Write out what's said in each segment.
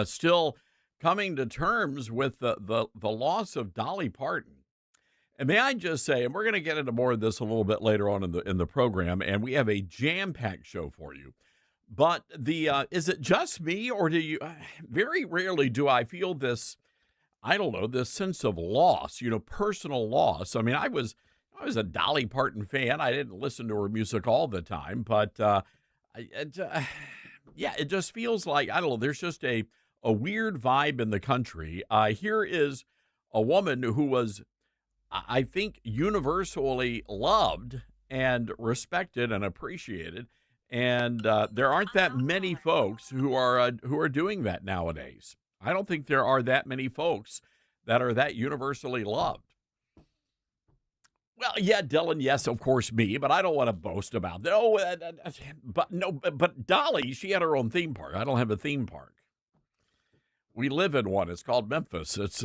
still coming to terms with the loss of Dolly Parton. And may I just say, and we're going to get into more of this a little bit later on in the program, and we have a jam-packed show for you. But is it just me, or do you? Very rarely do I feel this. I don't know, this sense of loss, personal loss. I mean, I was a Dolly Parton fan. I didn't listen to her music all the time, but yeah, it just feels like, I don't know, there's just a weird vibe in the country. Here is a woman who was, I think, universally loved and respected and appreciated. And there aren't that many folks who are doing that nowadays. I don't think there are that many folks that are that universally loved. Well, yeah, Dylan, yes, of course, me, but I don't want to boast about that. Oh, but Dolly, she had her own theme park. I don't have a theme park. We live in one. It's called Memphis. It's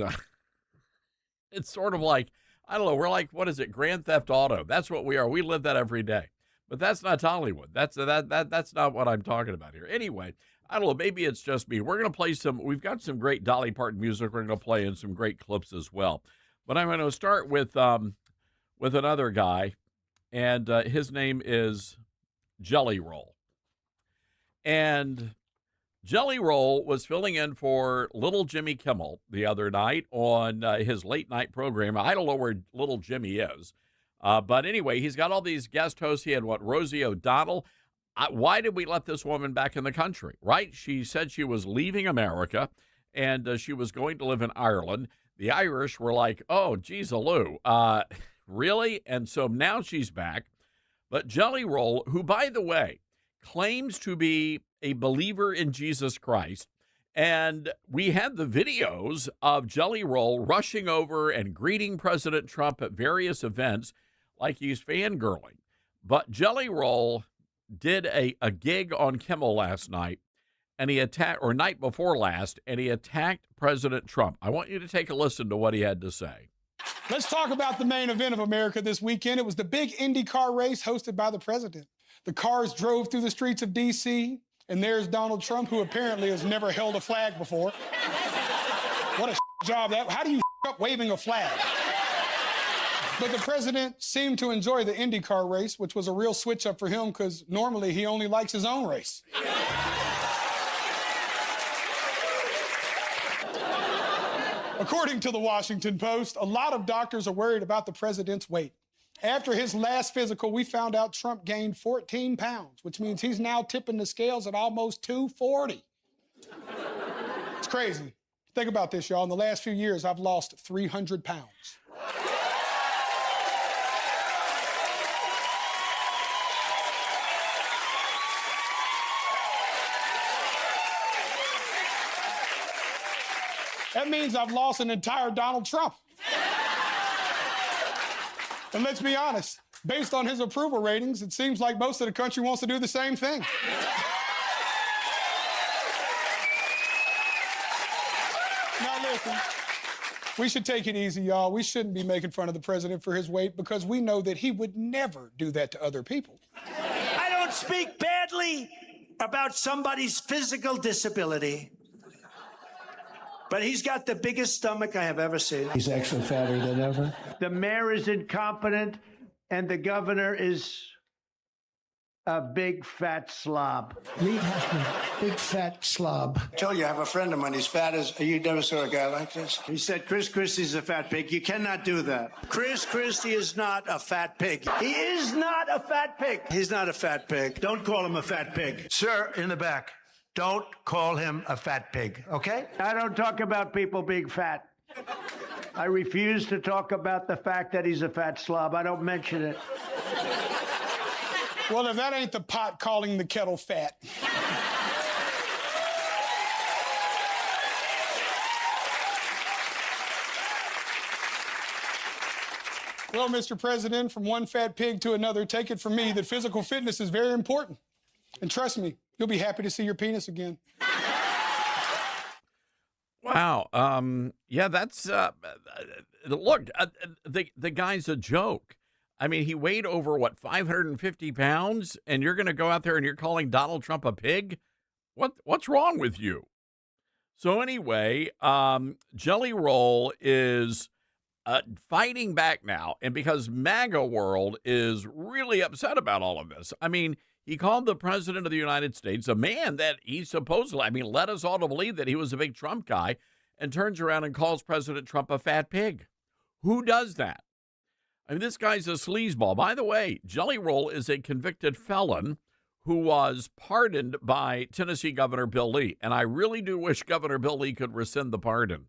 sort of like, I don't know, we're like, what is it, Grand Theft Auto? That's what we are. We live that every day. But that's not Hollywood. That's not what I'm talking about here. Anyway, I don't know, maybe it's just me. We're going to play we've got some great Dolly Parton music we're going to play and some great clips as well. But I'm going to start with another guy, and his name is Jelly Roll. And Jelly Roll was filling in for little Jimmy Kimmel the other night on his late night program. I don't know where little Jimmy is. But anyway, he's got all these guest hosts. He had, Rosie O'Donnell. Why did we let this woman back in the country, right? She said she was leaving America, and she was going to live in Ireland. The Irish were like, oh, geez, really? And so now she's back. But Jelly Roll, who, by the way, claims to be a believer in Jesus Christ, and we had the videos of Jelly Roll rushing over and greeting President Trump at various events like he's fangirling. But Jelly Roll did a gig on Kimmel last night, and night before last, and he attacked President Trump. I want you to take a listen to what he had to say. Let's talk about the main event of America this weekend. It was the big IndyCar race hosted by the president. The cars drove through the streets of D.C., and there's Donald Trump, who apparently has never held a flag before. What a job that. How do you up waving a flag? But the president seemed to enjoy the IndyCar race, which was a real switch up for him because normally he only likes his own race. According to the Washington Post, a lot of doctors are worried about the president's weight. After his last physical, we found out Trump gained 14 pounds, which means he's now tipping the scales at almost 240. It's crazy. Think about this, y'all. In the last few years, I've lost 300 pounds. That means I've lost an entire Donald Trump. And let's be honest, based on his approval ratings, it seems like most of the country wants to do the same thing. Now listen, we should take it easy, y'all. We shouldn't be making fun of the president for his weight because we know that he would never do that to other people. I don't speak badly about somebody's physical disability. But he's got the biggest stomach I have ever seen. He's actually fatter than ever. The mayor is incompetent, and the governor is a big fat slob. Reed Hoffman, big fat slob. I told you I have a friend of mine. He's fat as you never saw a guy like this. He said Chris Christie's a fat pig. You cannot do that. Chris Christie is not a fat pig. He is not a fat pig. He's not a fat pig. Don't call him a fat pig. Sir, in the back, don't call him a fat pig, okay? I don't talk about people being fat. I refuse to talk about the fact that he's a fat slob. I don't mention it. Well, if that ain't the pot calling the kettle fat. Well, Mr. President, from one fat pig to another, take it from me that physical fitness is very important. And trust me, you'll be happy to see your penis again. Wow. Yeah, that's, look, the guy's a joke. I mean, he weighed over, 550 pounds, and you're going to go out there and you're calling Donald Trump a pig? What's wrong with you? So anyway, Jelly Roll is fighting back now, and because MAGA world is really upset about all of this. I mean, he called the president of the United States a man that he supposedly, I mean, led us all to believe that he was a big Trump guy, and turns around and calls President Trump a fat pig. Who does that? I mean, this guy's a sleazeball. By the way, Jelly Roll is a convicted felon who was pardoned by Tennessee Governor Bill Lee. And I really do wish Governor Bill Lee could rescind the pardon.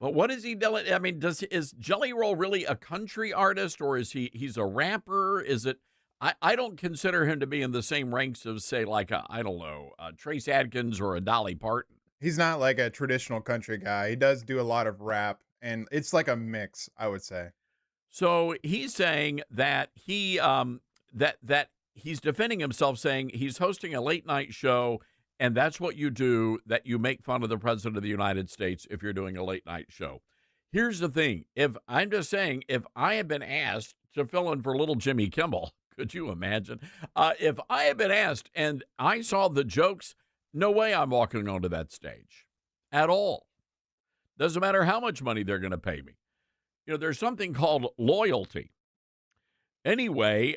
But what is he doing? I mean, is Jelly Roll really a country artist, or is he's a rapper? Is it? I don't consider him to be in the same ranks of, say, like I don't know, Trace Adkins or a Dolly Parton. He's not like a traditional country guy. He does do a lot of rap, and it's like a mix, I would say. So he's saying that that he's defending himself, saying he's hosting a late night show, and that's what you do, that you make fun of the president of the United States if you're doing a late night show. Here's the thing. If I had been asked to fill in for little Jimmy Kimmel, could you imagine? If I had been asked and I saw the jokes, no way I'm walking onto that stage at all. Doesn't matter how much money they're going to pay me. You know, there's something called loyalty. Anyway,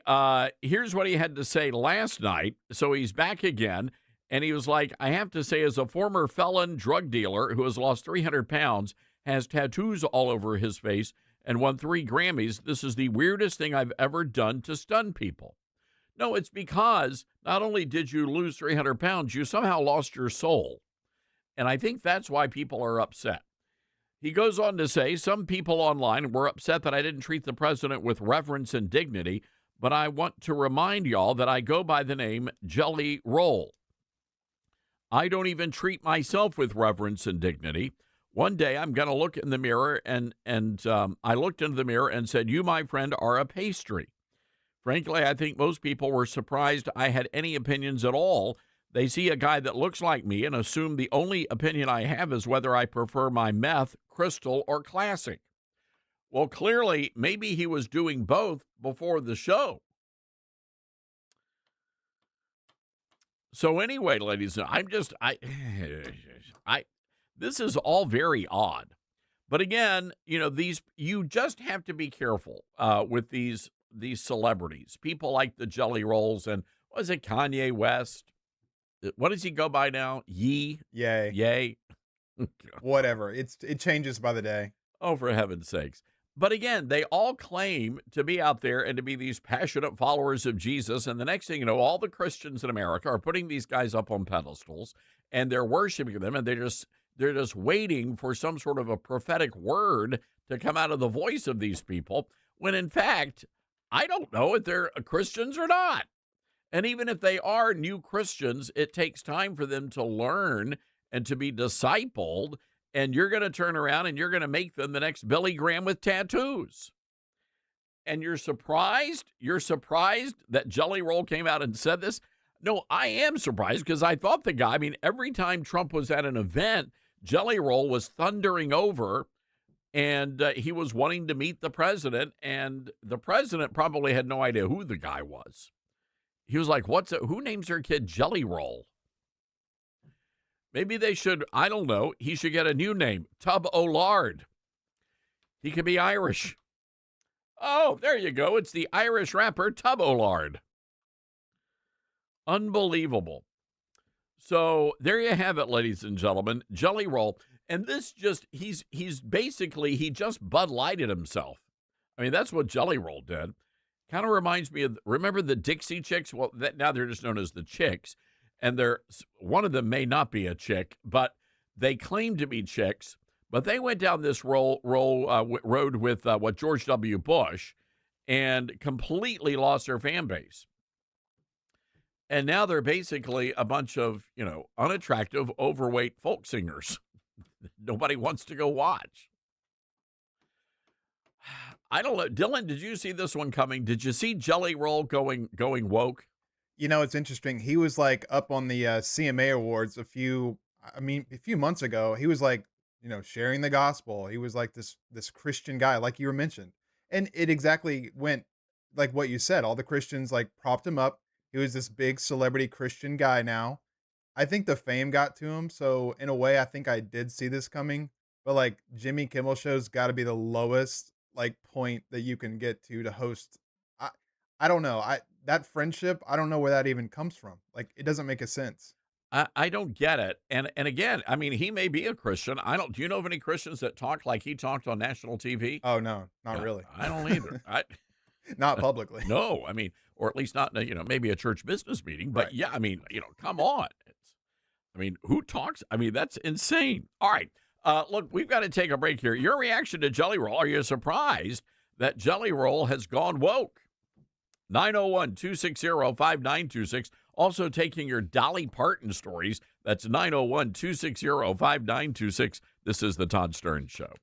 here's what he had to say last night. So he's back again, and he was like, I have to say, as a former felon drug dealer who has lost 300 pounds, has tattoos all over his face, and won 3 Grammys, this is the weirdest thing I've ever done to stun people. No, it's because not only did you lose 300 pounds, you somehow lost your soul. And I think that's why people are upset. He goes on to say, some people online were upset that I didn't treat the president with reverence and dignity, but I want to remind y'all that I go by the name Jelly Roll. I don't even treat myself with reverence and dignity. One day I'm going to look in the mirror, and I looked into the mirror and said, you, my friend, are a pastry. Frankly, I think most people were surprised I had any opinions at all. They see a guy that looks like me and assume the only opinion I have is whether I prefer my meth, crystal, or classic. Well, clearly, maybe he was doing both before the show. So anyway, ladies, this is all very odd. But again, you know, you just have to be careful with these celebrities, people like the Jelly Rolls, and was it Kanye West? What does he go by now? Yay. Whatever. It changes by the day. Oh, for heaven's sakes. But again, they all claim to be out there and to be these passionate followers of Jesus. And the next thing you know, all the Christians in America are putting these guys up on pedestals, and they're worshiping them, and they're just waiting for some sort of a prophetic word to come out of the voice of these people, when in fact, I don't know if they're Christians or not. And even if they are new Christians, it takes time for them to learn and to be discipled. And you're going to turn around and you're going to make them the next Billy Graham with tattoos. And you're surprised? You're surprised that Jelly Roll came out and said this? No, I am surprised, because I thought the guy, I mean, every time Trump was at an event, Jelly Roll was thundering over, and he was wanting to meet the president. And the president probably had no idea who the guy was. He was like, who names their kid Jelly Roll? Maybe they should, I don't know, he should get a new name, Tub O'Lard. He could be Irish. Oh, there you go. It's the Irish rapper Tub O'Lard. Unbelievable. So there you have it, ladies and gentlemen, Jelly Roll. And this just, he just Bud Lighted himself. I mean, that's what Jelly Roll did. Kind of reminds me of, remember the Dixie Chicks? Well, now they're just known as the Chicks. And one of them may not be a chick, but they claim to be chicks. But they went down this road with what George W. Bush, and completely lost their fan base. And now they're basically a bunch of, unattractive, overweight folk singers. Nobody wants to go watch. I don't know. Dylan, did you see this one coming? Did you see Jelly Roll going woke? You know, it's interesting. He was like up on the CMA Awards a few months ago. He was like, sharing the gospel. He was like this Christian guy, like you were mentioned. And it exactly went like what you said. All the Christians like propped him up. He was this big celebrity Christian guy now. I think the fame got to him, so in a way, I think I did see this coming. But like Jimmy Kimmel show's got to be the lowest like point that you can get to host. I I don't know. I that friendship, I don't know where that even comes from. Like it doesn't make a sense. I don't get it. And again, I mean, he may be a Christian. I don't. Do you know of any Christians that talk like he talked on national TV? Oh no, not Yeah, really. I don't either. Not publicly. No, I mean, or at least not, maybe a church business meeting. But Right. yeah, I mean, come on. I mean, who talks? I mean, that's insane. All right. Look, we've got to take a break here. Your reaction to Jelly Roll, are you surprised that Jelly Roll has gone woke? 901-260-5926. Also taking your Dolly Parton stories. That's 901-260-5926. This is the Todd Stern Show.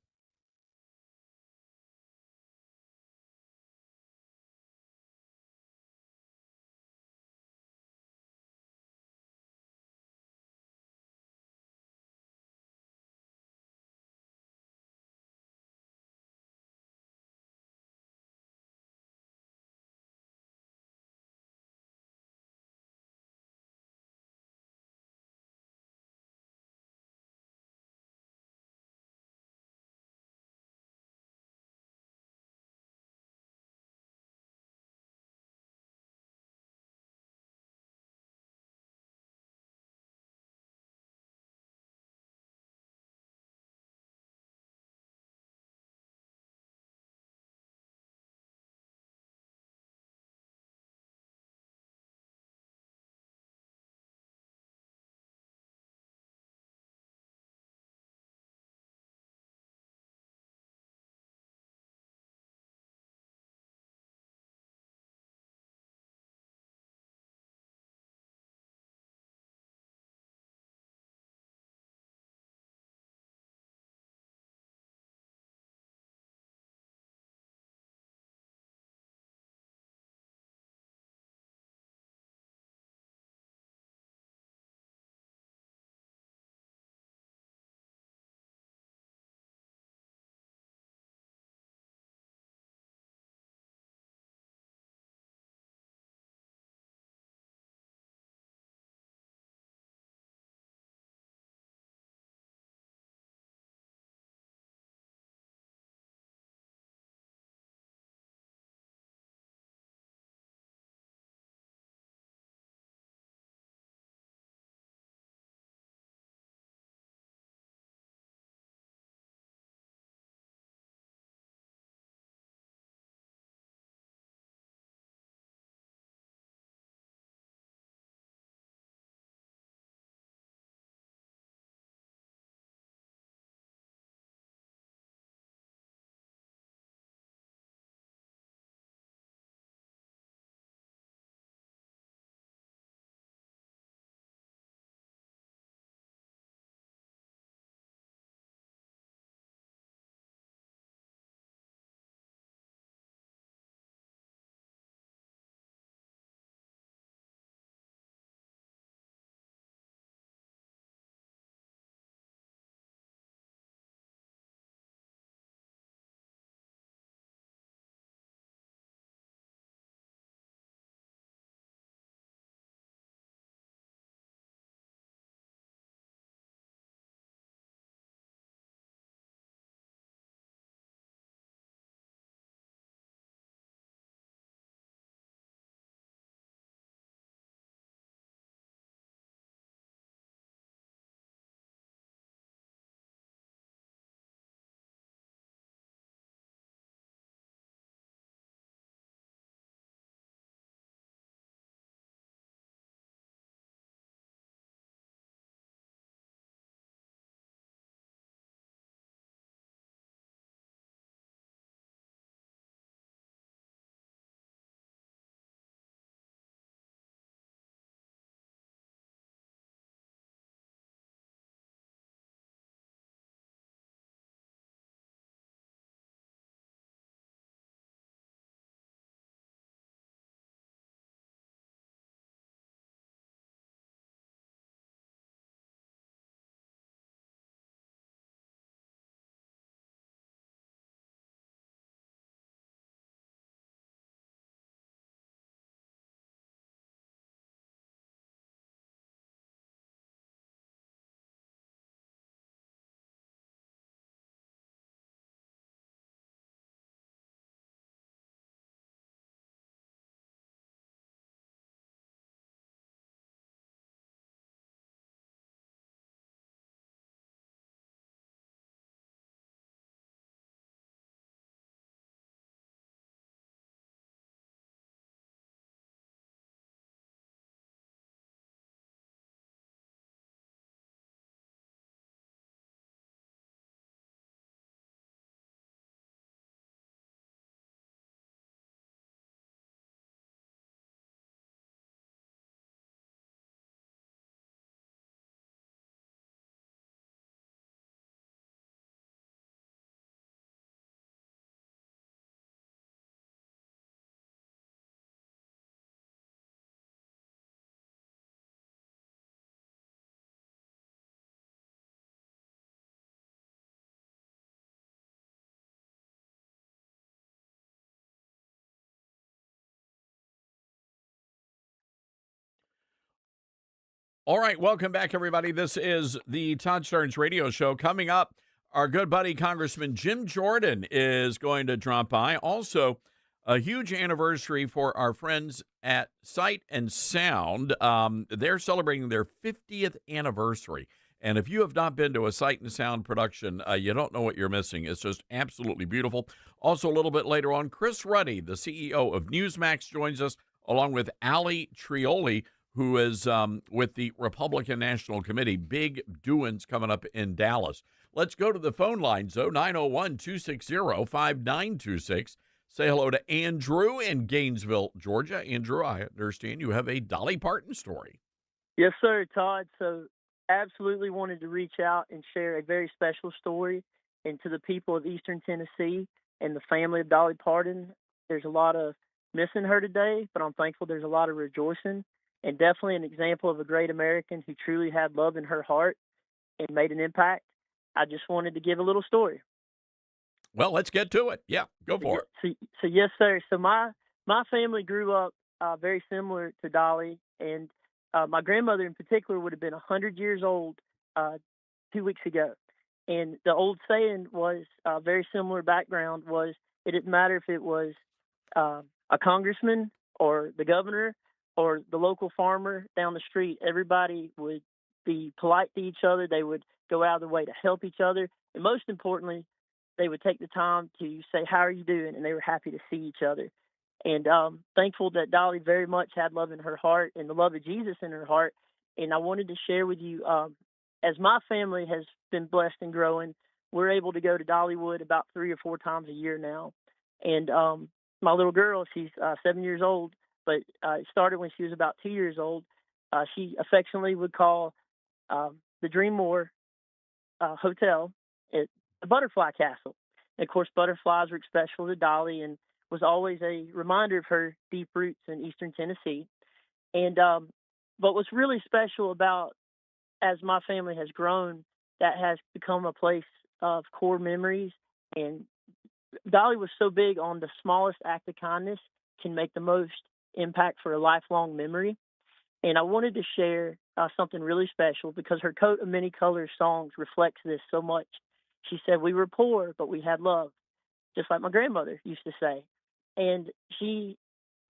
All right, welcome back, everybody. This is the Todd Starnes Radio Show. Coming up, our good buddy Congressman Jim Jordan is going to drop by. Also, a huge anniversary for our friends at Sight and Sound. They're celebrating their 50th anniversary. And if you have not been to a Sight and Sound production, you don't know what you're missing. It's just absolutely beautiful. Also, a little bit later on, Chris Ruddy, the CEO of Newsmax, joins us, along with Ali Trioli, who is with the Republican National Committee. Big doings coming up in Dallas. Let's go to the phone lines, though, 901-260-5926. Say hello to Andrew in Gainesville, Georgia. Andrew, I understand you have a Dolly Parton story. Yes, sir, Todd. So absolutely wanted to reach out and share a very special story. And to the people of Eastern Tennessee and the family of Dolly Parton, there's a lot of missing her today, but I'm thankful there's a lot of rejoicing. And definitely an example of a great American who truly had love in her heart and made an impact. I just wanted to give a little story. Well, let's get to it. Yeah, go for it. So yes, sir. So my family grew up very similar to Dolly, and my grandmother in particular would have been 100 years old 2 weeks ago. And the old saying was, very similar background was, it didn't matter if it was a congressman or the governor or the local farmer down the street. Everybody would be polite to each other. They would go out of their way to help each other. And most importantly, they would take the time to say, how are you doing? And they were happy to see each other. And thankful that Dolly very much had love in her heart and the love of Jesus in her heart. And I wanted to share with you, as my family has been blessed and growing, we're able to go to Dollywood about 3 or 4 times a year now. And my little girl, she's 7 years old, but it started when she was about 2 years old. She affectionately would call the Dreammore Hotel at the Butterfly Castle. And of course, butterflies were special to Dolly and was always a reminder of her deep roots in Eastern Tennessee. And but what's really special about, as my family has grown, that has become a place of core memories. And Dolly was so big on the smallest act of kindness can make the most impact for a lifelong memory. And I wanted to share something really special because her Coat of Many Colors songs reflects this so much. She said, we were poor, but we had love, just like my grandmother used to say. And she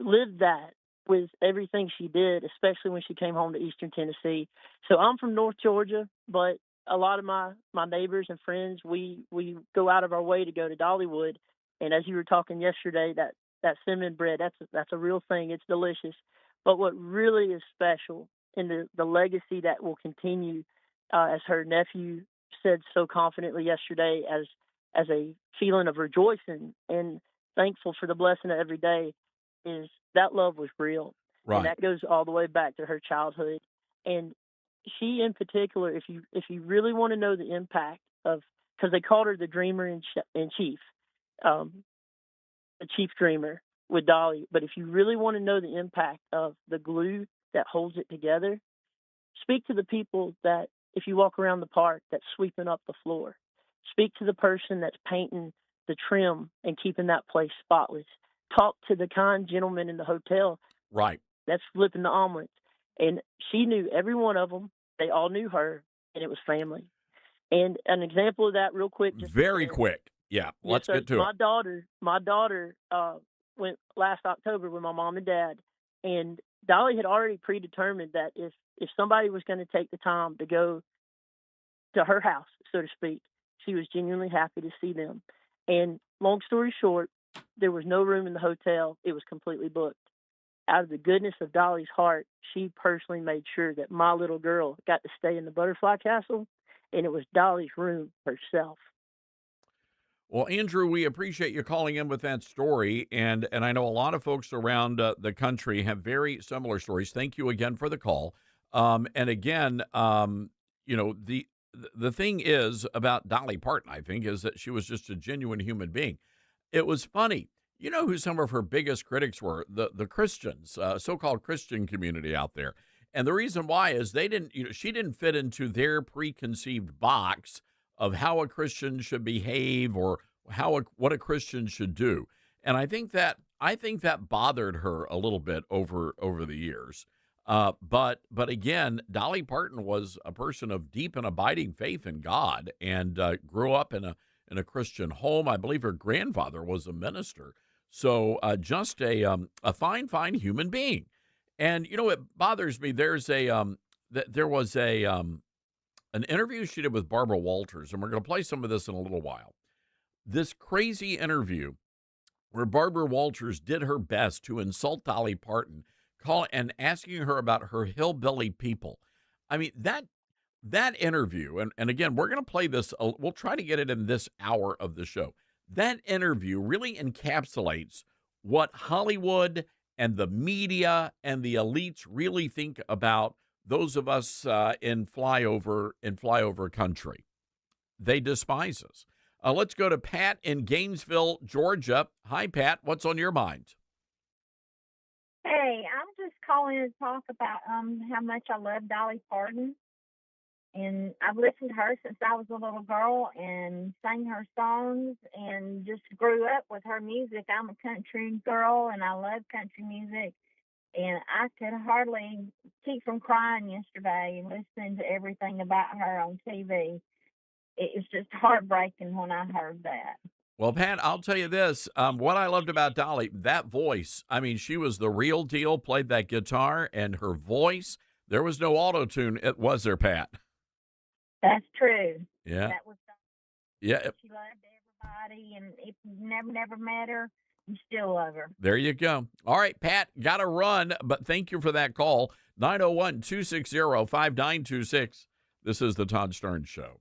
lived that with everything she did, especially when she came home to Eastern Tennessee. So I'm from North Georgia, but a lot of my neighbors and friends, we go out of our way to go to Dollywood. And as you were talking yesterday, that cinnamon bread, that's a real thing. It's delicious. But what really is special in the legacy that will continue, as her nephew said so confidently yesterday, as a feeling of rejoicing and thankful for the blessing of every day, is that love was real. Right. And that goes all the way back to her childhood. And she in particular, if you really want to know the impact of, because they called her the dreamer in chief, the chief dreamer with Dolly. But if you really want to know the impact of the glue that holds it together, speak to the people that, if you walk around the park, that's sweeping up the floor. Speak to the person that's painting the trim and keeping that place spotless. Talk to the kind gentleman in the hotel. Right. That's flipping the omelets. And she knew every one of them. They all knew her, and it was family. And an example of that real quick. Very quick. Yeah, let's get to it. My daughter went last October with my mom and dad, and Dolly had already predetermined that if somebody was going to take the time to go to her house, so to speak, she was genuinely happy to see them. And long story short, there was no room in the hotel. It was completely booked. Out of the goodness of Dolly's heart, she personally made sure that my little girl got to stay in the Butterfly Castle, and it was Dolly's room herself. Well, Andrew, we appreciate you calling in with that story, and I know a lot of folks around the country have very similar stories. Thank you again for the call. And again, you know, the thing is about Dolly Parton, I think, is that she was just a genuine human being. It was funny. You know who some of her biggest critics were? The Christians, so-called Christian community out there. And the reason why is she didn't fit into their preconceived box of how a Christian should behave or what a Christian should do. And I think that bothered her a little bit over the years. But again, Dolly Parton was a person of deep and abiding faith in God, and grew up in a Christian home. I believe her grandfather was a minister. So just a fine human being. And you know it bothers me. There was an interview she did with Barbara Walters, and we're going to play some of this in a little while. This crazy interview where Barbara Walters did her best to insult Dolly Parton, and asking her about her hillbilly people. I mean, that interview, and again, we're going to play this. We'll try to get it in this hour of the show. That interview really encapsulates what Hollywood and the media and the elites really think about those of us in flyover country. They despise us. Let's go to Pat in Gainesville, Georgia. Hi, Pat. What's on your mind? Hey, I'm just calling to talk about how much I love Dolly Parton. And I've listened to her since I was a little girl and sang her songs and just grew up with her music. I'm a country girl and I love country music. And I could hardly keep from crying yesterday listening to everything about her on TV. It was just heartbreaking when I heard that. Well, Pat, I'll tell you this. What I loved about Dolly, that voice. I mean, she was the real deal, played that guitar, and her voice, there was no auto-tune. It was there, Pat. That's true. Yeah. That was Yeah. she loved everybody, and if you never met her, you still love her. There you go. All right, Pat, got to run, but thank you for that call. 901-260-5926. This is the Todd Stern Show.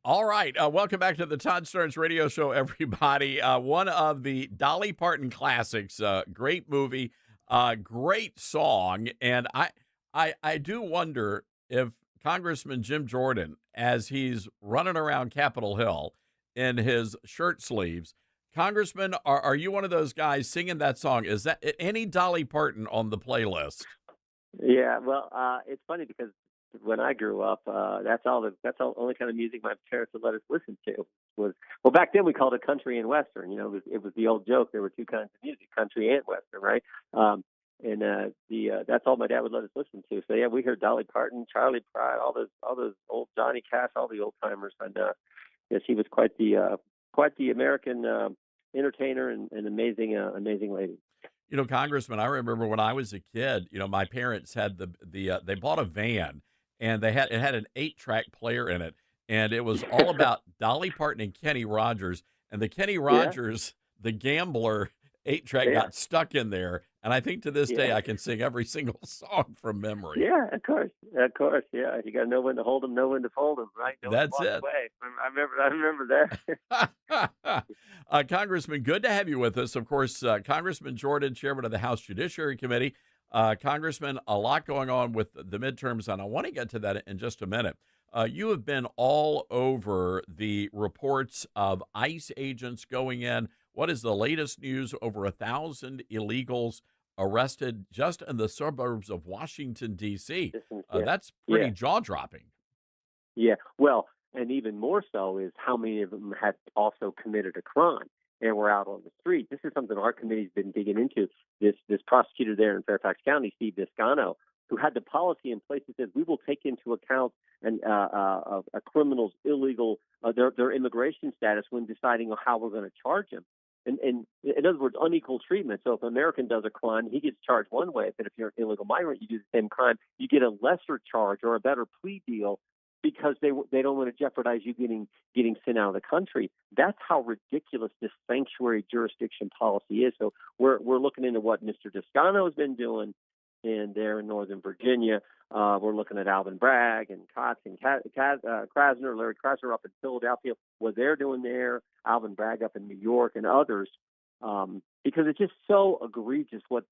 All right. Welcome back to the Todd Starnes Radio Show, everybody. One of the Dolly Parton classics. Great movie, great song. And I do wonder if Congressman Jim Jordan, as he's running around Capitol Hill in his shirt sleeves, Congressman, are you one of those guys singing that song? Is that any Dolly Parton on the playlist? Yeah, well, it's funny because when I grew up, that's all only kind of music my parents would let us listen to was, well, back then we called it country and western. You know, it was the old joke. There were two kinds of music, country and western, right? That's all my dad would let us listen to. So yeah, we heard Dolly Parton, Charlie Pride, all those old Johnny Cash, all the old timers, and yes, she was quite the American entertainer and amazing lady. You know, Congressman, I remember when I was a kid, my parents had they bought a van, and it had an 8-track player in it, and it was all about Dolly Parton and Kenny Rogers, and the Kenny Rogers, the Gambler 8-track got stuck in there, and I think to this day I can sing every single song from memory. Yeah, of course, yeah. You got to know when to hold them, know when to fold them, right? That's it. Away. I remember that. Congressman, good to have you with us. Of course, Congressman Jordan, chairman of the House Judiciary Committee. Congressman, a lot going on with the midterms, and I want to get to that in just a minute. You have been all over the reports of ICE agents going in. What is the latest news? Over 1,000 illegals arrested just in the suburbs of Washington, D.C. That's pretty jaw-dropping. Yeah, well, and even more so is how many of them had also committed a crime and were out on the street. This is something our committee's been digging into. This prosecutor there in Fairfax County, Steve Biscano, who had the policy in place that says we will take into account a criminal's illegal their immigration status when deciding on how we're going to charge them. And in other words, unequal treatment. So if an American does a crime, he gets charged one way. But if you're an illegal migrant, you do the same crime, you get a lesser charge or a better plea deal because they don't want to jeopardize you getting sent out of the country. That's how ridiculous this sanctuary jurisdiction policy is. So we're looking into what Mr. Descano has been doing there in Northern Virginia. We're looking at Alvin Bragg and Kotz and Krasner, Larry Krasner up in Philadelphia, what they're doing there, Alvin Bragg up in New York and others, because it's just so egregious what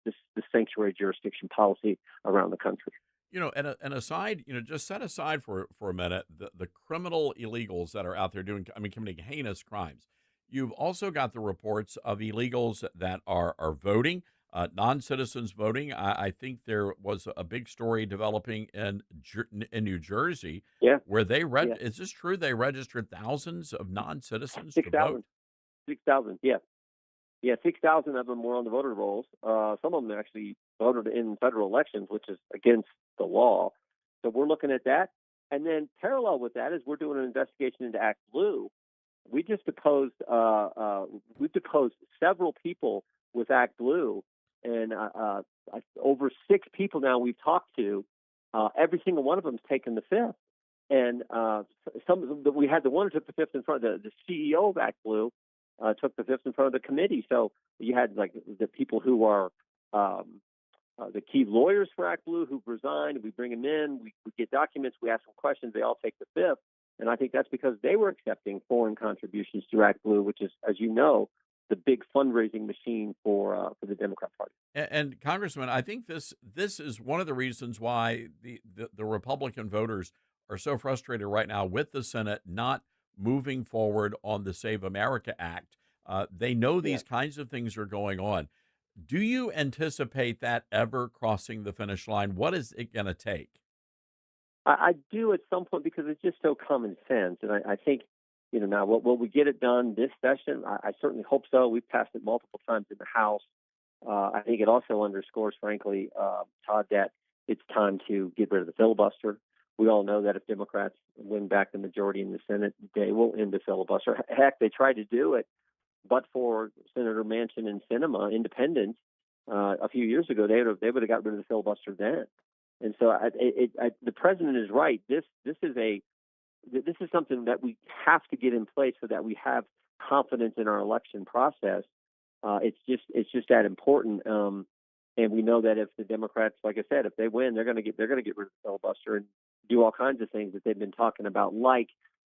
this sanctuary jurisdiction policy around the country. And aside, just set aside for a minute the criminal illegals that are out there committing heinous crimes. You've also got the reports of illegals that are voting. Non-citizens voting. I think there was a big story developing in New Jersey, where they is this true? They registered thousands of non-citizens to vote. 6,000. Yeah, 6,000 of them were on the voter rolls. Some of them actually voted in federal elections, which is against the law. So we're looking at that, and then parallel with that is we're doing an investigation into Act Blue. We just deposed several people with Act Blue. And over 6 people now we've talked to. Every single one of them's taken the fifth. And some of them, we had the one who took the fifth in front of the CEO of Act Blue, took the fifth in front of the committee. So you had like the people who are the key lawyers for Act Blue who've resigned. We bring them in, we get documents, we ask them questions, they all take the fifth. And I think that's because they were accepting foreign contributions to Act Blue, which is, as you know, the big fundraising machine for the Democrat Party. And Congressman, I think this is one of the reasons why the Republican voters are so frustrated right now with the Senate not moving forward on the Save America Act. They know these kinds of things are going on. Do you anticipate that ever crossing the finish line? What is it going to take? I do at some point because it's just so common sense. And I think, now, will we get it done this session? I certainly hope so. We've passed it multiple times in the House. I think it also underscores, frankly, Todd, that it's time to get rid of the filibuster. We all know that if Democrats win back the majority in the Senate, they will end the filibuster. Heck, they tried to do it, but for Senator Manchin and Sinema, independents, a few years ago, they would have got rid of the filibuster then. And so the president is right. This is something that we have to get in place so that we have confidence in our election process. It's just that important. And we know that if the Democrats, like I said, if they win, they're going to get rid of the filibuster and do all kinds of things that they've been talking about, like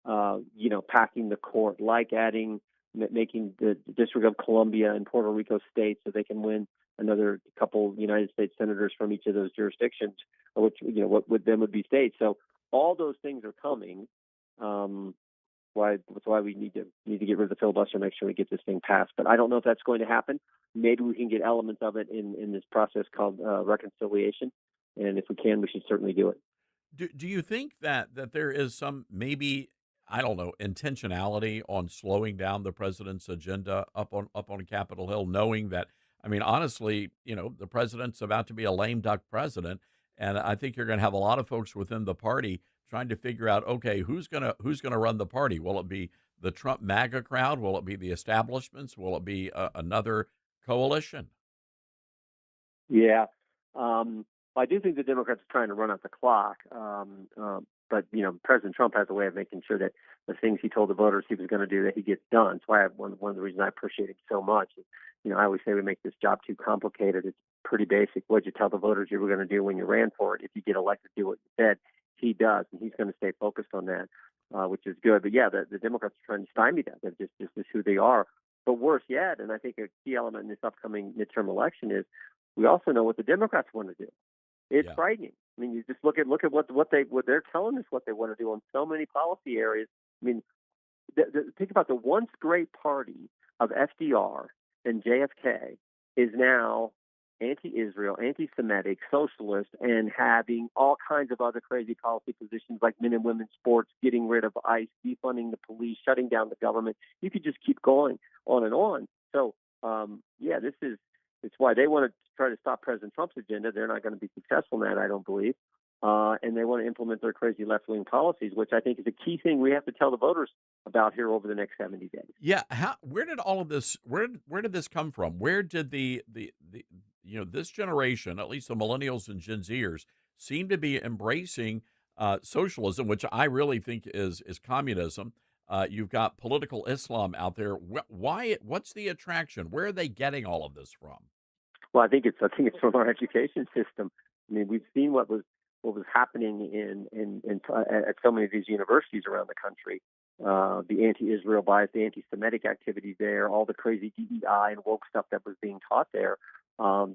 packing the court, like making the District of Columbia and Puerto Rico states so they can win another couple United States senators from each of those jurisdictions, which what would then would be states. So all those things are coming. That's why we need to get rid of the filibuster and make sure we get this thing passed. But I don't know if that's going to happen. Maybe we can get elements of it in this process called reconciliation, and if we can, we should certainly do it. Do you think that there is some, maybe, I don't know, intentionality on slowing down the president's agenda up on Capitol Hill, knowing that, I mean, honestly, the president's about to be a lame duck president, and I think you're going to have a lot of folks within the party trying to figure out, okay, who's gonna run the party? Will it be the Trump MAGA crowd? Will it be the establishments? Will it be another coalition? Yeah. I do think the Democrats are trying to run out the clock. But President Trump has a way of making sure that the things he told the voters he was going to do, that he gets done. That's why one of the reasons I appreciate him so much. I always say we make this job too complicated. It's pretty basic. What'd you tell the voters you were going to do when you ran for it? If you get elected, do what you said. He does, and he's going to stay focused on that, which is good. But yeah, the Democrats are trying to stymie that. That's just who they are. But worse yet, and I think a key element in this upcoming midterm election is we also know what the Democrats want to do. It's frightening. I mean, you just look at what they're telling us what they want to do on so many policy areas. I mean, think about the once great party of FDR and JFK is now anti-Israel, anti-Semitic, socialist, and having all kinds of other crazy policy positions like men and women's sports, getting rid of ICE, defunding the police, shutting down the government. You could just keep going on and on. So, it's why they want to try to stop President Trump's agenda. They're not going to be successful in that, I don't believe. And they want to implement their crazy left-wing policies, which I think is a key thing we have to tell the voters about here over the next 70 days. Yeah. Where did all of this, where did this come from? Where did the this generation, at least the millennials and Gen Zers, seem to be embracing socialism, which I really think is communism. You've got political Islam out there. What's the attraction? Where are they getting all of this from? Well, I think it's from our education system. I mean, we've seen what was happening at so many of these universities around the country. The anti-Israel bias, the anti-Semitic activity there, all the crazy DEI and woke stuff that was being taught there.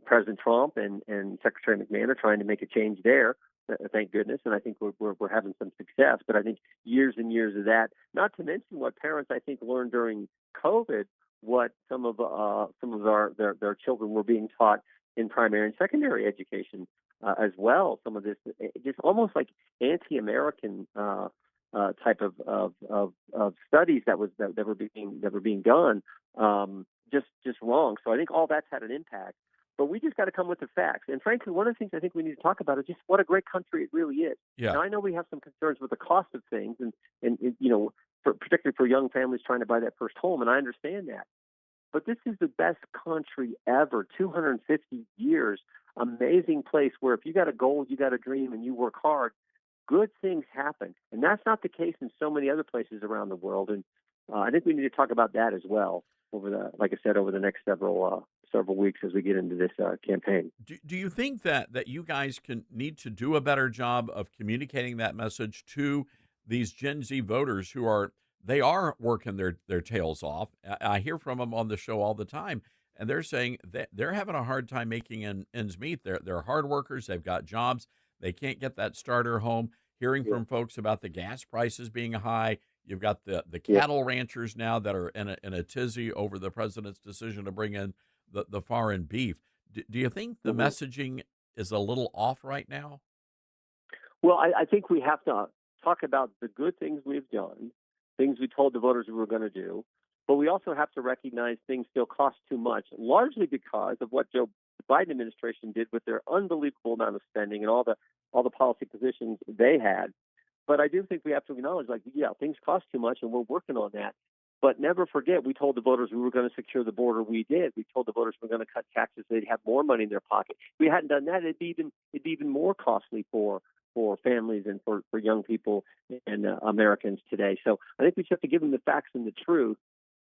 President Trump and Secretary McMahon are trying to make a change there. Thank goodness, and I think we're having some success. But I think years and years of that, not to mention what parents I think learned during COVID, what some of their children were being taught in primary and secondary education as well. Some of this just almost like anti-American type of studies that were being done, just wrong. So I think all that's had an impact. But we just got to come with the facts. And frankly, one of the things I think we need to talk about is just what a great country it really is. Yeah. Now, I know we have some concerns with the cost of things, and particularly for young families trying to buy that first home, and I understand that. But this is the best country ever, 250 years, amazing place where if you got a goal, you got a dream, and you work hard, good things happen. And that's not the case in so many other places around the world. And I think we need to talk about that as well over the next several weeks as we get into this campaign. Do you think that you guys need to do a better job of communicating that message to these Gen Z voters who are working their tails off? I hear from them on the show all the time, and they're saying that they're having a hard time making ends meet. They're hard workers. They've got jobs. They can't get that starter home. Hearing from folks about the gas prices being high. You've got the cattle ranchers now that are in a tizzy over the president's decision to bring in the foreign beef. Do you think the messaging is a little off right now? Well, I think we have to talk about the good things we've done, things we told the voters we were going to do, but we also have to recognize things still cost too much, largely because of what the Biden administration did with their unbelievable amount of spending and all the policy positions they had. But I do think we have to acknowledge, things cost too much, and we're working on that. But never forget, we told the voters we were going to secure the border. We did. We told the voters we were going to cut taxes. They'd have more money in their pocket. If we hadn't done that, it'd be even more costly for families and for young people and Americans today. So I think we just have to give them the facts and the truth.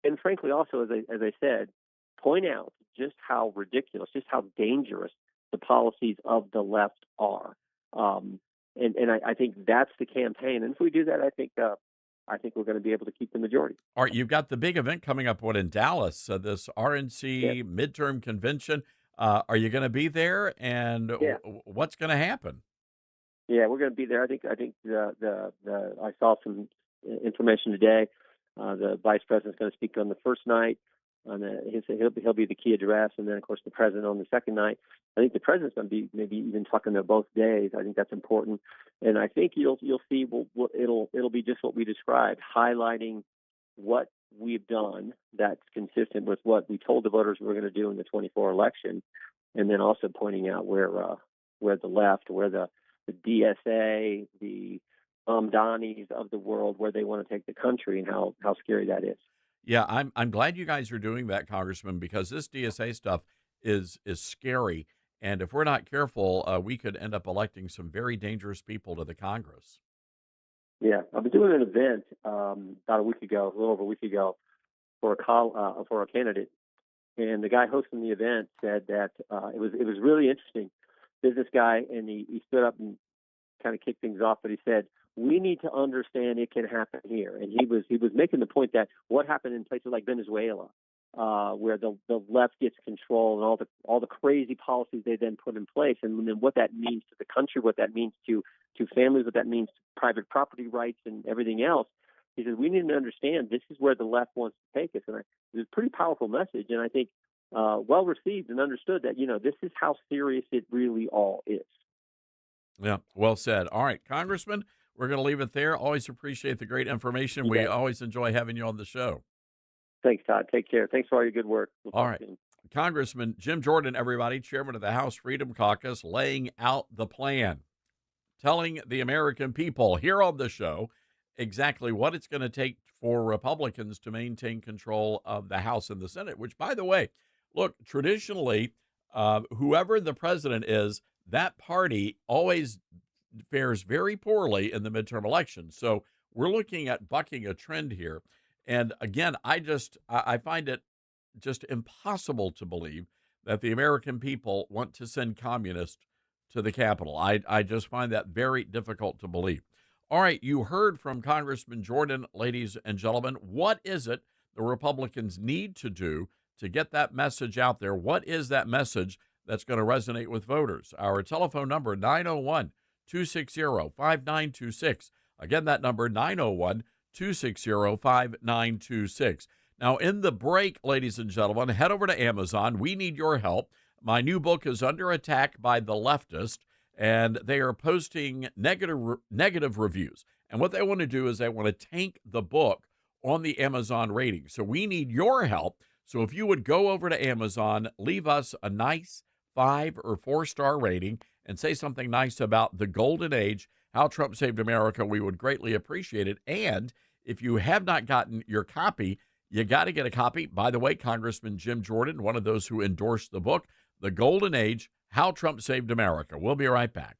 And frankly, also, as I said, point out just how ridiculous, just how dangerous the policies of the left are. And I think that's the campaign. And if we do that, I think I think we're going to be able to keep the majority. All right, you've got the big event coming up, what, in Dallas, this Yeah. RNC midterm convention. Are you going to be there, and Yeah. what's going to happen? Yeah, we're going to be there. I think I saw some information today. The vice president's going to speak on the first night. He'll be the key address, and then of course the president on the second night. I think the president's going to be maybe even talking there both days. I think that's important, and I think you'll see it'll be just what we described, highlighting what we've done that's consistent with what we told the voters we were going to do in the 24 election, and then also pointing out where the left, where the DSA, the Donnies of the world, where they want to take the country, and how scary that is. Yeah, I'm glad you guys are doing that, Congressman, because this DSA stuff is scary, and if we're not careful, we could end up electing some very dangerous people to the Congress. Yeah, I was doing an event about a week ago, a little over a week ago, for a candidate, and the guy hosting the event said that it was really interesting. Business guy, and he stood up and kind of kicked things off, but he said, we need to understand it can happen here. And he was making the point that what happened in places like Venezuela, where the left gets control, and all the crazy policies they then put in place, and then what that means to the country, what that means to families, what that means to private property rights and everything else. He says we need to understand this is where the left wants to take us, and it was a pretty powerful message, and I think well received and understood that this is how serious it really all is. Yeah, well said. All right, Congressman, we're going to leave it there. Always appreciate the great information. We always enjoy having you on the show. Thanks, Todd. Take care. Thanks for all your good work. All right. Congressman Jim Jordan, everybody, chairman of the House Freedom Caucus, laying out the plan, telling the American people here on the show exactly what it's going to take for Republicans to maintain control of the House and the Senate, which, by the way, look, traditionally, whoever the president is, that party always fares very poorly in the midterm election. So we're looking at bucking a trend here. And again, I find it just impossible to believe that the American people want to send communists to the Capitol. I just find that very difficult to believe. All right, you heard from Congressman Jordan, ladies and gentlemen. What is it the Republicans need to do to get that message out there? What is that message that's going to resonate with voters? Our telephone number, 901-260-5926. Again, that number, 901-260-5926. Now, in the break, ladies and gentlemen, head over to Amazon. We need your help. My new book is under attack by the leftist, and they are posting negative reviews. And what they want to do is they want to tank the book on the Amazon rating. So we need your help. So if you would go over to Amazon, leave us a nice 5 or 4-star rating, and say something nice about the golden age, how Trump saved America, we would greatly appreciate it. And if you have not gotten your copy, you got to get a copy. By the way, Congressman Jim Jordan, one of those who endorsed the book, The Golden Age, How Trump Saved America. We'll be right back.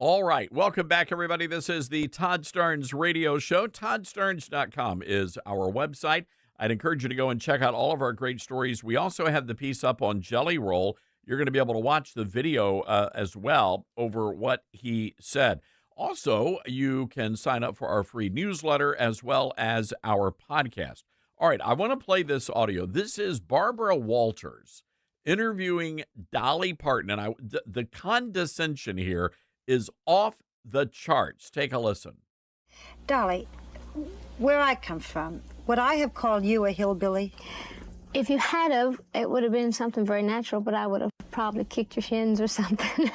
All right. Welcome back, everybody. This is the Todd Starnes Radio Show. ToddStarnes.com is our website. I'd encourage you to go and check out all of our great stories. We also have the piece up on Jelly Roll. You're going to be able to watch the video as well over what he said. Also, you can sign up for our free newsletter as well as our podcast. All right. I want to play this audio. This is Barbara Walters interviewing Dolly Parton. And the condescension here is off the charts. Take a listen. Dolly, where I come from, would I have called you a hillbilly? If you had of, it would have been something very natural, but I would have probably kicked your shins or something.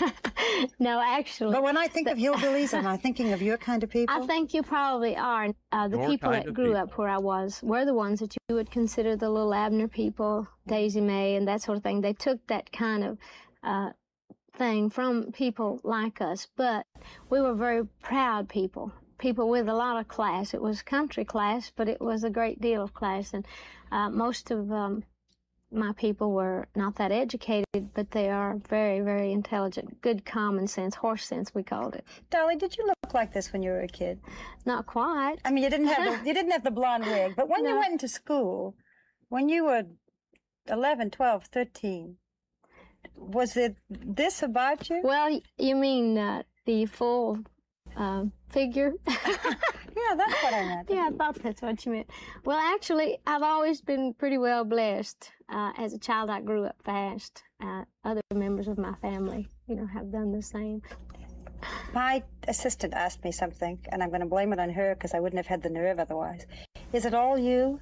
No, actually. But when I think of hillbillies, am I thinking of your kind of people? I think you probably are. The Your people kind that of grew people. up where I was were the ones that you would consider the little Abner people, Daisy Mae and that sort of thing. They took that kind of thing from people like us, but we were very proud people with a lot of class. It was country class, but it was a great deal of class, and most of my people were not that educated, but they are very, very intelligent. Good common sense, horse sense, we called it. Dolly, did you look like this when you were a kid? Not quite. I mean, you didn't have the blonde wig, but when you went into school, when you were 11, 12, 13, was it this about you? Well, you mean the full figure? Yeah, that's what I meant. Yeah, I thought that's what you meant. Well, actually, I've always been pretty well blessed. As a child, I grew up fast. Other members of my family, have done the same. My assistant asked me something, and I'm going to blame it on her because I wouldn't have had the nerve otherwise. Is it all you?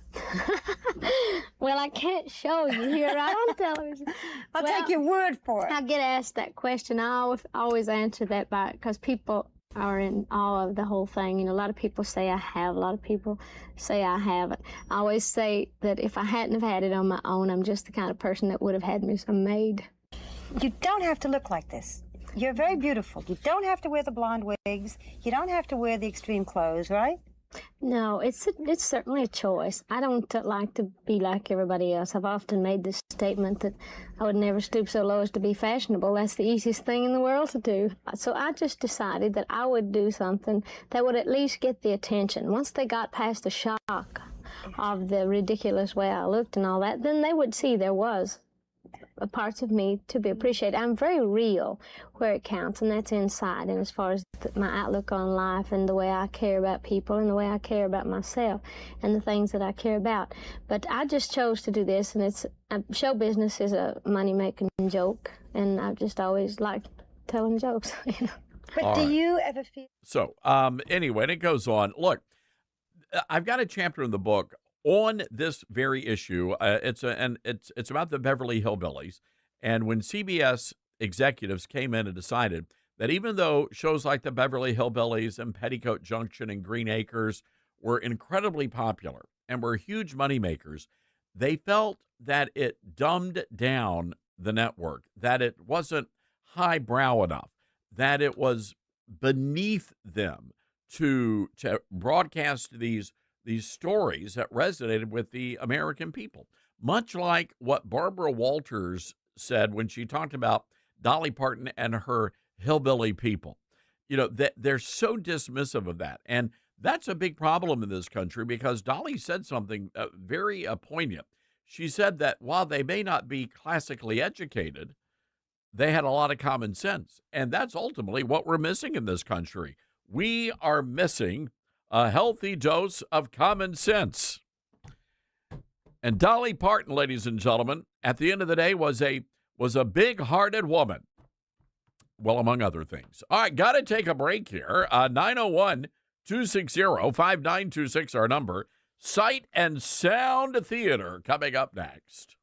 Well, I can't show you here right on television. I'll take your word for it. I get asked that question. I always answer that because people are in awe of the whole thing. A lot of people say I have. A lot of people say I haven't. I always say that if I hadn't have had it on my own, I'm just the kind of person that would have had me some maid. You don't have to look like this. You're very beautiful. You don't have to wear the blonde wigs. You don't have to wear the extreme clothes, right? No, it's certainly a choice. I don't like to be like everybody else. I've often made this statement that I would never stoop so low as to be fashionable. That's the easiest thing in the world to do. So I just decided that I would do something that would at least get the attention. Once they got past the shock of the ridiculous way I looked and all that, then they would see there was parts of me to be appreciated. I'm very real where it counts, and that's inside. And as far as my outlook on life and the way I care about people and the way I care about myself and the things that I care about. But I just chose to do this, and show business is a money-making joke, and I've just always liked telling jokes. But All do right. you ever feel... So, anyway, it goes on. Look, I've got a chapter in the book on this very issue. It's about the Beverly Hillbillies. And when CBS executives came in and decided that even though shows like the Beverly Hillbillies and Petticoat Junction and Green Acres were incredibly popular and were huge moneymakers, they felt that it dumbed down the network, that it wasn't highbrow enough, that it was beneath them to broadcast these stories that resonated with the American people. Much like what Barbara Walters said when she talked about Dolly Parton and her hillbilly people. That they're so dismissive of that. And that's a big problem in this country because Dolly said something very poignant. She said that while they may not be classically educated, they had a lot of common sense. And that's ultimately what we're missing in this country. We are missing a healthy dose of common sense. And Dolly Parton, ladies and gentlemen, at the end of the day was a big-hearted woman. Well, among other things. All right, got to take a break here. 901-260-5926, our number. Sight and Sound Theater coming up next.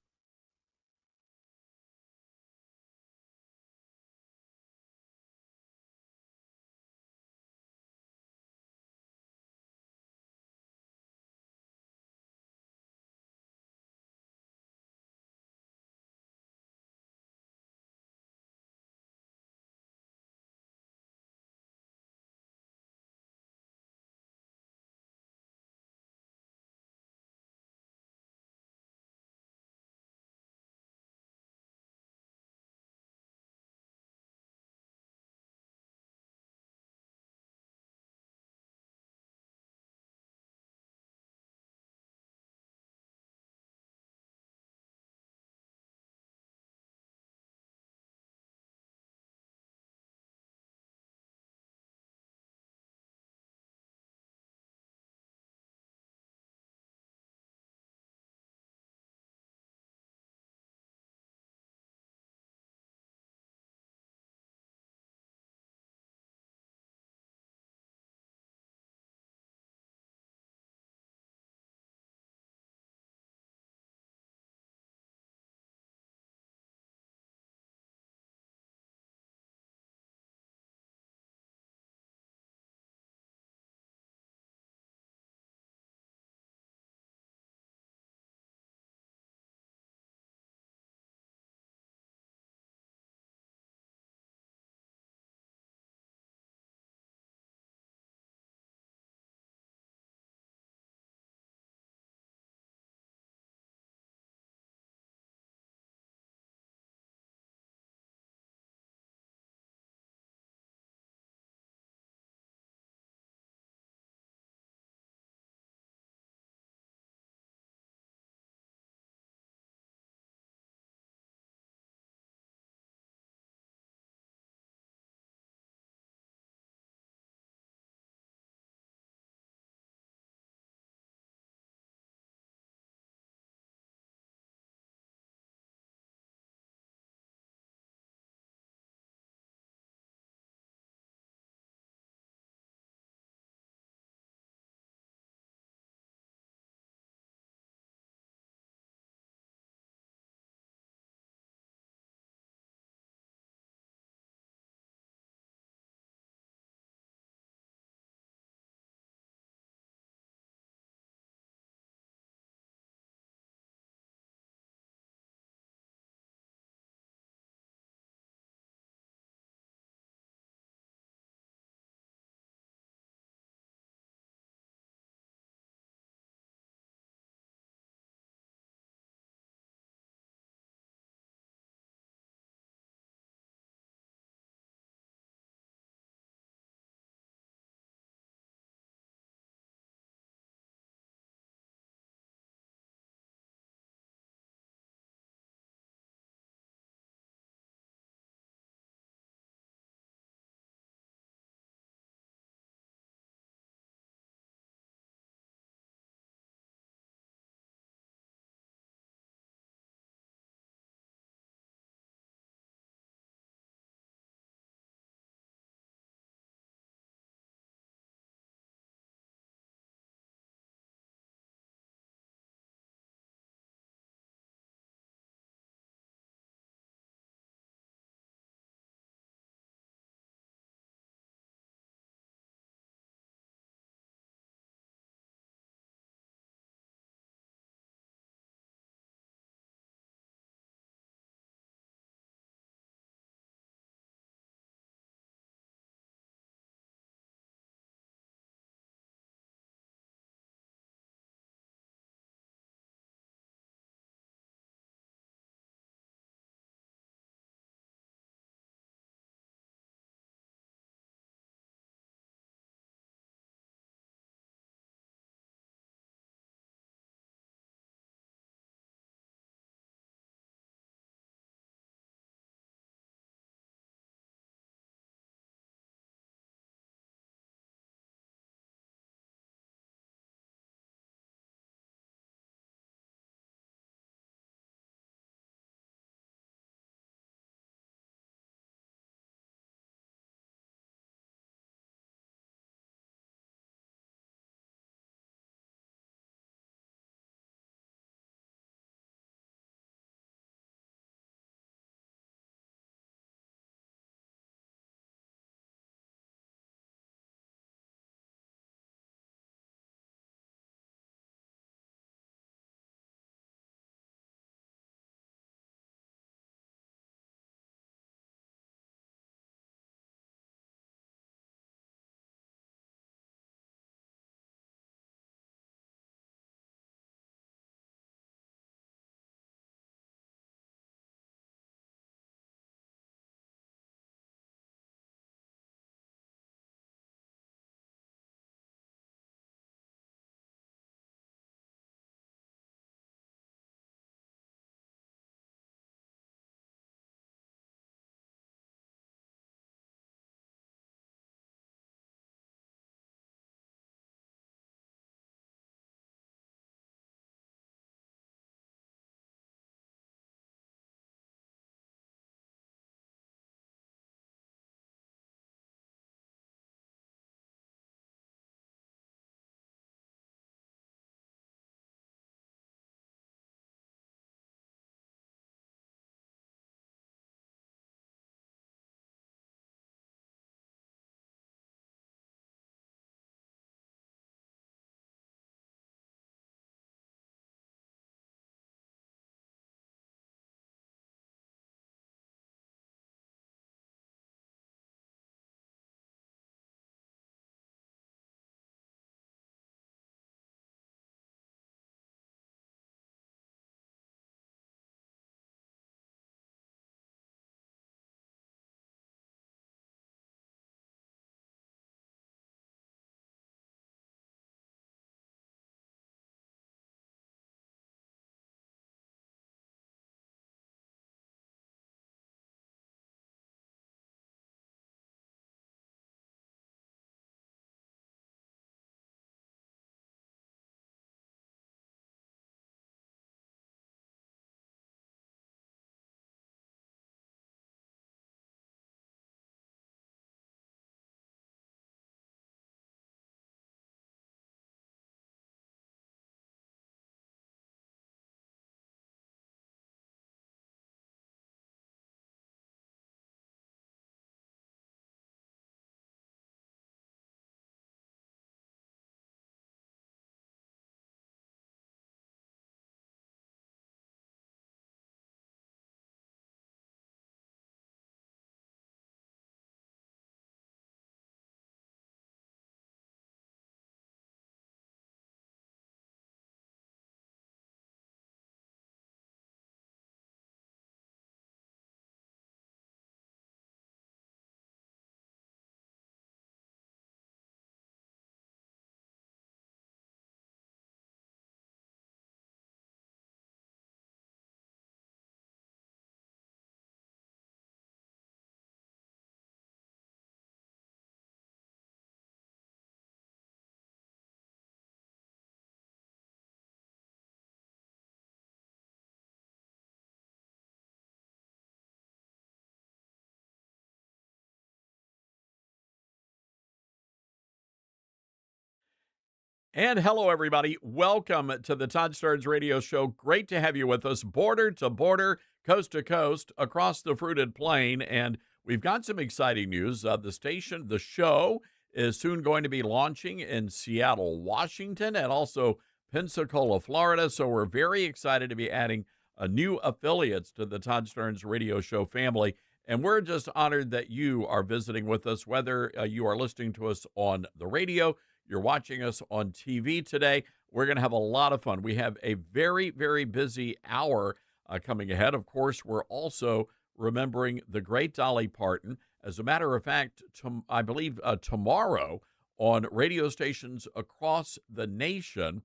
And hello, everybody. Welcome to the Todd Starnes Radio Show. Great to have you with us, border to border, coast to coast, across the fruited plain. And we've got some exciting news. The show is soon going to be launching in Seattle, Washington, and also Pensacola, Florida. So we're very excited to be adding new affiliates to the Todd Starnes Radio Show family. And we're just honored that you are visiting with us, whether you are listening to us on the radio, you're watching us on TV today. We're going to have a lot of fun. We have a very, very busy hour coming ahead. Of course, we're also remembering the great Dolly Parton. As a matter of fact, I believe tomorrow on radio stations across the nation,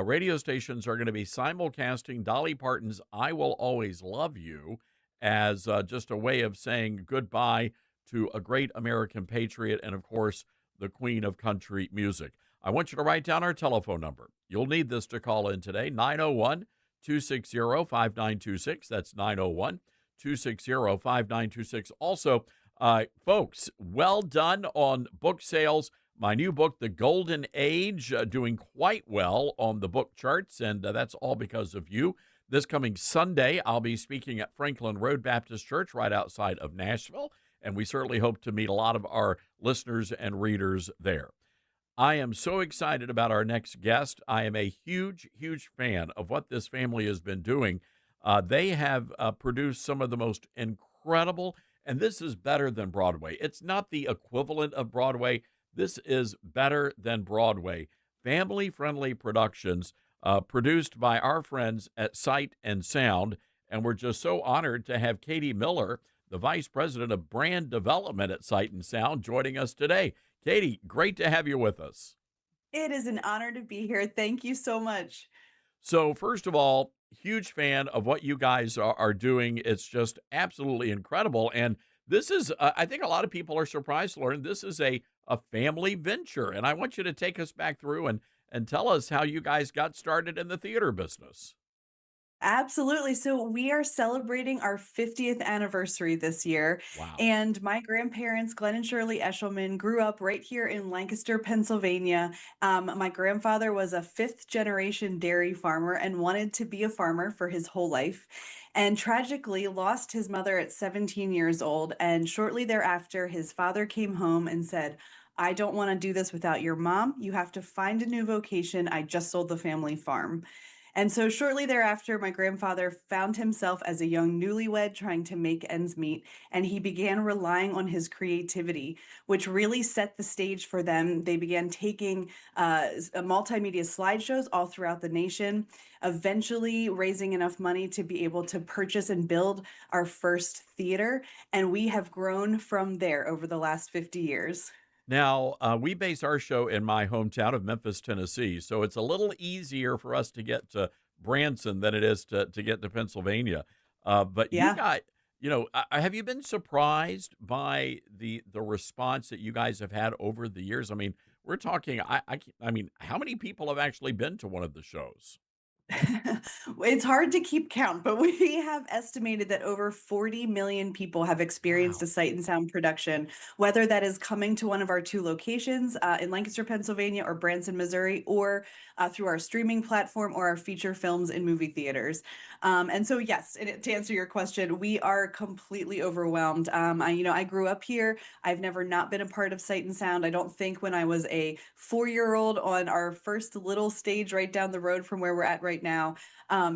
radio stations are going to be simulcasting Dolly Parton's I Will Always Love You as just a way of saying goodbye to a great American patriot and, of course, the queen of country music. I want you to write down our telephone number. You'll need this to call in today, 901-260-5926. That's 901-260-5926. Also, folks, well done on book sales. My new book, The Golden Age, doing quite well on the book charts, and that's all because of you. This coming Sunday, I'll be speaking at Franklin Road Baptist Church right outside of Nashville, and we certainly hope to meet a lot of our listeners and readers there. I am so excited about our next guest. I am a huge, huge fan of what this family has been doing. They have produced some of the most incredible, and this is better than Broadway. It's not the equivalent of Broadway. This is better than Broadway. Family-friendly productions produced by our friends at Sight and Sound, and we're just so honored to have Katie Miller, the Vice President of Brand Development at Sight and Sound, joining us today. Katie, great to have you with us. It is an honor to be here. Thank you so much. So first of all, huge fan of what you guys are doing. It's just absolutely incredible. And this is, I think a lot of people are surprised to learn this is a family venture. And I want you to take us back through and tell us how you guys got started in the theater business. Absolutely. So we are celebrating our 50th anniversary this year. Wow. And my grandparents, Glenn and Shirley Eshelman, grew up right here in Lancaster, Pennsylvania. My grandfather was a fifth generation dairy farmer and wanted to be a farmer for his whole life, and tragically lost his mother at 17 years old. And shortly thereafter, his father came home and said, "I don't want to do this without your mom. You have to find a new vocation. I just sold the family farm." And so shortly thereafter, my grandfather found himself as a young newlywed trying to make ends meet, and he began relying on his creativity, which really set the stage for them. They began taking multimedia slideshows all throughout the nation, eventually raising enough money to be able to purchase and build our first theater. And we have grown from there over the last 50 years. Now, we base our show in my hometown of Memphis, Tennessee, so it's a little easier for us to get to Branson than it is to get to Pennsylvania. But Yeah. you got, have you been surprised by the response that you guys have had over the years? I mean, we're talking, I mean, how many people have actually been to one of the shows? It's hard to keep count, but we have estimated that over 40 million people have experienced Wow. a Sight and Sound production, whether that is coming to one of our two locations in Lancaster, Pennsylvania, or Branson, Missouri, or through our streaming platform or our feature films in movie theaters. And so, yes, and to answer your question, we are completely overwhelmed. I grew up here. I've never not been a part of Sight and Sound. I don't think when I was a 4-year-old on our first little stage right down the road from where we're at right now,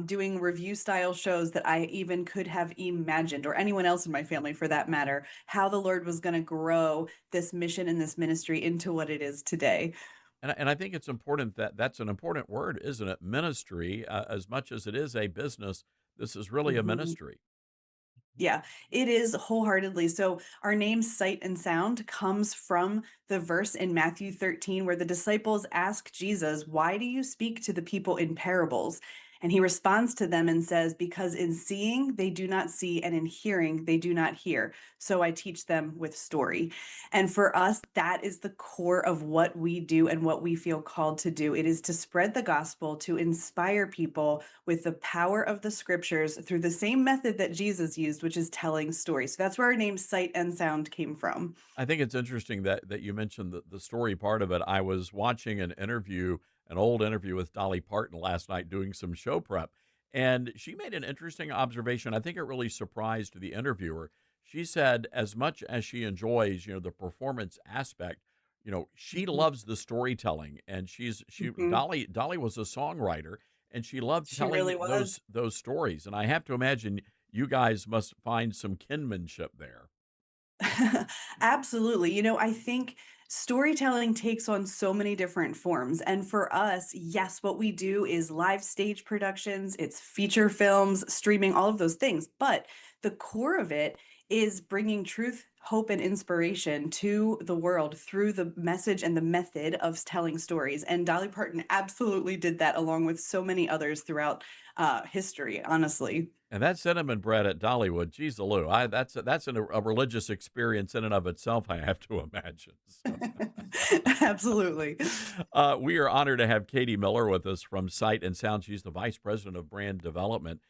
doing review style shows that I even could have imagined, or anyone else in my family for that matter, how the Lord was going to grow this mission and this ministry into what it is today. And I think it's important that's an important word, isn't it? Ministry, as much as it is a business, this is really a Mhm. ministry. Yeah, it is wholeheartedly. So our name Sight and Sound comes from the verse in Matthew 13 where the disciples ask Jesus, "Why do you speak to the people in parables?" And he responds to them and says, "Because in seeing they do not see, and in hearing they do not hear. So I teach them with story." And for us, that is the core of what we do and what we feel called to do. It is to spread the gospel, to inspire people with the power of the scriptures through the same method that Jesus used, which is telling stories. So that's where our name Sight and Sound came from. I think it's interesting that you mentioned the story part of it. I was watching an interview an old interview with Dolly Parton last night doing some show prep. And she made an interesting observation. I think it really surprised the interviewer. She said, as much as she enjoys, the performance aspect, she Mhm. loves the storytelling. And Mhm. Dolly was a songwriter, and she loved She really telling was. those stories. And I have to imagine you guys must find some kinship there. Absolutely. I think storytelling takes on so many different forms. And for us, yes, what we do is live stage productions, it's feature films, streaming, all of those things. But the core of it is bringing truth, hope, and inspiration to the world through the message and the method of telling stories. And Dolly Parton absolutely did that along with so many others throughout history, honestly. And that cinnamon bread at Dollywood, geez, Lou, that's a religious experience in and of itself, I have to imagine. So, Absolutely. we are honored to have Katie Miller with us from Sight and Sound. She's the vice president of brand development.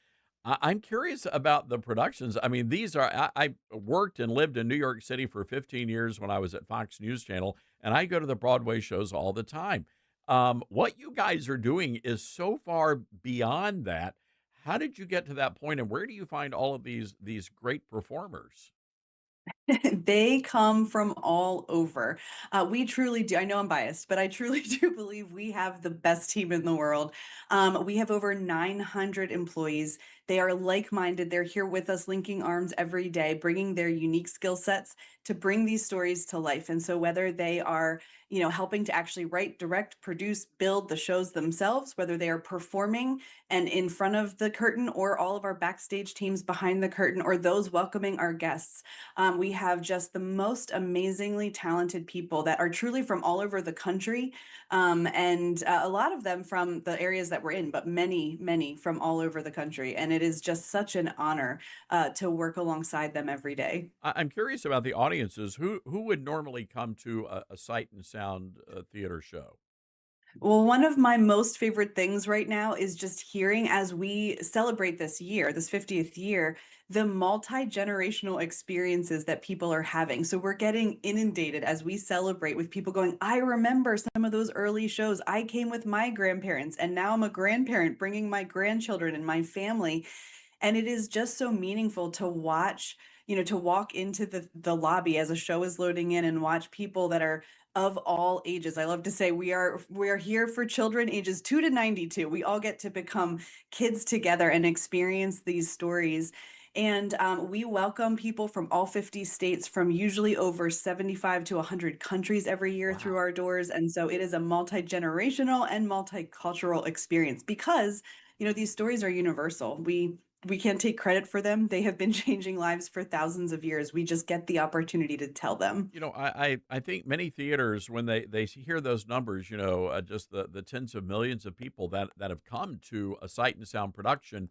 I'm curious about the productions. I mean, these are I worked and lived in New York City for 15 years when I was at Fox News Channel, and I go to the Broadway shows all the time. What you guys are doing is so far beyond that. How did you get to that point, and where do you find all of these great performers? They come from all over. We truly do. I know I'm biased, but I truly do believe we have the best team in the world. We have over 900 employees. They are like minded. They're here with us, linking arms every day, bringing their unique skill sets to bring these stories to life. And so, whether they are, helping to actually write, direct, produce, build the shows themselves, whether they are performing and in front of the curtain, or all of our backstage teams behind the curtain, or those welcoming our guests. We have just the most amazingly talented people that are truly from all over the country, and a lot of them from the areas that we're in, but many, many from all over the country. And it is just such an honor to work alongside them every day. I'm curious about the audiences. Who would normally come to a Sight and Sound theater show? Well, one of my most favorite things right now is just hearing as we celebrate this year, this 50th year, the multi-generational experiences that people are having. So we're getting inundated as we celebrate with people going, I remember some of those early shows. I came with my grandparents, and now I'm a grandparent bringing my grandchildren and my family. And it is just so meaningful to watch, to walk into the lobby as a show is loading in and watch people that are of all ages. I love to say we are here for children ages 2 to 92. We all get to become kids together and experience these stories. And we welcome people from all 50 states, from usually over 75 to 100 countries every year through Wow. our doors. And so it is a multi-generational and multicultural experience because, these stories are universal. We can't take credit for them. They have been changing lives for thousands of years. We just get the opportunity to tell them. I think many theaters, when they hear those numbers, just the tens of millions of people that have come to a Sight and Sound production,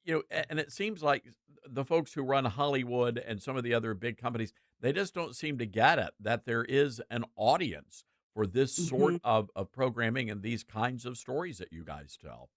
and it seems like the folks who run Hollywood and some of the other big companies, they just don't seem to get it that there is an audience for this sort Mhm. of programming and these kinds of stories that you guys tell.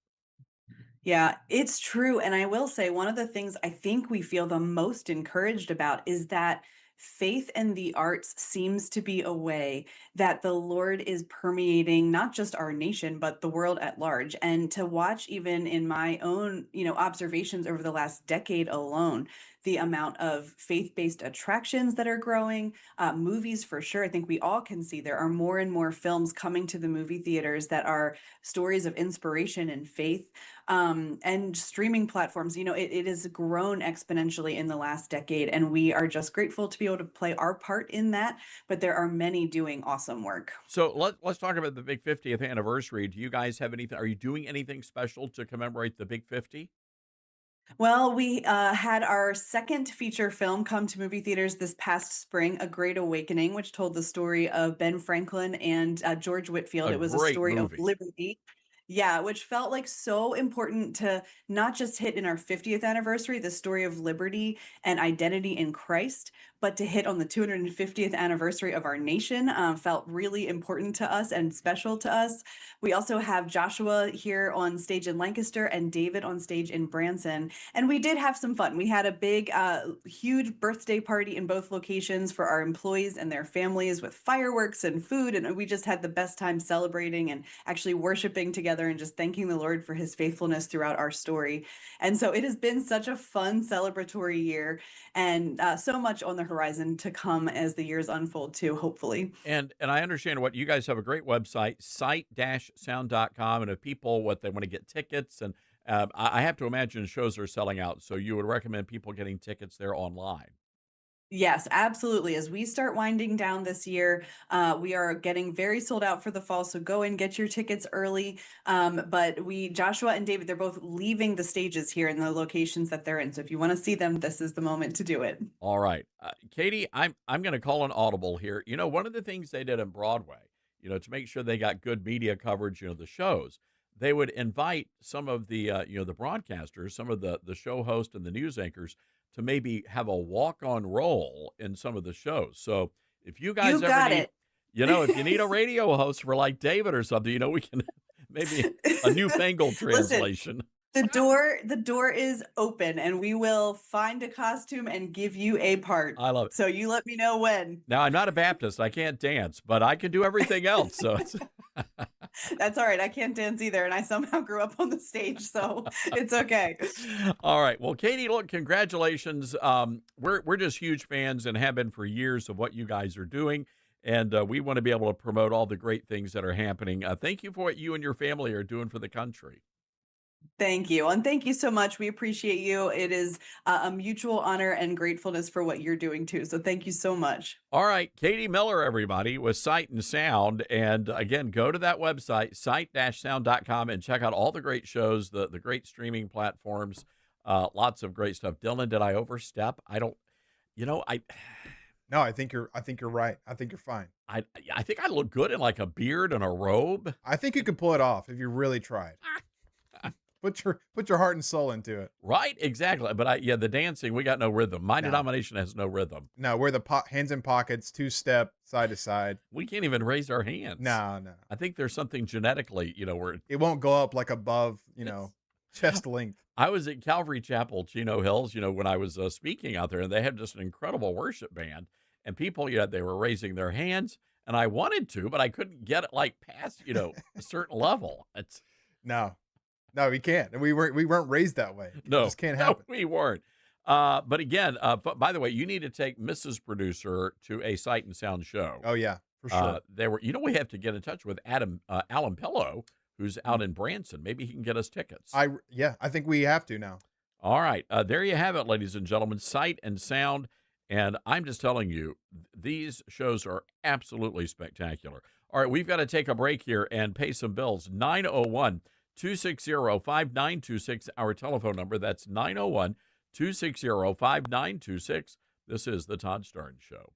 Yeah, it's true. And I will say, one of the things I think we feel the most encouraged about is that faith and the arts seems to be a way that the Lord is permeating not just our nation, but the world at large. And to watch, even in my own, observations over the last decade alone, the amount of faith-based attractions that are growing, movies for sure. I think we all can see there are more and more films coming to the movie theaters that are stories of inspiration and faith, and streaming platforms. It has grown exponentially in the last decade, and we are just grateful to be able to play our part in that. But there are many doing awesome work. So let's talk about the big 50th anniversary. Do you guys have anything? Are you doing anything special to commemorate the big 50? Well, we had our second feature film come to movie theaters this past spring, A Great Awakening, which told the story of Ben Franklin and George Whitfield. A It was a great story of movie. liberty. Yeah, which felt like so important to not just hit in our 50th anniversary, the story of liberty and identity in Christ, but to hit on the 250th anniversary of our nation felt really important to us and special to us. We also have Joshua here on stage in Lancaster and David on stage in Branson. And we did have some fun. We had a big, huge birthday party in both locations for our employees and their families with fireworks and food. And we just had the best time celebrating and actually worshiping together and just thanking the Lord for his faithfulness throughout our story. And so it has been such a fun celebratory year, and so much on the horizon to come as the years unfold too, hopefully. And I understand what you guys have a great website, sight-sound.com. And if people, what they want to get tickets, and I have to imagine shows are selling out. So you would recommend people getting tickets there online. Yes, absolutely. As we start winding down this year, we are getting very sold out for the fall. So go and get your tickets early. But Joshua and David, they're both leaving the stages here in the locations that they're in. So if you want to see them, this is the moment to do it. All right. Katie, I'm going to call an audible here. You know, one of the things they did in Broadway, you know, to make sure they got good media coverage, you know, the shows, they would invite some of the, you know, the broadcasters, some of the show hosts and the news anchors to maybe have a walk-on role in some of the shows. So if you guys You ever got need, it. you know, if you need a radio host for like David or something, you know, we can maybe a newfangled translation. The door is open, and we will find a costume and give you a part. I love it. So you let me know when. Now, I'm not a Baptist. I can't dance, but I can do everything else. So it's That's all right. I can't dance either, and I somehow grew up on the stage, so it's okay. all right. Well, Katie, look, congratulations. We're just huge fans and have been for years of what you guys are doing. And we want to be able to promote all the great things that are happening. Thank you for what you and your family are doing for the country. Thank you. And thank you so much. We appreciate you. It is a mutual honor and gratefulness for what you're doing too. So thank you so much. All right. Katie Miller, everybody, with Sight and Sound. And again, go to that website, sight-sound.com, and check out all the great shows, the great streaming platforms, lots of great stuff. Dylan, did I overstep? I don't, you know, No, I think you're right. I think you're fine. I think I look good in like a beard and a robe. I think you could pull it off if you really tried. Put your heart and soul into it. Right, exactly. But the dancing, we got no rhythm. My denomination has no rhythm. No, we're the hands in pockets, 2-step, side to side. We can't even raise our hands. No. I think there's something genetically, you know, where it won't go up like above, you know, chest length. I was at Calvary Chapel, Chino Hills, you know, when I was speaking out there, and they had just an incredible worship band, and people, you know, they were raising their hands, and I wanted to, but I couldn't get it like past, you know, a certain level. It's No, we can't. And we weren't raised that way. It just can't happen. No, we weren't. But again, by the way, you need to take Mrs. Producer to a Sight and Sound show. Oh yeah, for sure. We have to get in touch with Alan Pillow, who's out in Branson. Maybe he can get us tickets. I think we have to now. All right. There you have it, ladies and gentlemen, Sight and Sound. And I'm just telling you, these shows are absolutely spectacular. All right, we've got to take a break here and pay some bills. 901-260-5926, our telephone number. That's 901-260-5926. This is The Todd Starnes Show.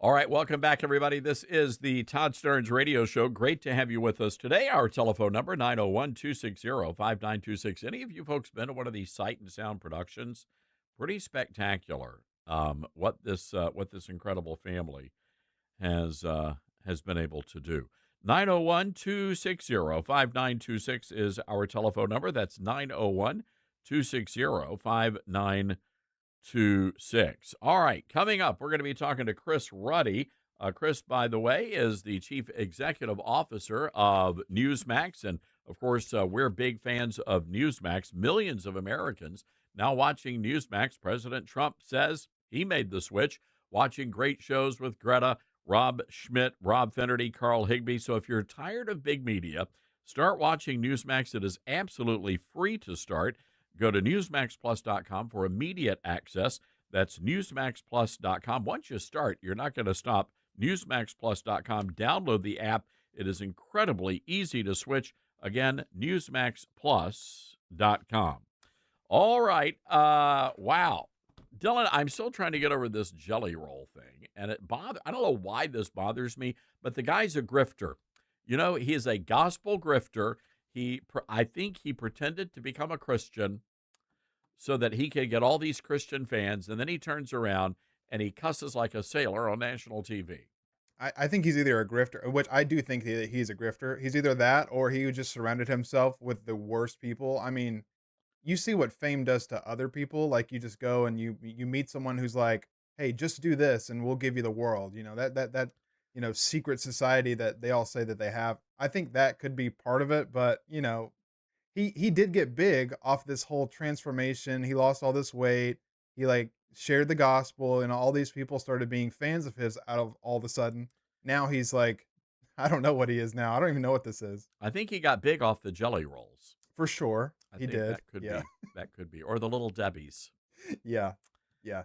All right, welcome back, everybody. This is the Todd Stearns Radio Show. Great to have you with us today. Our telephone number, 901-260-5926. Any of you folks been to one of these Sight and Sound productions? Pretty spectacular what this incredible family has been able to do. 901-260-5926 is our telephone number. That's 901-260-5926. All right, coming up, we're going to be talking to Chris Ruddy. Chris, by the way, is the Chief Executive Officer of Newsmax. And, of course, we're big fans of Newsmax. Millions of Americans now watching Newsmax. President Trump says he made the switch, watching great shows with Greta, Rob Schmidt, Rob Finnerty, Carl Higbee. So if you're tired of big media, start watching Newsmax. It is absolutely free to start. Go to NewsmaxPlus.com for immediate access. That's NewsmaxPlus.com. Once you start, you're not going to stop. NewsmaxPlus.com. Download the app. It is incredibly easy to switch. Again, NewsmaxPlus.com. All right. Wow. Dylan, I'm still trying to get over this jelly roll thing. And I don't know why this bothers me, but the guy's a grifter. You know, he is a gospel grifter. I think he pretended to become a Christian so that he could get all these Christian fans, and then he turns around and he cusses like a sailor on national TV. I think he's either a grifter, which I do think that he's a grifter. He's either that or he just surrounded himself with the worst people. I mean, you see what fame does to other people. Like you just go and you meet someone who's like, hey, just do this and we'll give you the world. You know, that secret society that they all say that they have. I think that could be part of it, but he did get big off this whole transformation. He lost all this weight. He like shared the gospel and all these people started being fans of his out of all of a sudden. Now he's like, I don't know what he is now. I don't even know what this is. I think he got big off the jelly rolls. For sure. I He think did. That could Yeah. be. That could be. Or the little Debbies. Yeah. Yeah.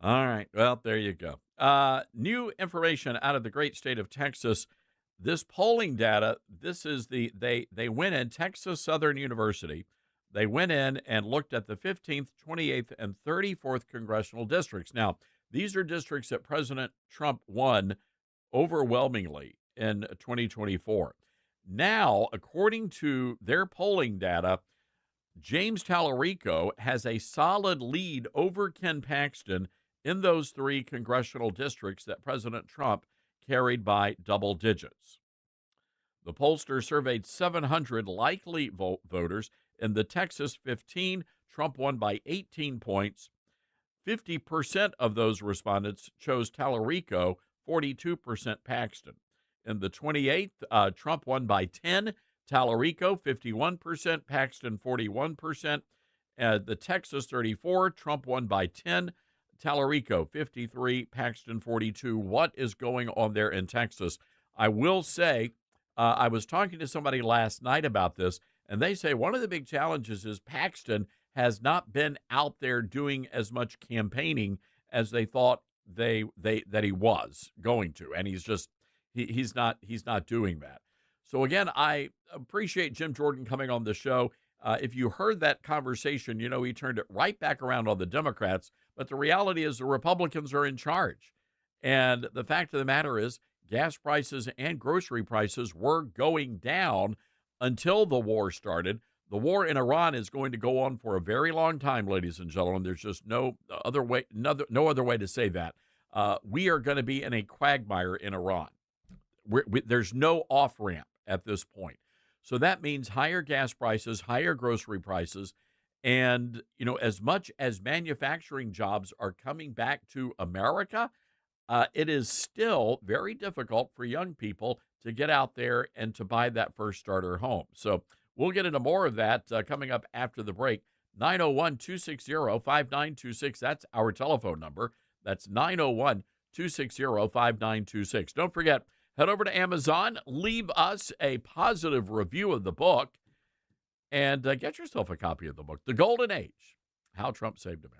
All right. Well, there you go. New information out of the great state of Texas. This polling data, this is they went in, Texas Southern University. They went in and looked at the 15th, 28th, and 34th congressional districts. Now, these are districts that President Trump won overwhelmingly in 2024. Now, according to their polling data, James Tallarico has a solid lead over Ken Paxton in those three congressional districts that President Trump carried by double digits. The pollster surveyed 700 likely voters. In the Texas 15, Trump won by 18 points. 50% of those respondents chose Tallarico, 42% Paxton. In the 28th, Trump won by 10, Tallarico 51%, Paxton 41%. The Texas 34, Trump won by 10, Tallarico 53, Paxton 42. What is going on there in Texas? I will say, I was talking to somebody last night about this, and they say one of the big challenges is Paxton has not been out there doing as much campaigning as they thought that he was going to, and he's not doing that. So again, I appreciate Jim Jordan coming on the show. If you heard that conversation, he turned it right back around on the Democrats. But the reality is the Republicans are in charge. And the fact of the matter is gas prices and grocery prices were going down until the war started. The war in Iran is going to go on for a very long time, ladies and gentlemen. There's just no other way to say that. We are going to be in a quagmire in Iran. There's no off-ramp at this point. So that means higher gas prices, higher grocery prices, and, as much as manufacturing jobs are coming back to America, it is still very difficult for young people to get out there and to buy that first starter home. So we'll get into more of that coming up after the break. 901-260-5926. That's our telephone number. That's 901-260-5926. Don't forget, head over to Amazon, leave us a positive review of the book, and get yourself a copy of the book, The Golden Age, How Trump Saved America.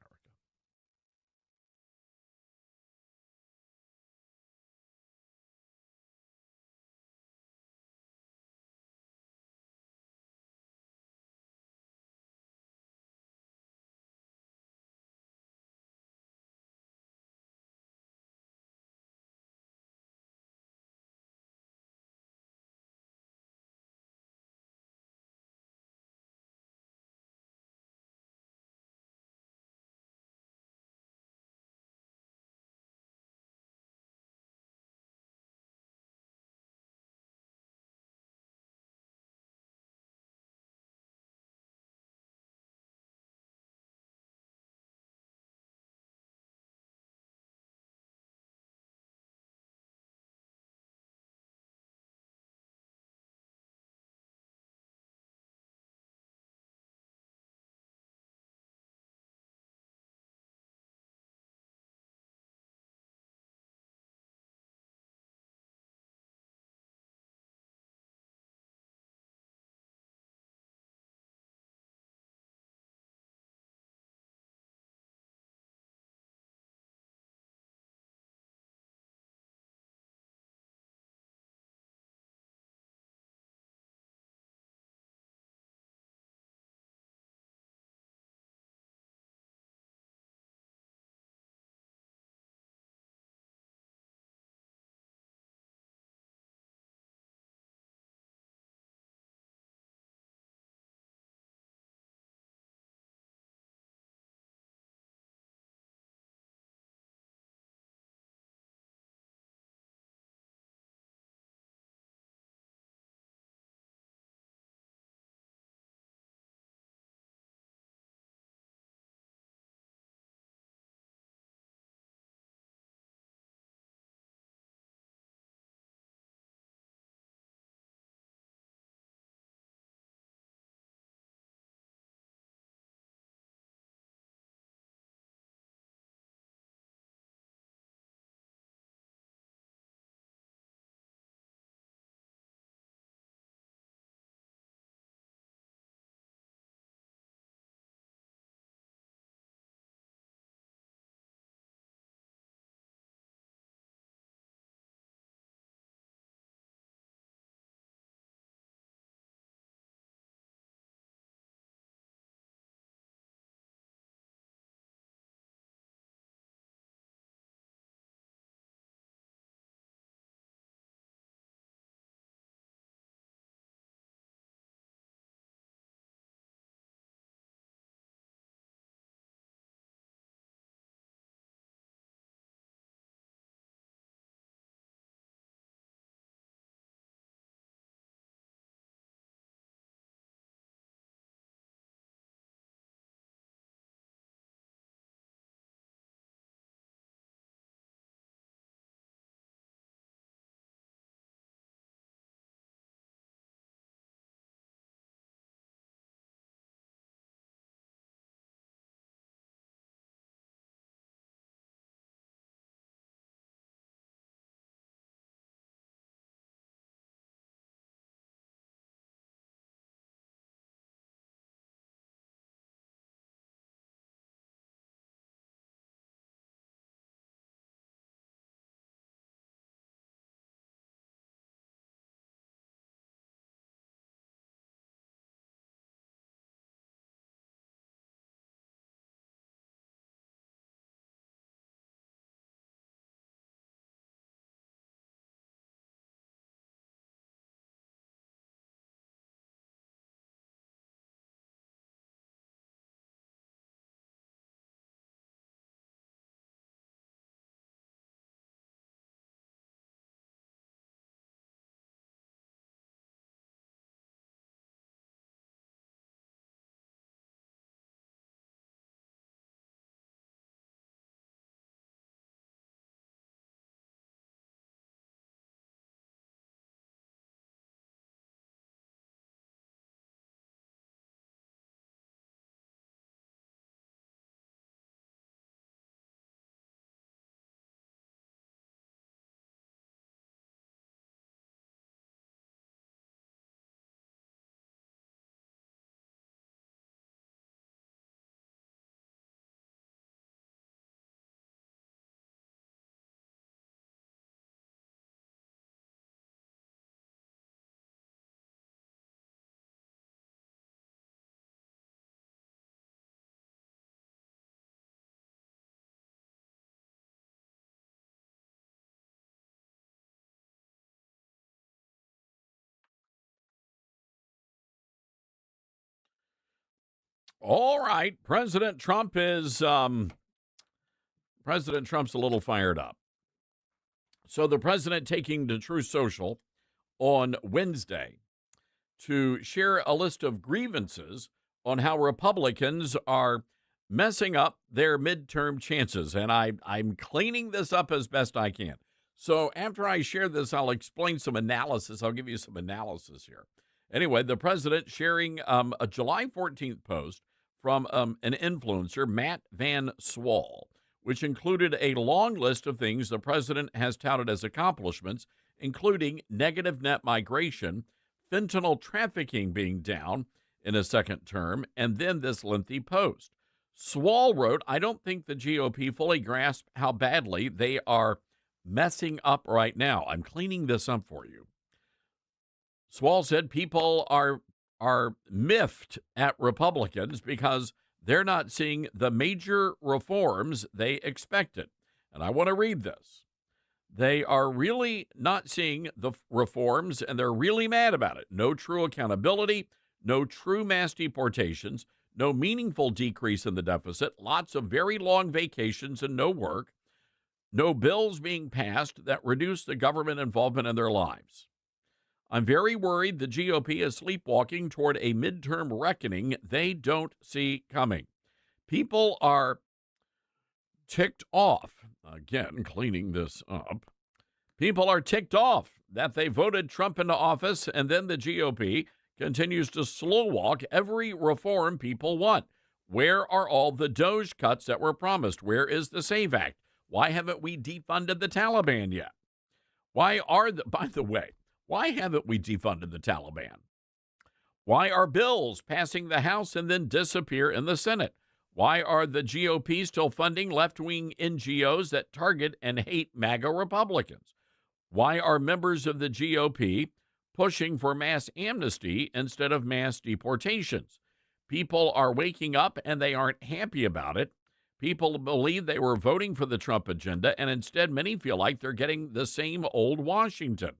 All right. President Trump's a little fired up. So the president taking to Truth Social on Wednesday to share a list of grievances on how Republicans are messing up their midterm chances. And I'm cleaning this up as best I can. So after I share this, I'll explain some analysis. I'll give you some analysis here. Anyway, the president sharing a July 14th post from an influencer, Matt Van Swall, which included a long list of things the president has touted as accomplishments, including negative net migration, fentanyl trafficking being down in a second term, and then this lengthy post. Swall wrote, I don't think the GOP fully grasp how badly they are messing up right now. I'm cleaning this up for you. Swall said people are miffed at Republicans because they're not seeing the major reforms they expected. And I want to read this. They are really not seeing the reforms, and they're really mad about it. No true accountability, no true mass deportations, no meaningful decrease in the deficit, lots of very long vacations and no work, no bills being passed that reduce the government involvement in their lives. I'm very worried the GOP is sleepwalking toward a midterm reckoning they don't see coming. People are ticked off. Again, cleaning this up. People are ticked off that they voted Trump into office, and then the GOP continues to slow walk every reform people want. Where are all the DOGE cuts that were promised? Where is the SAVE Act? Why haven't we defunded the Taliban yet? By the way, why haven't we defunded the Taliban? Why are bills passing the House and then disappear in the Senate? Why are the GOP still funding left-wing NGOs that target and hate MAGA Republicans? Why are members of the GOP pushing for mass amnesty instead of mass deportations? People are waking up and they aren't happy about it. People believe they were voting for the Trump agenda, and instead many feel like they're getting the same old Washington.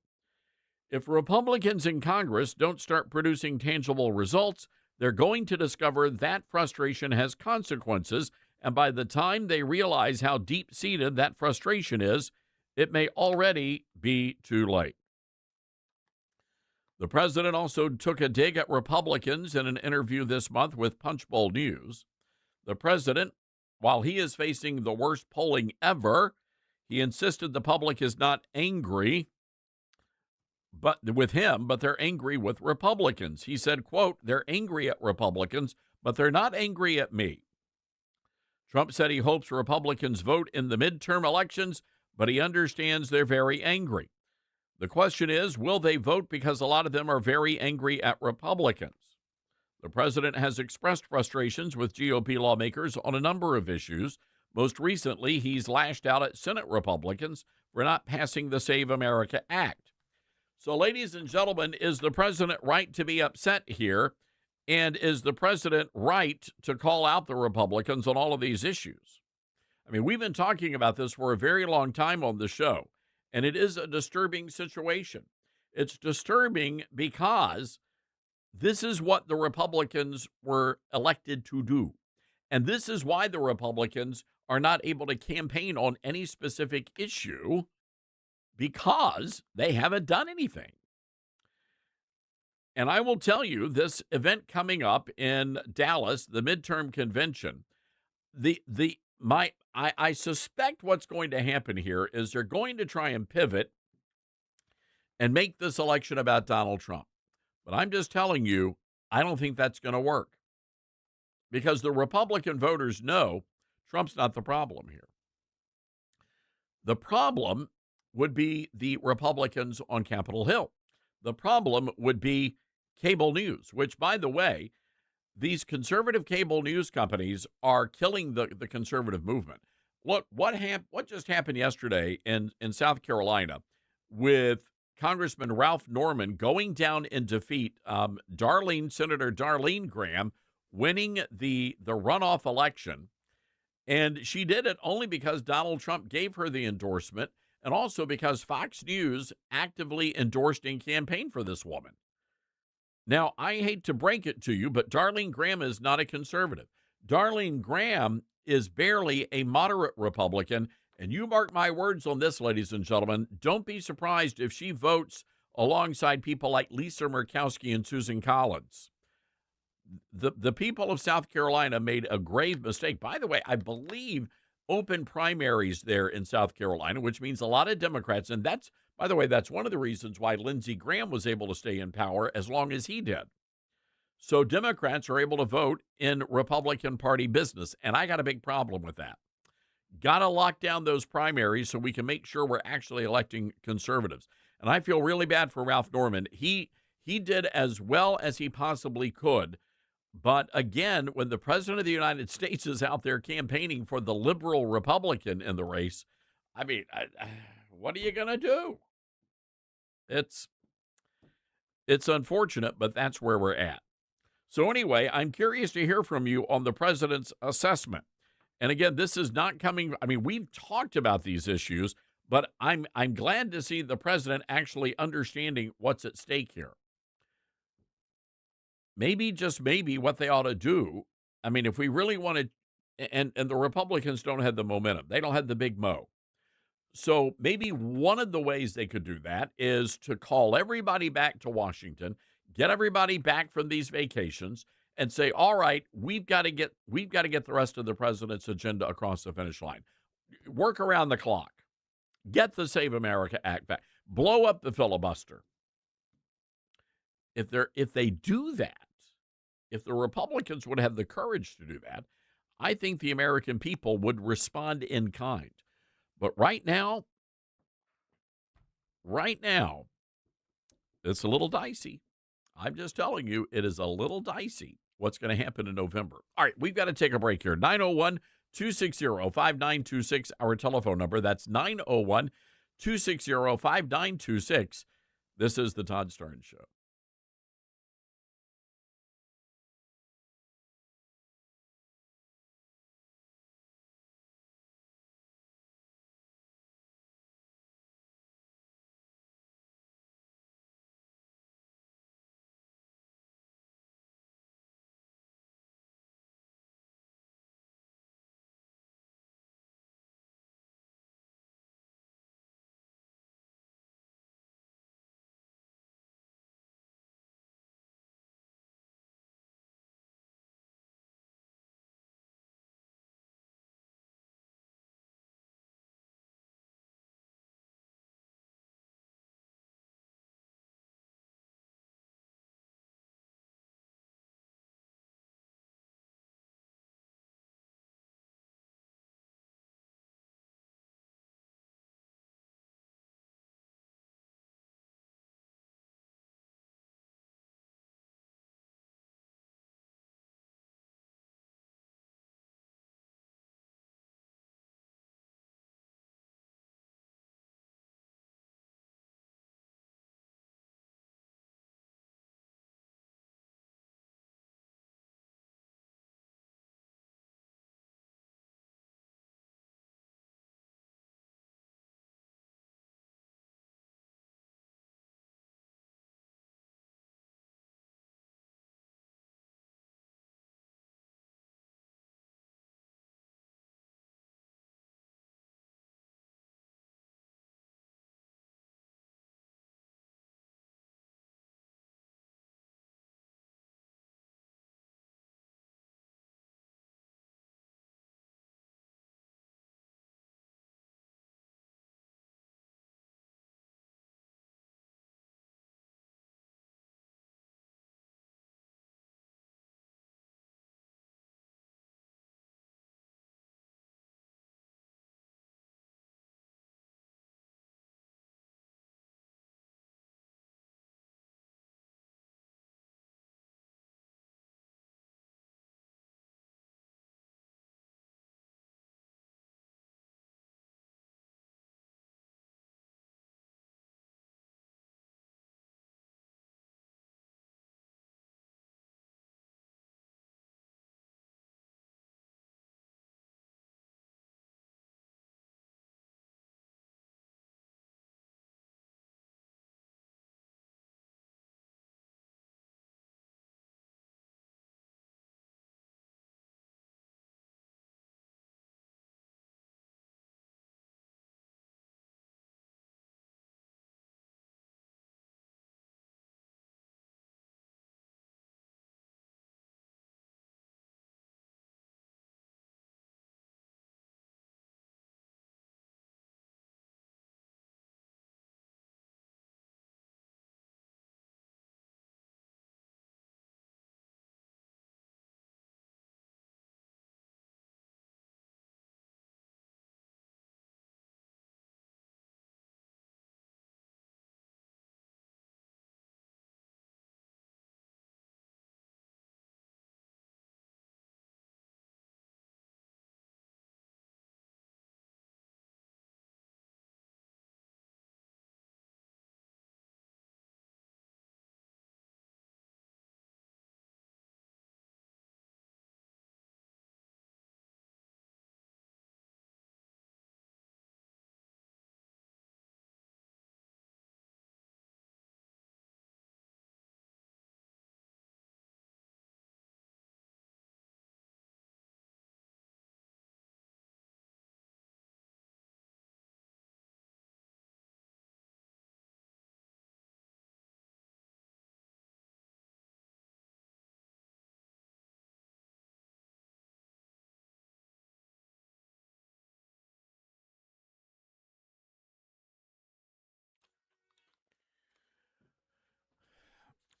If Republicans in Congress don't start producing tangible results, they're going to discover that frustration has consequences, and by the time they realize how deep-seated that frustration is, it may already be too late. The president also took a dig at Republicans in an interview this month with Punchbowl News. The president, while he is facing the worst polling ever, he insisted the public is not angry but they're angry with Republicans. He said, quote, they're angry at Republicans, but they're not angry at me. Trump said he hopes Republicans vote in the midterm elections, but he understands they're very angry. The question is, will they vote because a lot of them are very angry at Republicans? The president has expressed frustrations with GOP lawmakers on a number of issues. Most recently, he's lashed out at Senate Republicans for not passing the Save America Act. So, ladies and gentlemen, is the president right to be upset here? And is the president right to call out the Republicans on all of these issues? I mean, we've been talking about this for a very long time on the show, and it is a disturbing situation. It's disturbing because this is what the Republicans were elected to do. And this is why the Republicans are not able to campaign on any specific issue, because they haven't done anything. And I will tell you, this event coming up in Dallas, the midterm convention, I suspect what's going to happen here is they're going to try and pivot and make this election about Donald Trump. But I'm just telling you, I don't think that's going to work, because the Republican voters know Trump's not the problem here. The problem would be the Republicans on Capitol Hill. The problem would be cable news, which, by the way, these conservative cable news companies are killing the conservative movement. Look, what just happened yesterday in South Carolina with Congressman Ralph Norman going down in defeat, Senator Darlene Graham winning the runoff election. And she did it only because Donald Trump gave her the endorsement, and also because Fox News actively endorsed and campaigned for this woman. Now, I hate to break it to you, but Darlene Graham is not a conservative. Darlene Graham is barely a moderate Republican. And you mark my words on this, ladies and gentlemen. Don't be surprised if she votes alongside people like Lisa Murkowski and Susan Collins. The people of South Carolina made a grave mistake. By the way, I believe open primaries there in South Carolina, which means a lot of Democrats. And that's, by the way, that's one of the reasons why Lindsey Graham was able to stay in power as long as he did. So Democrats are able to vote in Republican Party business. And I got a big problem with that. Got to lock down those primaries so we can make sure we're actually electing conservatives. And I feel really bad for Ralph Norman. He did as well as he possibly could. But again, when the president of the United States is out there campaigning for the liberal Republican in the race, I mean, what are you going to do? It's unfortunate, but that's where we're at. So anyway, I'm curious to hear from you on the president's assessment. And again, this is not coming. I mean, we've talked about these issues, but I'm glad to see the president actually understanding what's at stake here. Maybe, just maybe, what they ought to do. I mean, if we really want to, and the Republicans don't have the momentum, they don't have the big mo. So maybe one of the ways they could do that is to call everybody back to Washington, get everybody back from these vacations, and say, all right, we've got to get the rest of the president's agenda across the finish line. Work around the clock. Get the Save America Act back. Blow up the filibuster. If they do that, if the Republicans would have the courage to do that, I think the American people would respond in kind. But right now, it's a little dicey. I'm just telling you, it is a little dicey what's going to happen in November. All right, we've got to take a break here. 901-260-5926, our telephone number. That's 901-260-5926. This is the Todd Starnes Show.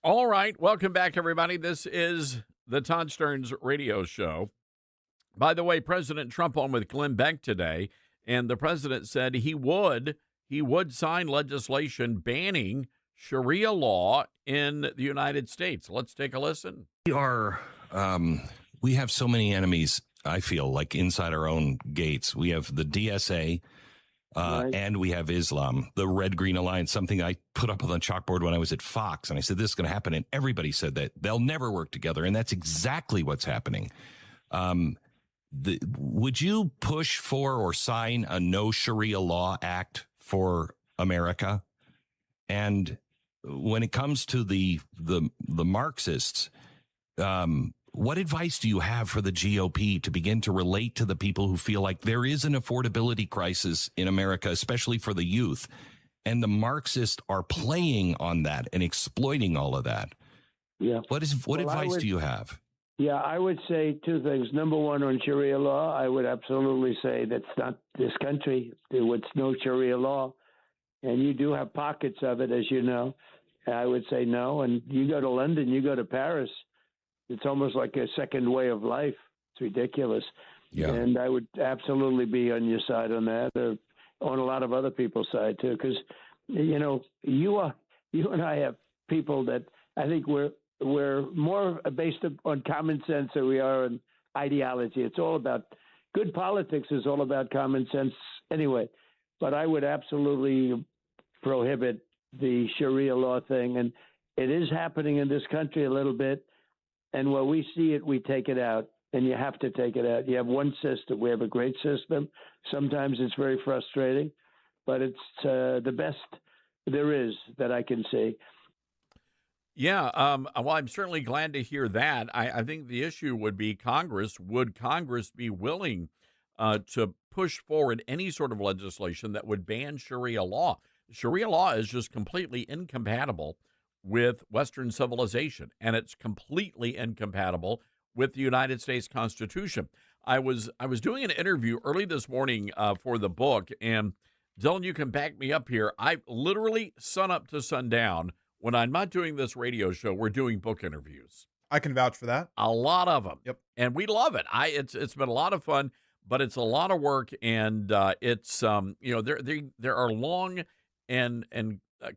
All right. Welcome back, everybody. This is the Todd Stearns Radio Show. By the way, President Trump on with Glenn Beck today, and the president said he would sign legislation banning Sharia law in the United States. Let's take a listen. We have so many enemies, I feel, like inside our own gates. We have the DSA, and we have Islam, the Red Green Alliance, something I put up on the chalkboard when I was at Fox. And I said, this is going to happen. And everybody said that they'll never work together. And that's exactly what's happening. Would you push for or sign a no Sharia law act for America? And when it comes to the Marxists, what advice do you have for the GOP to begin to relate to the people who feel like there is an affordability crisis in America, especially for the youth, and the Marxists are playing on that and exploiting all of that? Yeah. What advice do you have? Yeah, I would say two things. Number one, on Sharia law, I would absolutely say that's not this country. It's no Sharia law. And you do have pockets of it, as you know. I would say no. And you go to London, you go to Paris, it's almost like a second way of life. It's ridiculous. Yeah. And I would absolutely be on your side on that, or on a lot of other people's side too, because you and I have people that I think we're more based on common sense than we are on ideology. It's all about good politics is all about common sense anyway. But I would absolutely prohibit the Sharia law thing, and it is happening in this country a little bit. And when we see it, we take it out, and you have to take it out. You have one system. We have a great system. Sometimes it's very frustrating, but it's the best there is that I can see. Yeah, well, I'm certainly glad to hear that. I think the issue would be Congress. Would Congress be willing to push forward any sort of legislation that would ban Sharia law? Sharia law is just completely incompatible with Western civilization, and it's completely incompatible with the United States Constitution. I was doing an interview early this morning for the book, and Dylan, you can back me up here. I literally sun up to sundown. When I'm not doing this radio show, we're doing book interviews. I can vouch for that. A lot of them. Yep. And we love it. It's been a lot of fun, but it's a lot of work, and it's there are long and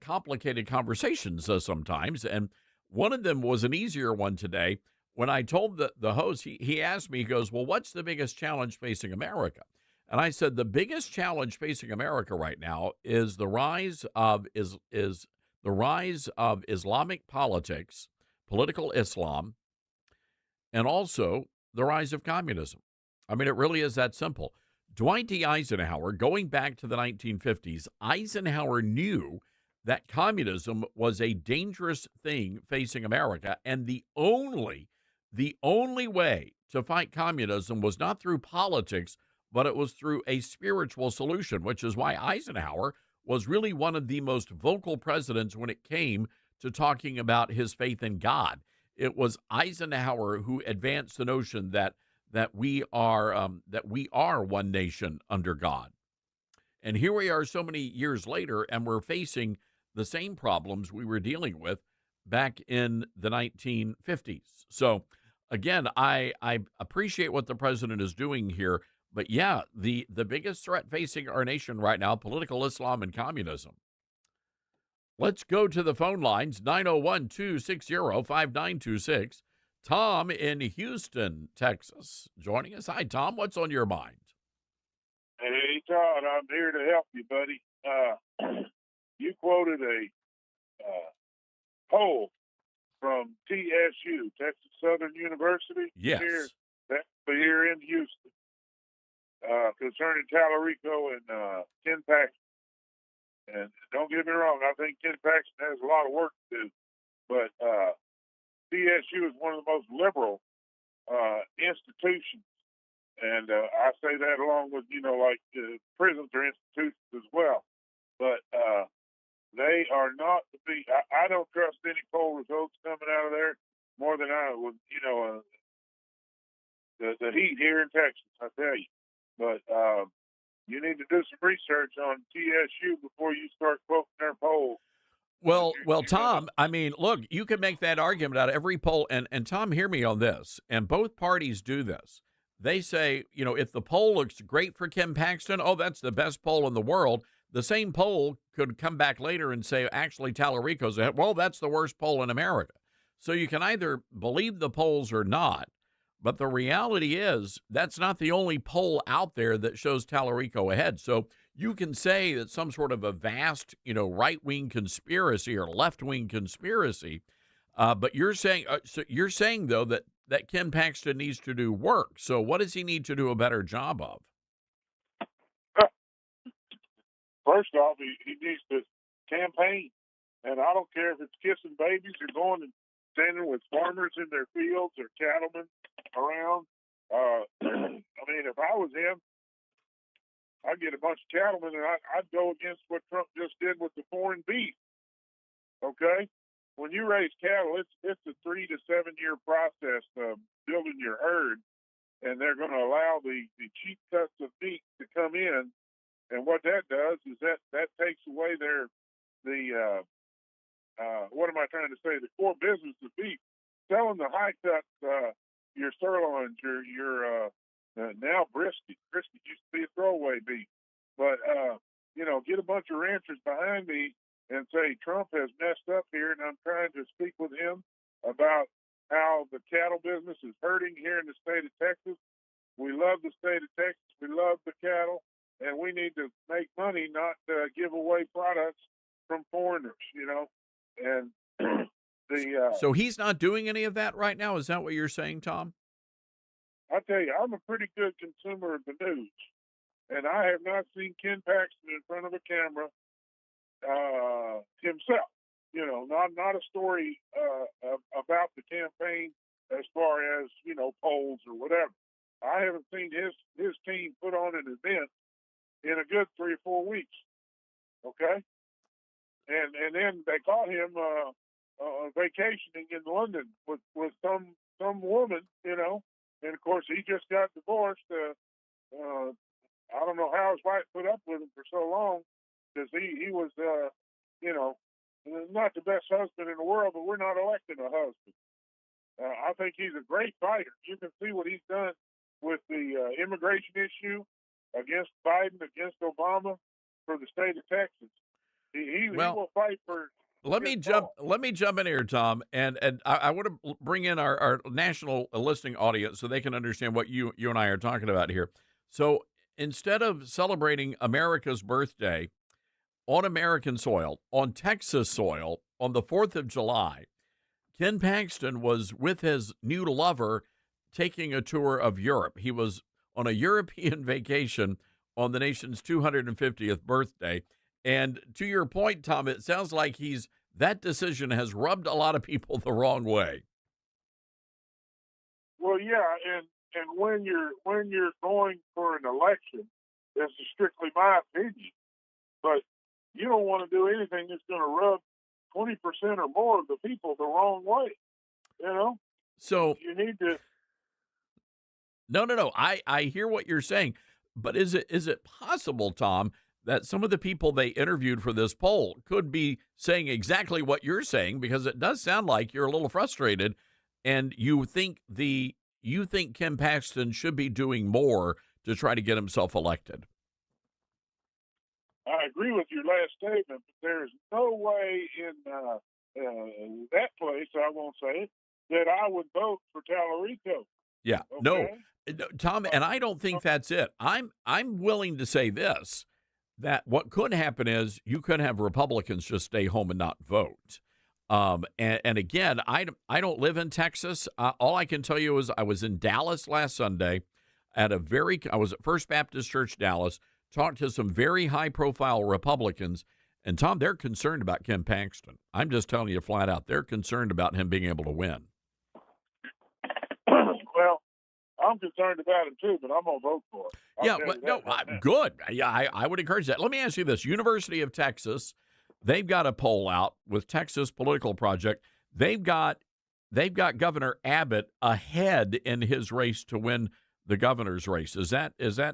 complicated conversations sometimes, and one of them was an easier one today. When I told the host, he asked me, he goes, well, what's the biggest challenge facing America? And I said, the biggest challenge facing America right now is the rise of Islamic politics, political Islam, and also the rise of communism. I mean, it really is that simple. Dwight D. Eisenhower, going back to the 1950s, Eisenhower knew that communism was a dangerous thing facing America, and the only way to fight communism was not through politics, but it was through a spiritual solution, which is why Eisenhower was really one of the most vocal presidents when it came to talking about his faith in God. It was Eisenhower who advanced the notion that we are one nation under God. And here we are so many years later, and we're facing the same problems we were dealing with back in the 1950s. So, again, I appreciate what the president is doing here. But, yeah, the biggest threat facing our nation right now, political Islam and communism. Let's go to the phone lines, 901-260-5926. Tom in Houston, Texas, joining us. Hi, Tom. What's on your mind? Hey, Todd, I'm here to help you, buddy. You quoted a poll from TSU, Texas Southern University. Yes. Here in Houston, concerning Tallarico and Ken Paxton. And don't get me wrong, I think Ken Paxton has a lot of work to do, but TSU is one of the most liberal institutions. And I say that along with, prisons are institutions as well. But they are not to be, I don't trust any poll results coming out of there more than I would, the heat here in Texas, I tell you. But you need to do some research on TSU before you start quoting their polls. Well, Tom, I mean, look, you can make that argument out of every poll. And Tom, hear me on this. And both parties do this. They say, if the poll looks great for Kim Paxton, oh, that's the best poll in the world. The same poll could come back later and say, actually, Tallarico's ahead. Well, that's the worst poll in America. So you can either believe the polls or not. But the reality is that's not the only poll out there that shows Tallarico ahead. So you can say that some sort of a vast, right-wing conspiracy or left-wing conspiracy. But you're saying though that Ken Paxton needs to do work. So what does he need to do a better job of? First off, he needs to campaign, and I don't care if it's kissing babies or going and standing with farmers in their fields or cattlemen around. I mean, if I was him, I'd get a bunch of cattlemen and I'd go against what Trump just did with the foreign beef. Okay, when you raise cattle, it's a 3 to 7 year process of building your herd, and they're going to allow the cheap cuts of meat to come in. And what that does is that takes away what am I trying to say? The core business of beef, selling the high cuts, your sirloins, your now brisket. Brisket used to be a throwaway beef, but get a bunch of ranchers behind me and say Trump has messed up here, and I'm trying to speak with him about how the cattle business is hurting here in the state of Texas. We love the state of Texas. We love the cattle. And we need to make money, not give away products from foreigners, And so he's not doing any of that right now? Is that what you're saying, Tom? I tell you, I'm a pretty good consumer of the news. And I have not seen Ken Paxton in front of a camera himself. Not a story about the campaign as far as, polls or whatever. I haven't seen his team put on an event in a good 3 or 4 weeks, okay? And then they caught him vacationing in London with some woman, and of course he just got divorced. I don't know how his wife put up with him for so long, because he was, not the best husband in the world, but we're not electing a husband. I think he's a great fighter. You can see what he's done with the immigration issue, against Biden, against Obama, for the state of Texas. He will fight for. Let me jump in here, Tom, and I want to bring in our national listening audience so they can understand what you and I are talking about here. So instead of celebrating America's birthday on American soil, on Texas soil, on the 4th of July, Ken Paxton was with his new lover taking a tour of Europe. He was on a European vacation on the nation's 250th birthday. And to your point, Tom, it sounds like that decision has rubbed a lot of people the wrong way. Well, yeah, and when you're going for an election, this is strictly my opinion, but you don't want to do anything that's going to rub 20% or more of the people the wrong way. So you need to. No. I hear what you're saying, but is it possible, Tom, that some of the people they interviewed for this poll could be saying exactly what you're saying? Because it does sound like you're a little frustrated, and you think Ken Paxton should be doing more to try to get himself elected. I agree with your last statement, but there's no way in that place, I won't say it, that I would vote for Tallarico. Yeah, okay? No, Tom, and I don't think that's it. I'm willing to say this, that what could happen is you could have Republicans just stay home and not vote. And again, I don't live in Texas. All I can tell you is I was in Dallas last Sunday I was at First Baptist Church, Dallas, talked to some very high-profile Republicans, and, Tom, they're concerned about Ken Paxton. I'm just telling you flat out, they're concerned about him being able to win. Well, I'm concerned about him, too, but I'm going to vote for it. Good. Yeah, I would encourage that. Let me ask you this. University of Texas, they've got a poll out with Texas Political Project. They've got Governor Abbott ahead in his race to win the governor's race. Is that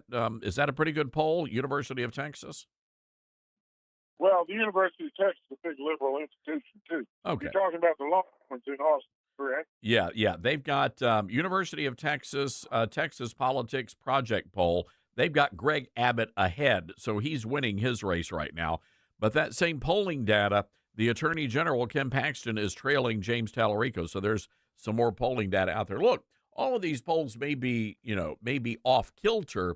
a pretty good poll, University of Texas? Well, the University of Texas is a big liberal institution, too. Okay. You're talking about the Longhorns in Austin, correct? Yeah. They've got University of Texas, Texas Politics Project poll. They've got Greg Abbott ahead, so he's winning his race right now. But that same polling data, the Attorney General, Ken Paxton, is trailing James Tallarico. So there's some more polling data out there. Look, all of these polls may be off kilter,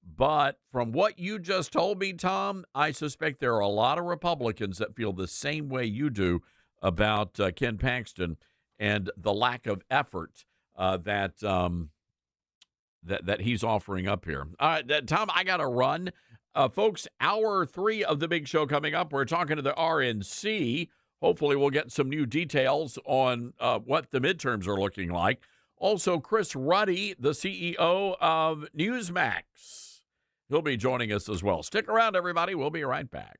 but from what you just told me, Tom, I suspect there are a lot of Republicans that feel the same way you do about Ken Paxton and the lack of effort that he's offering up here. All right, Tom, I got to run. Folks, hour 3 of the big show coming up. We're talking to the RNC. Hopefully we'll get some new details on what the midterms are looking like. Also, Chris Ruddy, the CEO of Newsmax. He'll be joining us as well. Stick around, everybody. We'll be right back.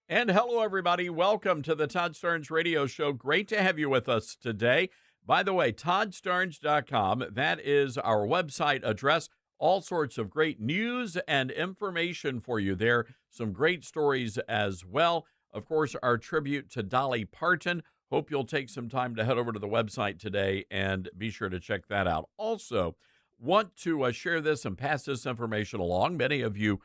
And hello, everybody. Welcome to the Todd Starnes Radio Show. Great to have you with us today. By the way, toddstarnes.com, that is our website address. All sorts of great news and information for you there. Some great stories as well. Of course, our tribute to Dolly Parton. Hope you'll take some time to head over to the website today and be sure to check that out. Also, want to share this and pass this information along. Many of you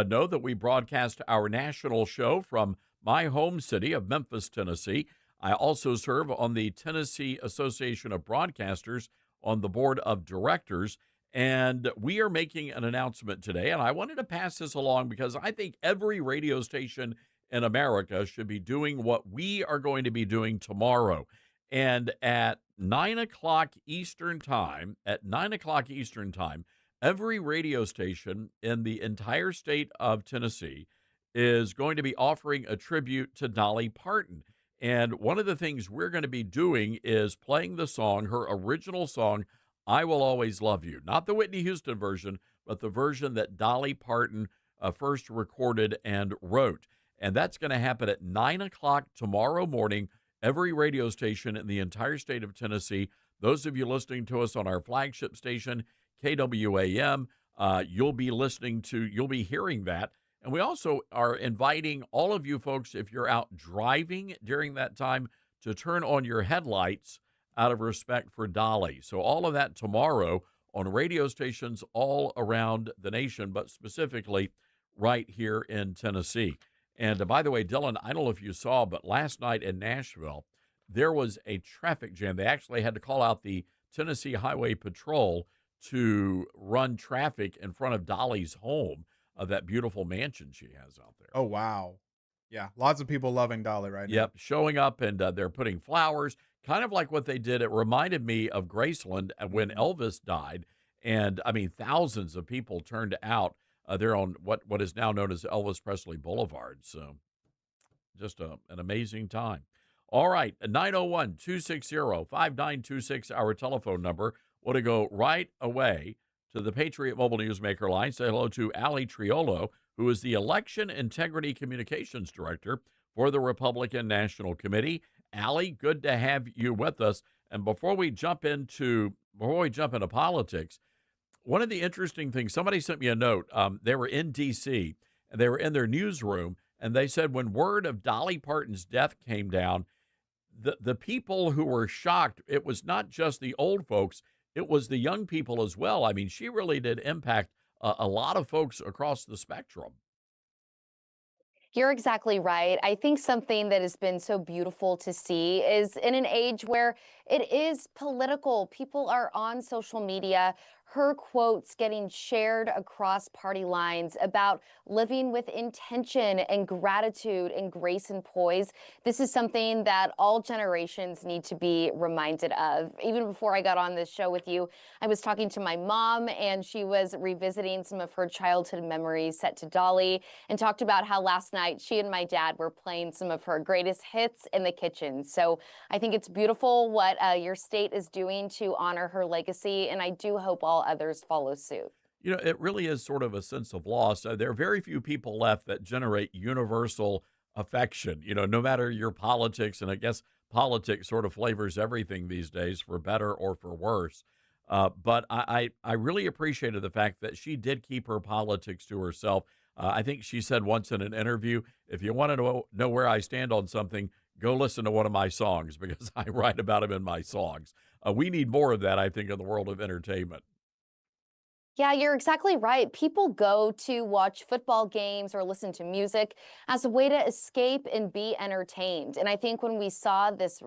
know that we broadcast our national show from my home city of Memphis, Tennessee. I also serve on the Tennessee Association of Broadcasters on the board of directors, and we are making an announcement today, and I wanted to pass this along because I think every radio station in America should be doing what we are going to be doing tomorrow. And at 9 o'clock Eastern Time, every radio station in the entire state of Tennessee is going to be offering a tribute to Dolly Parton. And one of the things we're going to be doing is playing the song, her original song, I Will Always Love You. Not the Whitney Houston version, but the version that Dolly Parton first recorded and wrote. And that's going to happen at 9 o'clock tomorrow morning, every radio station in the entire state of Tennessee. Those of you listening to us on our flagship station, KWAM, you'll be hearing that. And we also are inviting all of you folks, if you're out driving during that time, to turn on your headlights out of respect for Dolly. So all of that tomorrow on radio stations all around the nation, but specifically right here in Tennessee. And by the way, Dylan, I don't know if you saw, but last night in Nashville, there was a traffic jam. They actually had to call out the Tennessee Highway Patrol to run traffic in front of Dolly's home, of that beautiful mansion she has out there. Oh, wow. Yeah, lots of people loving Dolly right now. Yep, showing up, and they're putting flowers, kind of like what they did. It reminded me of Graceland when Elvis died, and, I mean, thousands of people turned out there on what is now known as Elvis Presley Boulevard. So just an amazing time. All right, 901-260-5926, our telephone number. Want to go right away to the Patriot Mobile Newsmaker line. Say hello to Allie Triolo, who is the Election Integrity Communications Director for the Republican National Committee. Allie, good to have you with us. And before we jump into politics, one of the interesting things, somebody sent me a note. They were in D.C., and they were in their newsroom, and they said when word of Dolly Parton's death came down, the people who were shocked, it was not just the old folks, it was the young people as well. I mean, she really did impact a lot of folks across the spectrum. You're exactly right. I think something that has been so beautiful to see is in an age where it is political. People are on social media, her quotes getting shared across party lines about living with intention and gratitude and grace and poise. This is something that all generations need to be reminded of. Even before I got on this show with you, I was talking to my mom, and she was revisiting some of her childhood memories set to Dolly, and talked about how last night she and my dad were playing some of her greatest hits in the kitchen. So I think it's beautiful what your state is doing to honor her legacy, and I do hope all others follow suit. You know, it really is sort of a sense of loss. There are very few people left that generate universal affection, you know, no matter your politics. And I guess politics sort of flavors everything these days, for better or for worse. But I really appreciated the fact that she did keep her politics to herself. I think she said once in an interview, if you want to know where I stand on something, go listen to one of my songs, because I write about them in my songs. We need more of that, I think, in the world of entertainment. Yeah, you're exactly right. People go to watch football games or listen to music as a way to escape and be entertained. And I think when we saw this,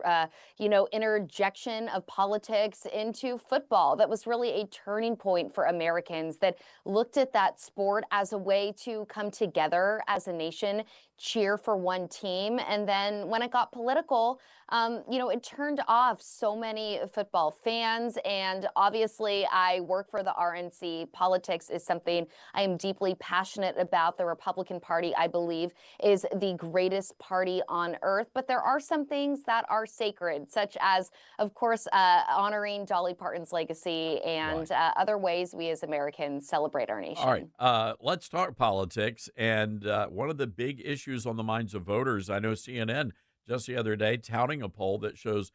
interjection of politics into football, that was really a turning point for Americans that looked at that sport as a way to come together as a nation, cheer for one team. And then when it got political, it turned off so many football fans. And obviously, I work for the RNC. Politics is something I am deeply passionate about. The Republican Party, I believe, is the greatest party on earth. But there are some things that are sacred, such as, of course, honoring Dolly Parton's legacy and other ways we as Americans celebrate our nation. All right, let's talk politics. And one of the big issues on the minds of voters, I know CNN just the other day touting a poll that shows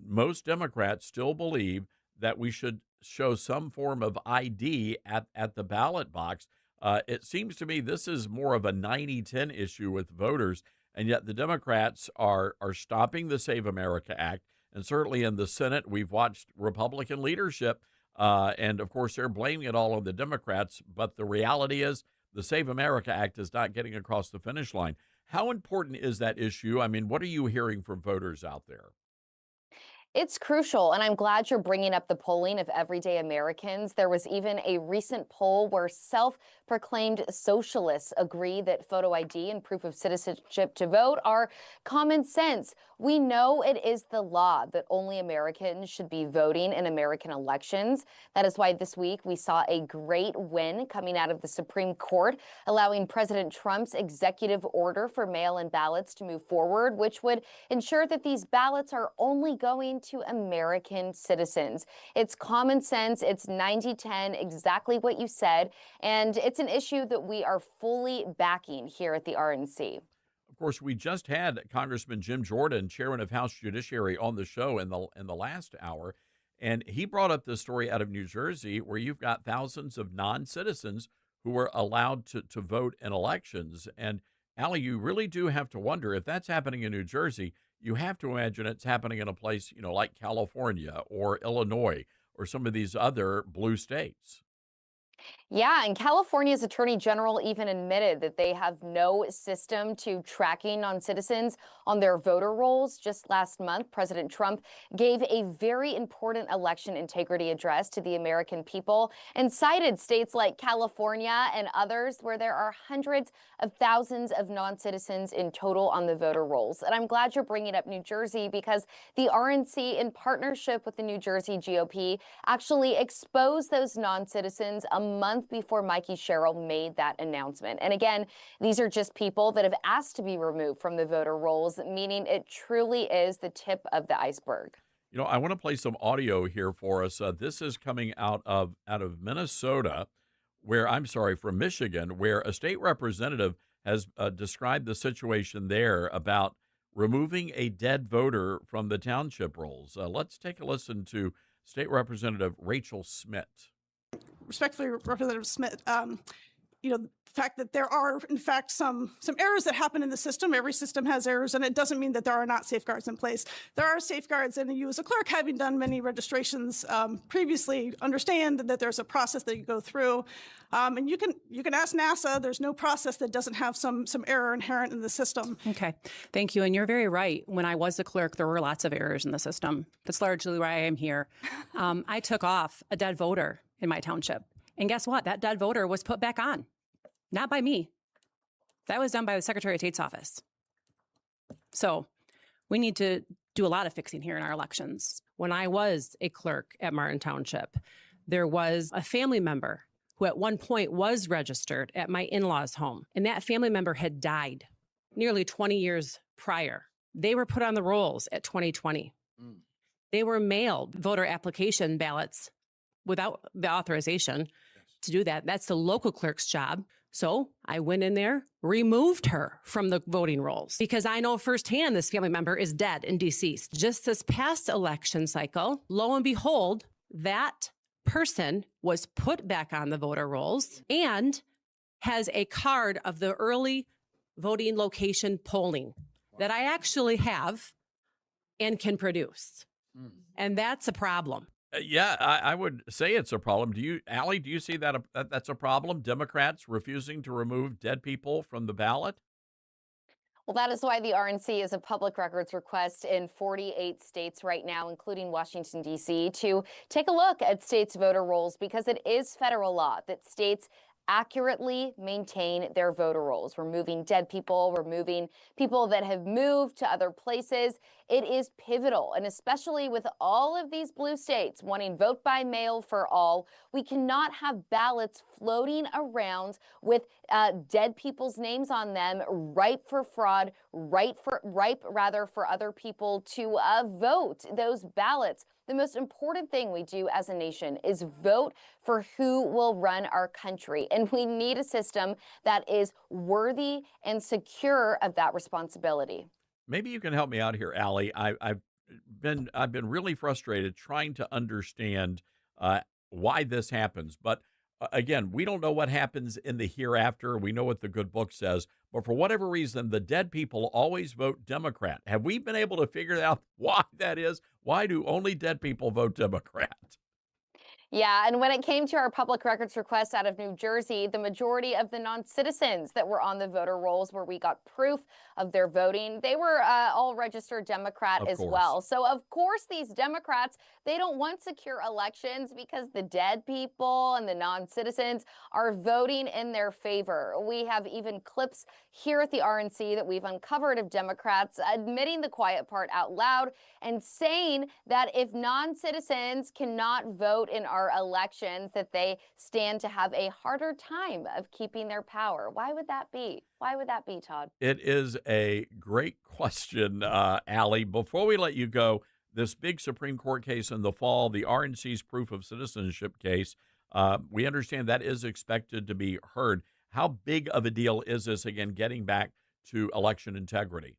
most Democrats still believe that we should show some form of ID at the ballot box. It seems to me this is more of a 90-10 issue with voters, and yet the Democrats are stopping the Save America Act. And certainly in the Senate, we've watched Republican leadership, and of course, they're blaming it all on the Democrats. But the reality is the Save America Act is not getting across the finish line. How important is that issue? I mean, what are you hearing from voters out there? It's crucial, and I'm glad you're bringing up the polling of everyday Americans. There was even a recent poll where self-proclaimed socialists agree that photo ID and proof of citizenship to vote are common sense. We know it is the law that only Americans should be voting in American elections. That is why this week we saw a great win coming out of the Supreme Court, allowing President Trump's executive order for mail-in ballots to move forward, which would ensure that these ballots are only going to American citizens. It's common sense. It's 90-10, exactly what you said. And it's an issue that we are fully backing here at the RNC. Of course, we just had Congressman Jim Jordan, chairman of House Judiciary, on the show in the last hour, and he brought up this story out of New Jersey where you've got thousands of non-citizens who were allowed to vote in elections. And Allie, you really do have to wonder if that's happening in New Jersey. You have to imagine it's happening in a place, like California or Illinois or some of these other blue states. Yeah, and California's Attorney General even admitted that they have no system to tracking non-citizens on their voter rolls. Just last month, President Trump gave a very important election integrity address to the American people and cited states like California and others where there are hundreds of thousands of non-citizens in total on the voter rolls. And I'm glad you're bringing up New Jersey because the RNC, in partnership with the New Jersey GOP, actually exposed those non-citizens a month before Mikey Sherrill made that announcement. And again, these are just people that have asked to be removed from the voter rolls, meaning it truly is the tip of the iceberg. I want to play some audio here for us. This is coming out of Minnesota, from Michigan, where a state representative has described the situation there about removing a dead voter from the township rolls. Let's take a listen to State Representative Rachel Smith. Respectfully, Representative Smith, the fact that there are, in fact, some errors that happen in the system. Every system has errors, and it doesn't mean that there are not safeguards in place. There are safeguards, and you as a clerk, having done many registrations previously, understand that there's a process that you go through. And you can ask NASA. There's no process that doesn't have some error inherent in the system. Okay, thank you. And you're very right. When I was a clerk, there were lots of errors in the system. That's largely why I am here. I took off a dead voter in my township. And guess what? That dead voter was put back on. Not by me. That was done by the Secretary of State's office. So we need to do a lot of fixing here in our elections. When I was a clerk at Martin Township, there was a family member who at one point was registered at my in-laws' home. And that family member had died nearly 20 years prior. They were put on the rolls at 2020. They were mailed voter application ballots without the authorization to do that. That's the local clerk's job. So I went in there, removed her from the voting rolls because I know firsthand this family member is dead and deceased. Just this past election cycle, lo and behold, that person was put back on the voter rolls and has a card of the early voting location polling that I actually have and can produce. And that's a problem. Yeah, I would say it's a problem. Allie, do you see that that's a problem? Democrats refusing to remove dead people from the ballot? Well, that is why the RNC is a public records request in 48 states right now, including Washington, D.C., to take a look at states' voter rolls because it is federal law that states accurately maintain their voter rolls, removing dead people, removing people that have moved to other places. it is pivotal. And especially with all of these blue states wanting vote by mail for all, we cannot have ballots floating around with dead people's names on them, ripe for fraud, ripe for other people to vote those ballots. The most important thing we do as a nation is vote for who will run our country. And we need a system that is worthy and secure of that responsibility. Maybe you can help me out here, Allie. I've been really frustrated trying to understand why this happens. But again, we don't know what happens in the hereafter. We know what the good book says. But for whatever reason, the dead people always vote Democrat. Have we been able to figure out why that is? Why do only dead people vote Democrat? Yeah, and when it came to our public records request out of New Jersey, the majority of the non-citizens that were on the voter rolls where we got proof of their voting, they were all registered Democrat as well. So of course these Democrats, they don't want secure elections because the dead people and the non-citizens are voting in their favor. We have even clips here at the RNC that we've uncovered of Democrats admitting the quiet part out loud and saying that if non-citizens cannot vote in our elections, that they stand to have a harder time of keeping their power. Why would that be? Why would that be, Todd? It is a great question, Allie. Before we let you go, this big Supreme Court case in the fall, the RNC's proof of citizenship case, we understand that is expected to be heard. How big of a deal is this, again, getting back to election integrity?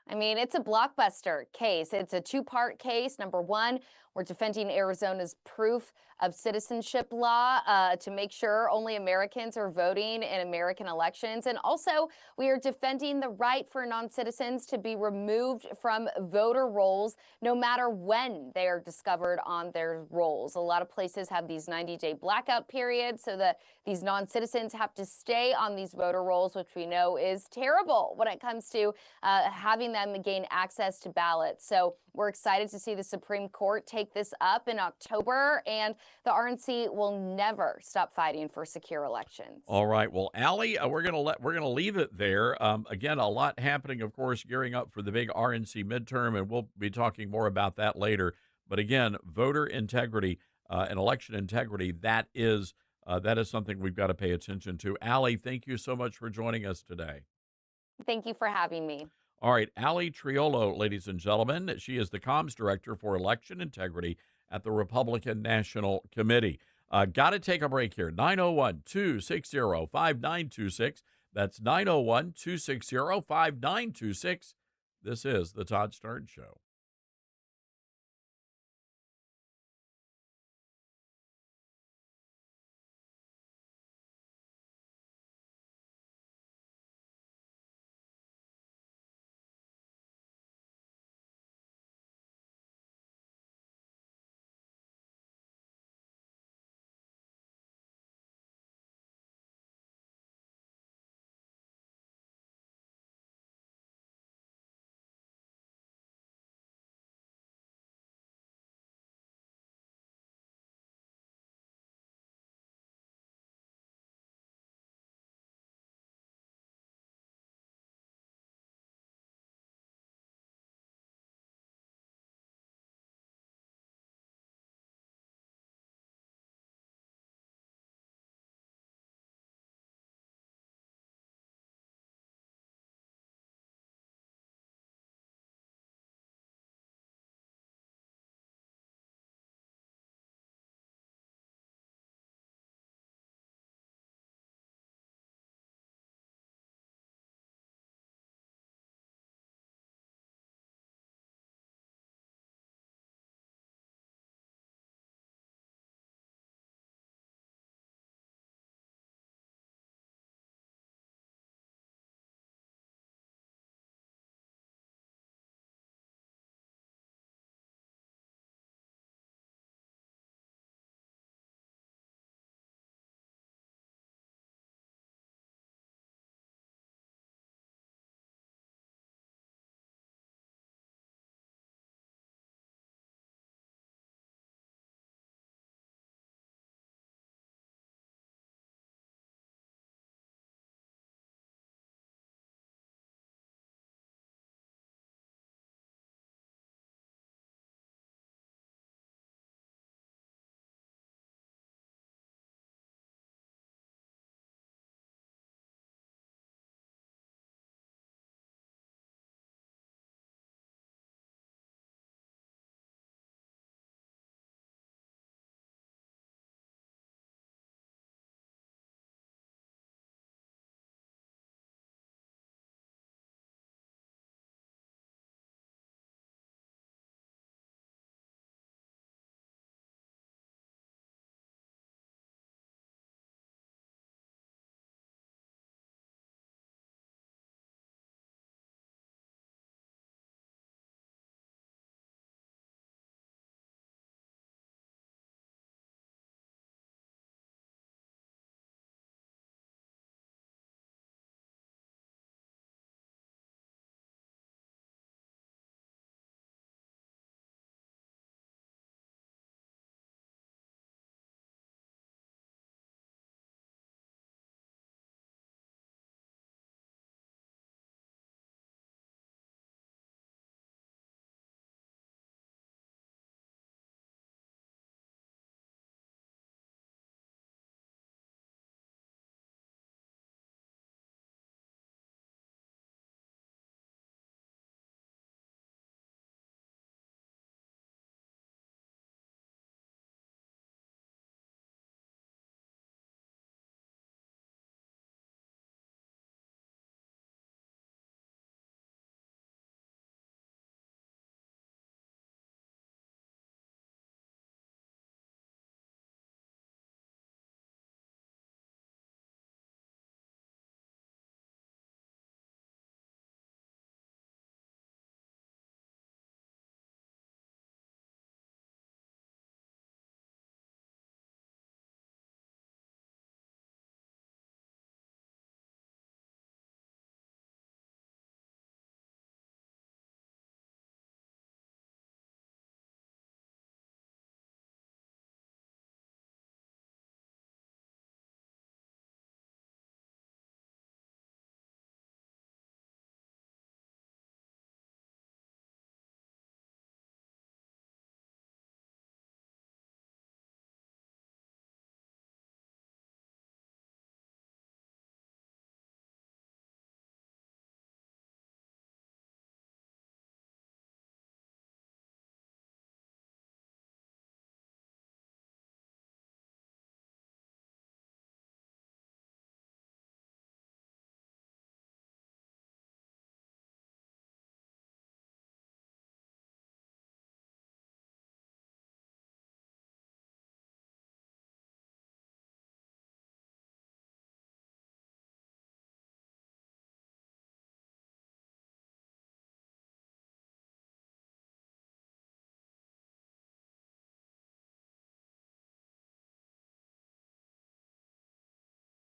I mean, it's a blockbuster case. It's a two-part case. Number one, we're defending Arizona's proof of citizenship law to make sure only Americans are voting in American elections. And also, we are defending the right for non-citizens to be removed from voter rolls no matter when they are discovered on their rolls. A lot of places have these 90-day blackout periods so that these non-citizens have to stay on these voter rolls, which we know is terrible when it comes to having them gain access to ballots. So we're excited to see the Supreme Court take this up in October, and the RNC will never stop fighting for secure elections. All right. Well, Allie, we're gonna leave it there. Again, a lot happening, of course, gearing up for the big RNC midterm, and we'll be talking more about that later. But again, voter integrity and election integrity, that is something we've got to pay attention to. Allie, thank you so much for joining us today. Thank you for having me. All right, Allie Triolo, ladies and gentlemen. She is the comms director for election integrity at the Republican National Committee. Got to take a break here. 901-260-5926. That's 901-260-5926. This is the Todd Starnes Show.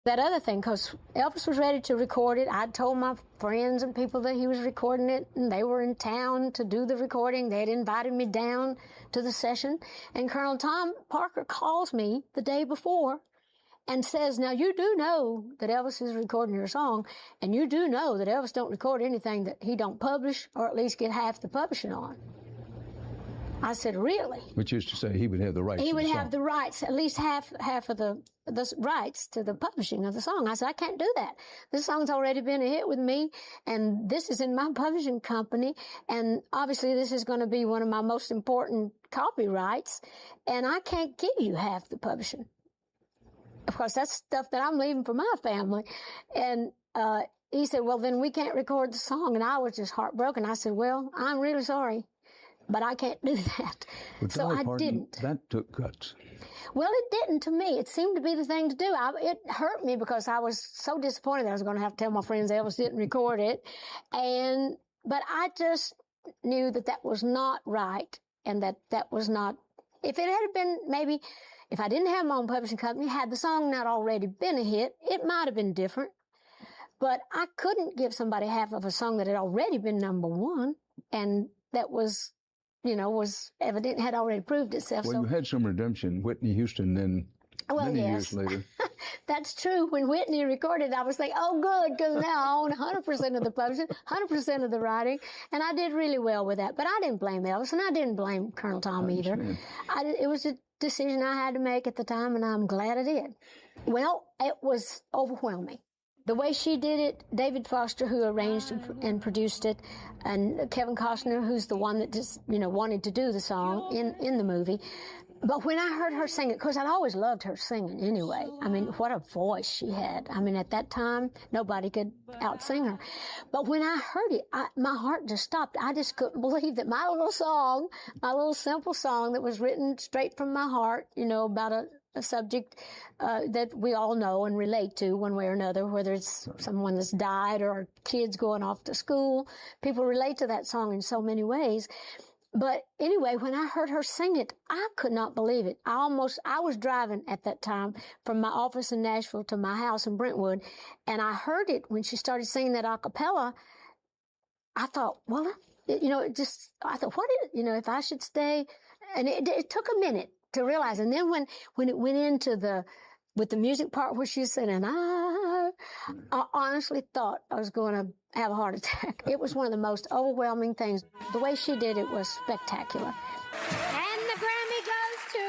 That other thing, because Elvis was ready to record it. I'd told my friends and people that he was recording it, and they were in town to do the recording. They had invited me down to the session, and Colonel Tom Parker calls me the day before and says, now you do know that Elvis is recording your song, and you do know that Elvis don't record anything that he don't publish, or at least get half the publishing on. I said, really? Which is to say he would have the rights. He would have the rights, at least half of the rights to the publishing of the song. I said, I can't do that. This song's already been a hit with me, and this is in my publishing company, and obviously this is going to be one of my most important copyrights, and I can't give you half the publishing. Of course, that's stuff that I'm leaving for my family. And he said, well, then we can't record the song, and I was just heartbroken. I said, well, I'm really sorry, but I can't do that. But so I didn't. That took guts. Well, it didn't to me. It seemed to be the thing to do. It hurt me because I was so disappointed that I was going to have to tell my friends Elvis didn't record it. But I just knew that that was not right, and that was not, if it had been maybe, if I didn't have my own publishing company, had the song not already been a hit, it might have been different. But I couldn't give somebody half of a song that had already been #1, and that was, was evident, had already proved itself. Well, you had some redemption. Whitney Houston then, many years later. That's true. When Whitney recorded, I was thinking, oh, good, because now I own 100% of the publishing, 100% of the writing, and I did really well with that. But I didn't blame Elvis, and I didn't blame Colonel Tom either. It was a decision I had to make at the time, and I'm glad I did. Well, it was overwhelming. The way she did it, David Foster, who arranged and produced it, and Kevin Costner, who's the one that just, wanted to do the song in the movie. But when I heard her sing it, because I'd always loved her singing anyway. I mean, what a voice she had. I mean, at that time, nobody could out-sing her. But when I heard it, my heart just stopped. I just couldn't believe that my little song, my little simple song that was written straight from my heart, about a subject that we all know and relate to one way or another, whether it's someone that's died or kids going off to school. People relate to that song in so many ways. But anyway, when I heard her sing it, I could not believe it. I was driving at that time from my office in Nashville to my house in Brentwood, and I heard it when she started singing that a cappella. I thought, well, I thought, if I should stay? And it took a minute to realize. And then when it went into with the music part where she was singing, I honestly thought I was going to have a heart attack. It was one of the most overwhelming things. The way she did it was spectacular. And the Grammy goes to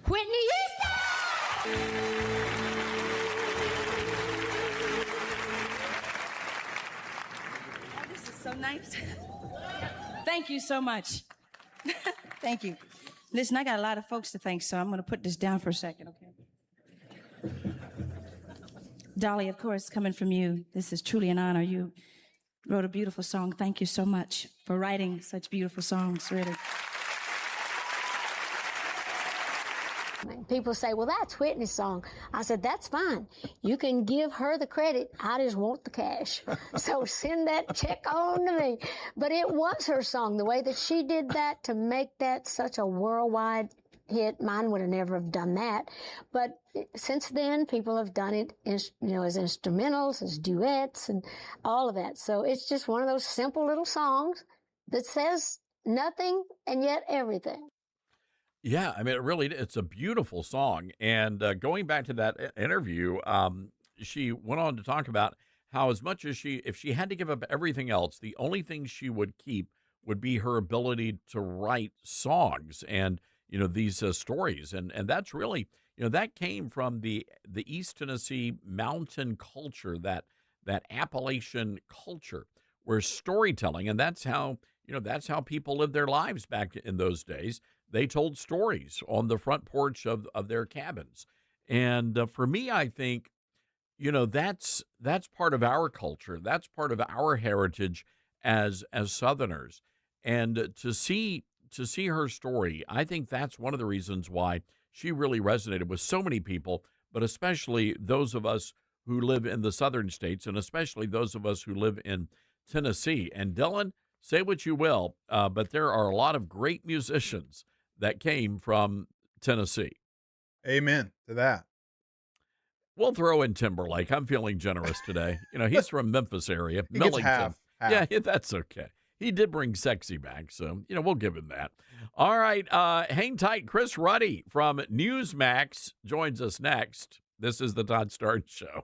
Whitney Houston! Oh, this is so nice. Thank you so much. Thank you. Listen, I got a lot of folks to thank, so I'm going to put this down for a second, okay? Dolly, of course, coming from you, this is truly an honor. You wrote a beautiful song. Thank you so much for writing such beautiful songs, really. People say, well, that's Whitney's song. I said, that's fine. You can give her the credit. I just want the cash. So send that check on to me. But it was her song. The way that she did that to make that such a worldwide hit, mine would have never have done that. But since then, people have done it, as instrumentals, as duets, and all of that. So it's just one of those simple little songs that says nothing and yet everything. Yeah, I mean, it's a beautiful song. And going back to that interview, she went on to talk about how as much as if she had to give up everything else, the only thing she would keep would be her ability to write songs and, these stories. And that's really, that came from the East Tennessee mountain culture, that Appalachian culture where storytelling, and that's how people lived their lives back in those days. They told stories on the front porch of their cabins. And for me, I think, that's part of our culture. That's part of our heritage as Southerners. And to see her story, I think that's one of the reasons why she really resonated with so many people, but especially those of us who live in the southern states, and especially those of us who live in Tennessee. And Dylan, say what you will, but there are a lot of great musicians that came from Tennessee. Amen to that. We'll throw in Timberlake. I'm feeling generous today. He's from Memphis area. He gets half. Yeah, that's okay. He did bring sexy back, so, we'll give him that. All right, hang tight. Chris Ruddy from Newsmax joins us next. This is the Todd Starnes Show.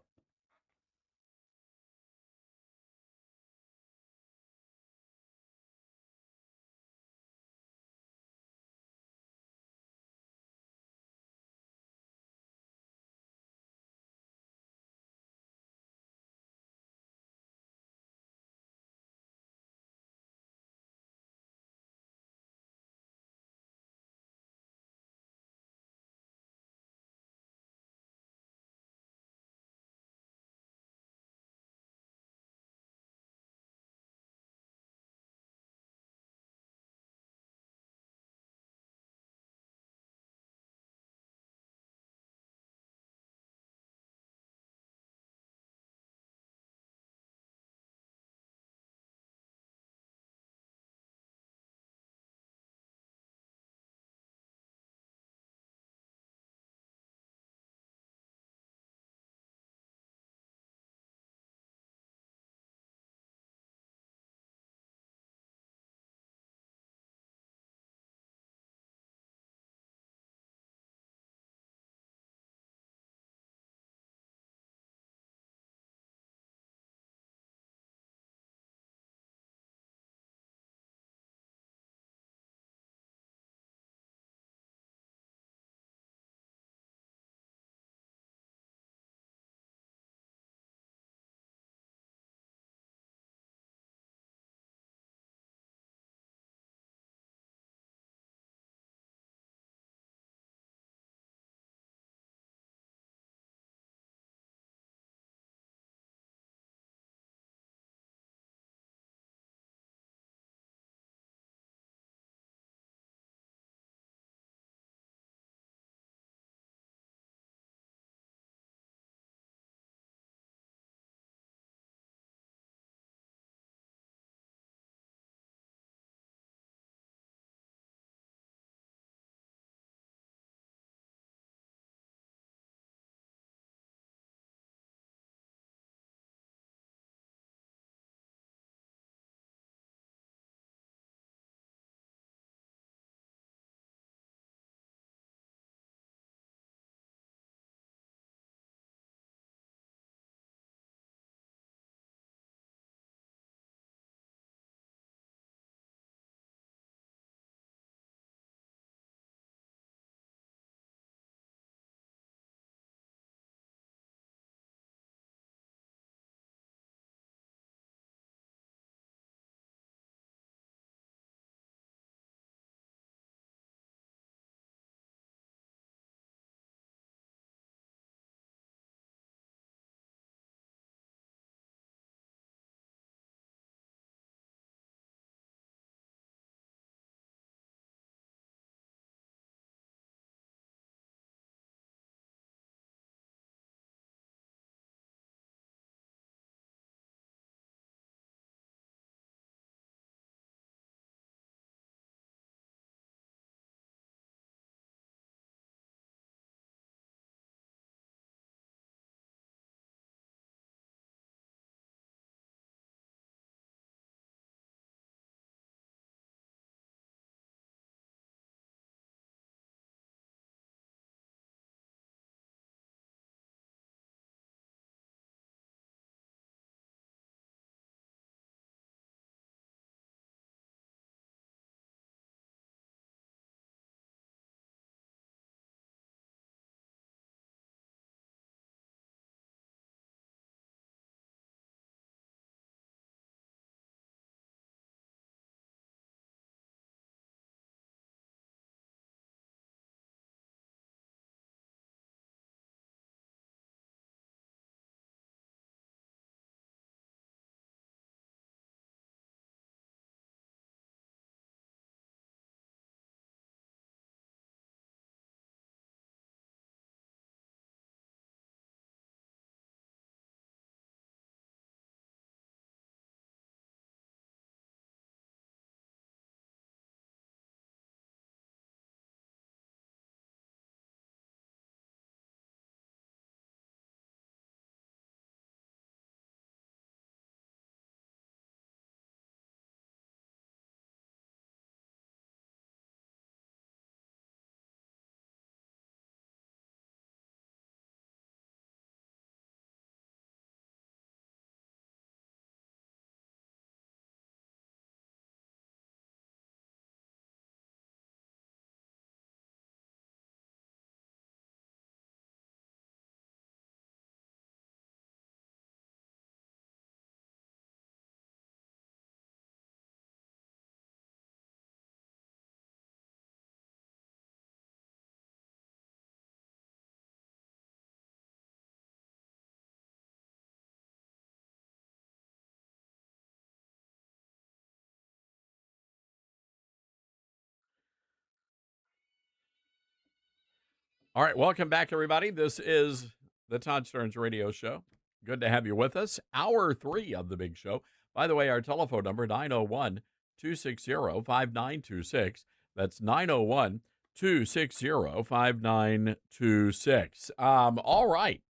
All right, welcome back, everybody. This is the Todd Stearns Radio Show. Good to have you with us. Hour 3 of the big show. By the way, our telephone number, 901-260-5926. That's 901-260-5926. All right.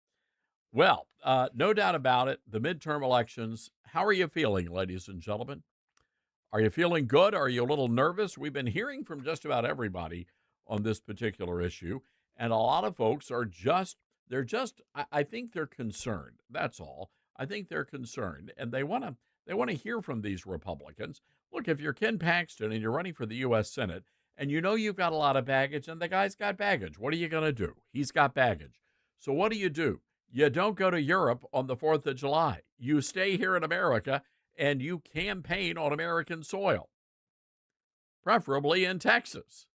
Well, no doubt about it, the midterm elections. How are you feeling, ladies and gentlemen? Are you feeling good? Are you a little nervous? We've been hearing from just about everybody on this particular issue. And a lot of folks are I think they're concerned. That's all. I think they're concerned. And they want to hear from these Republicans. Look, if you're Ken Paxton and you're running for the U.S. Senate and you know you've got a lot of baggage and the guy's got baggage, what are you going to do? He's got baggage. So what do? You don't go to Europe on the 4th of July. You stay here in America and you campaign on American soil, preferably in Texas.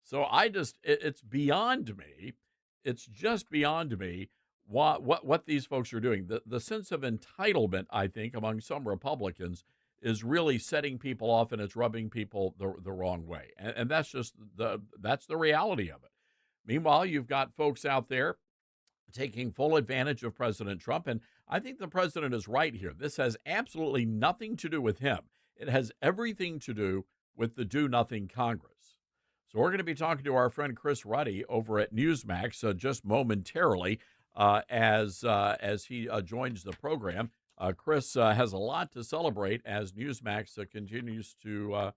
So it's beyond me. It's just beyond me what these folks are doing. The sense of entitlement, I think, among some Republicans is really setting people off, and it's rubbing people the wrong way. And that's just that's the reality of it. Meanwhile, you've got folks out there taking full advantage of President Trump, and I think the president is right here. This has absolutely nothing to do with him. It has everything to do with the do-nothing Congress. So we're going to be talking to our friend Chris Ruddy over at Newsmax just momentarily as he joins the program. Chris has a lot to celebrate as Newsmax continues to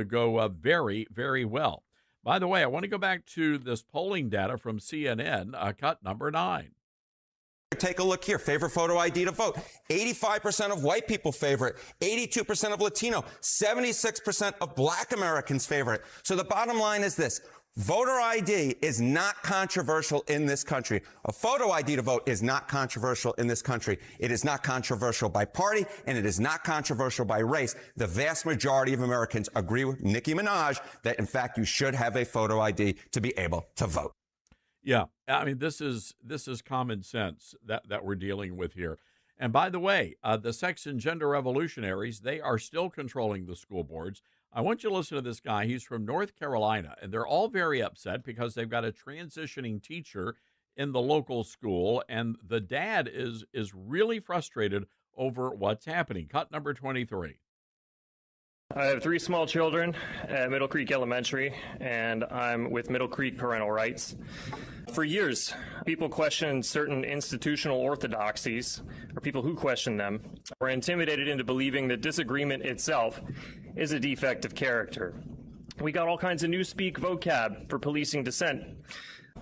go very, very well. By the way, I want to go back to this polling data from CNN, cut number 9. Take a look here. Favorite photo ID to vote. 85% of white people favor it. 82% of Latino. 76% of Black Americans favor it. So the bottom line is this. Voter ID is not controversial in this country. A photo ID to vote is not controversial in this country. It is not controversial by party, and it is not controversial by race. The vast majority of Americans agree with Nicki Minaj that, in fact, you should have a photo ID to be able to vote. Yeah, I mean, this is common sense that we're dealing with here. And by the way, the sex and gender revolutionaries, they are still controlling the school boards. I want you to listen to this guy. He's from North Carolina, and they're all very upset because they've got a transitioning teacher in the local school, and the dad is really frustrated over what's happening. Cut number 23. I have 3 small children at Middle Creek Elementary, and I'm with Middle Creek Parental Rights. For years, people questioned certain institutional orthodoxies, or people who question them, were intimidated into believing that disagreement itself is a defect of character. We got all kinds of newspeak vocab for policing dissent,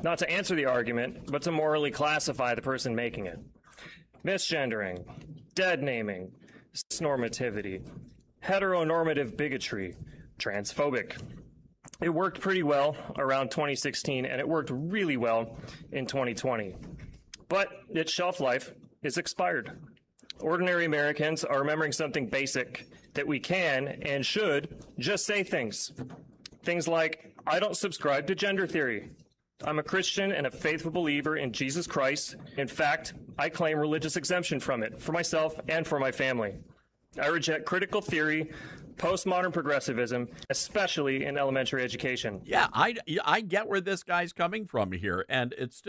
not to answer the argument, but to morally classify the person making it. Misgendering, dead naming, normativity, heteronormative bigotry, transphobic. It worked pretty well around 2016, and it worked really well in 2020. But its shelf life is expired. Ordinary Americans are remembering something basic, that we can and should just say things. Things like, I don't subscribe to gender theory. I'm a Christian and a faithful believer in Jesus Christ. In fact, I claim religious exemption from it, for myself and for my family. I reject critical theory, postmodern progressivism, especially in elementary education. Yeah, I get where this guy's coming from here, and it's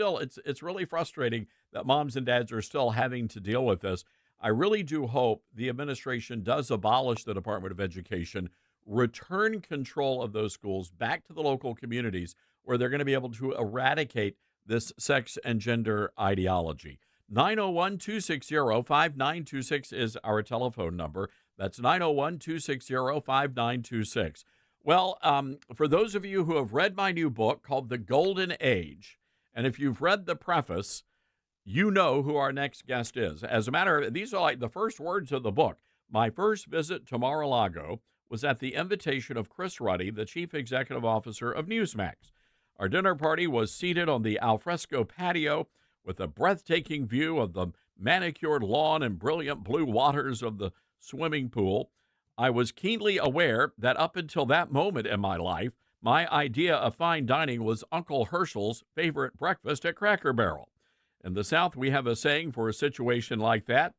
really frustrating that moms and dads are still having to deal with this. I really do hope the administration does abolish the Department of Education, return control of those schools back to the local communities where they're going to be able to eradicate this sex and gender ideology. 901-260-5926 is our telephone number. That's 901-260-5926. Well, for those of you who have read my new book called The Golden Age, and if you've read the preface, you know who our next guest is. As a matter of, these are like the first words of the book. My first visit to Mar-a-Lago was at the invitation of Chris Ruddy, the Chief Executive Officer of Newsmax. Our dinner party was seated on the alfresco patio with a breathtaking view of the manicured lawn and brilliant blue waters of the swimming pool. I was keenly aware that up until that moment in my life, my idea of fine dining was Uncle Herschel's favorite breakfast at Cracker Barrel. In the South, we have a saying for a situation like that.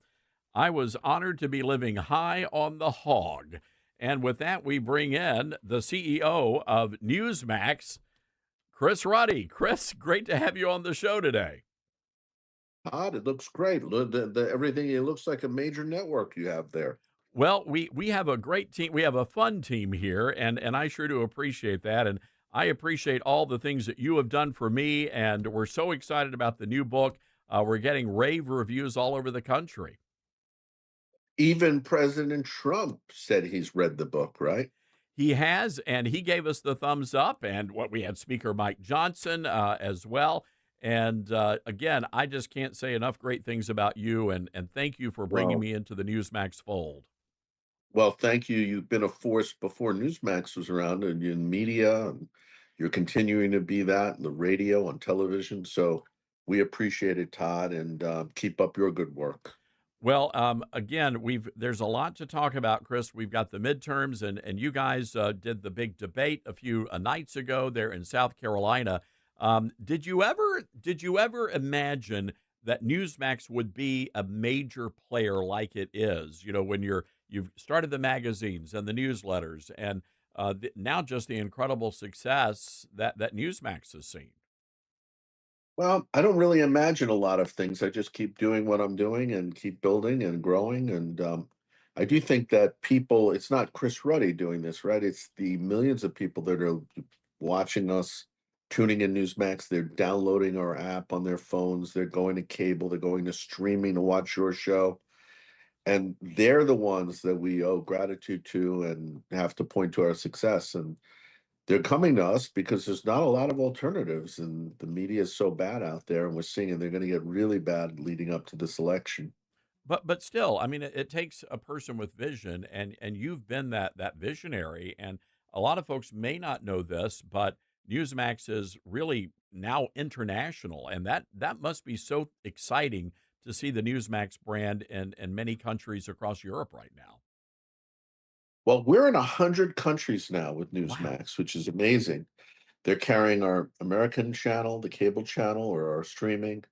I was honored to be living high on the hog. And with that, we bring in the CEO of Newsmax, Chris Ruddy. Chris, great to have you on the show today. Todd, it looks great. Everything, it looks like a major network you have there. Well, we have a great team. We have a fun team here, and I sure do appreciate that. And I appreciate all the things that you have done for me, and we're so excited about the new book. We're getting rave reviews all over the country. Even President Trump said he's read the book, right? He has, and he gave us the thumbs up, and what we had Speaker Mike Johnson as well. And again, I just can't say enough great things about you, and thank you for bringing me into the Newsmax fold. Well, thank you. You've been a force before Newsmax was around, and in media, and you're continuing to be that in the radio, on television. So we appreciate it, Todd, and keep up your good work. Well, again, there's a lot to talk about, Chris. We've got the midterms, and you guys did the big debate a few nights ago there in South Carolina. Did you ever imagine that Newsmax would be a major player like it is? You know, when you've started the magazines and the newsletters, and now just the incredible success that Newsmax has seen. Well, I don't really imagine a lot of things. I just keep doing what I'm doing and keep building and growing. And I do think that people, it's not Chris Ruddy doing this, right? It's the millions of people that are watching us, tuning in Newsmax. They're downloading our app on their phones. They're going to cable. They're going to streaming to watch your show. And they're the ones that we owe gratitude to and have to point to our success. And they're coming to us because there's not a lot of alternatives, and the media is so bad out there, and we're seeing they're going to get really bad leading up to this election. But still, I mean, it takes a person with vision, and you've been that visionary. And a lot of folks may not know this, but Newsmax is really now international, and that must be so exciting to see the Newsmax brand in many countries across Europe right now. Well, we're in 100 countries now with Newsmax, which is amazing. They're carrying our American channel, the cable channel, or our streaming.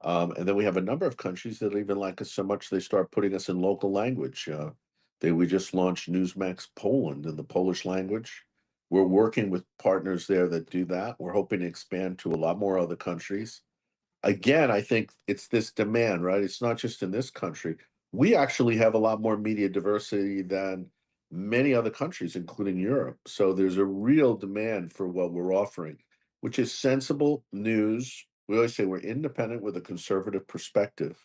And then we have a number of countries that even like us so much they start putting us in local language. We just launched Newsmax Poland in the Polish language. We're working with partners there that do that. We're hoping to expand to a lot more other countries. Again, I think it's this demand, right? It's not just in this country. We actually have a lot more media diversity than many other countries, including Europe. So there's a real demand for what we're offering, which is sensible news. We always say we're independent with a conservative perspective.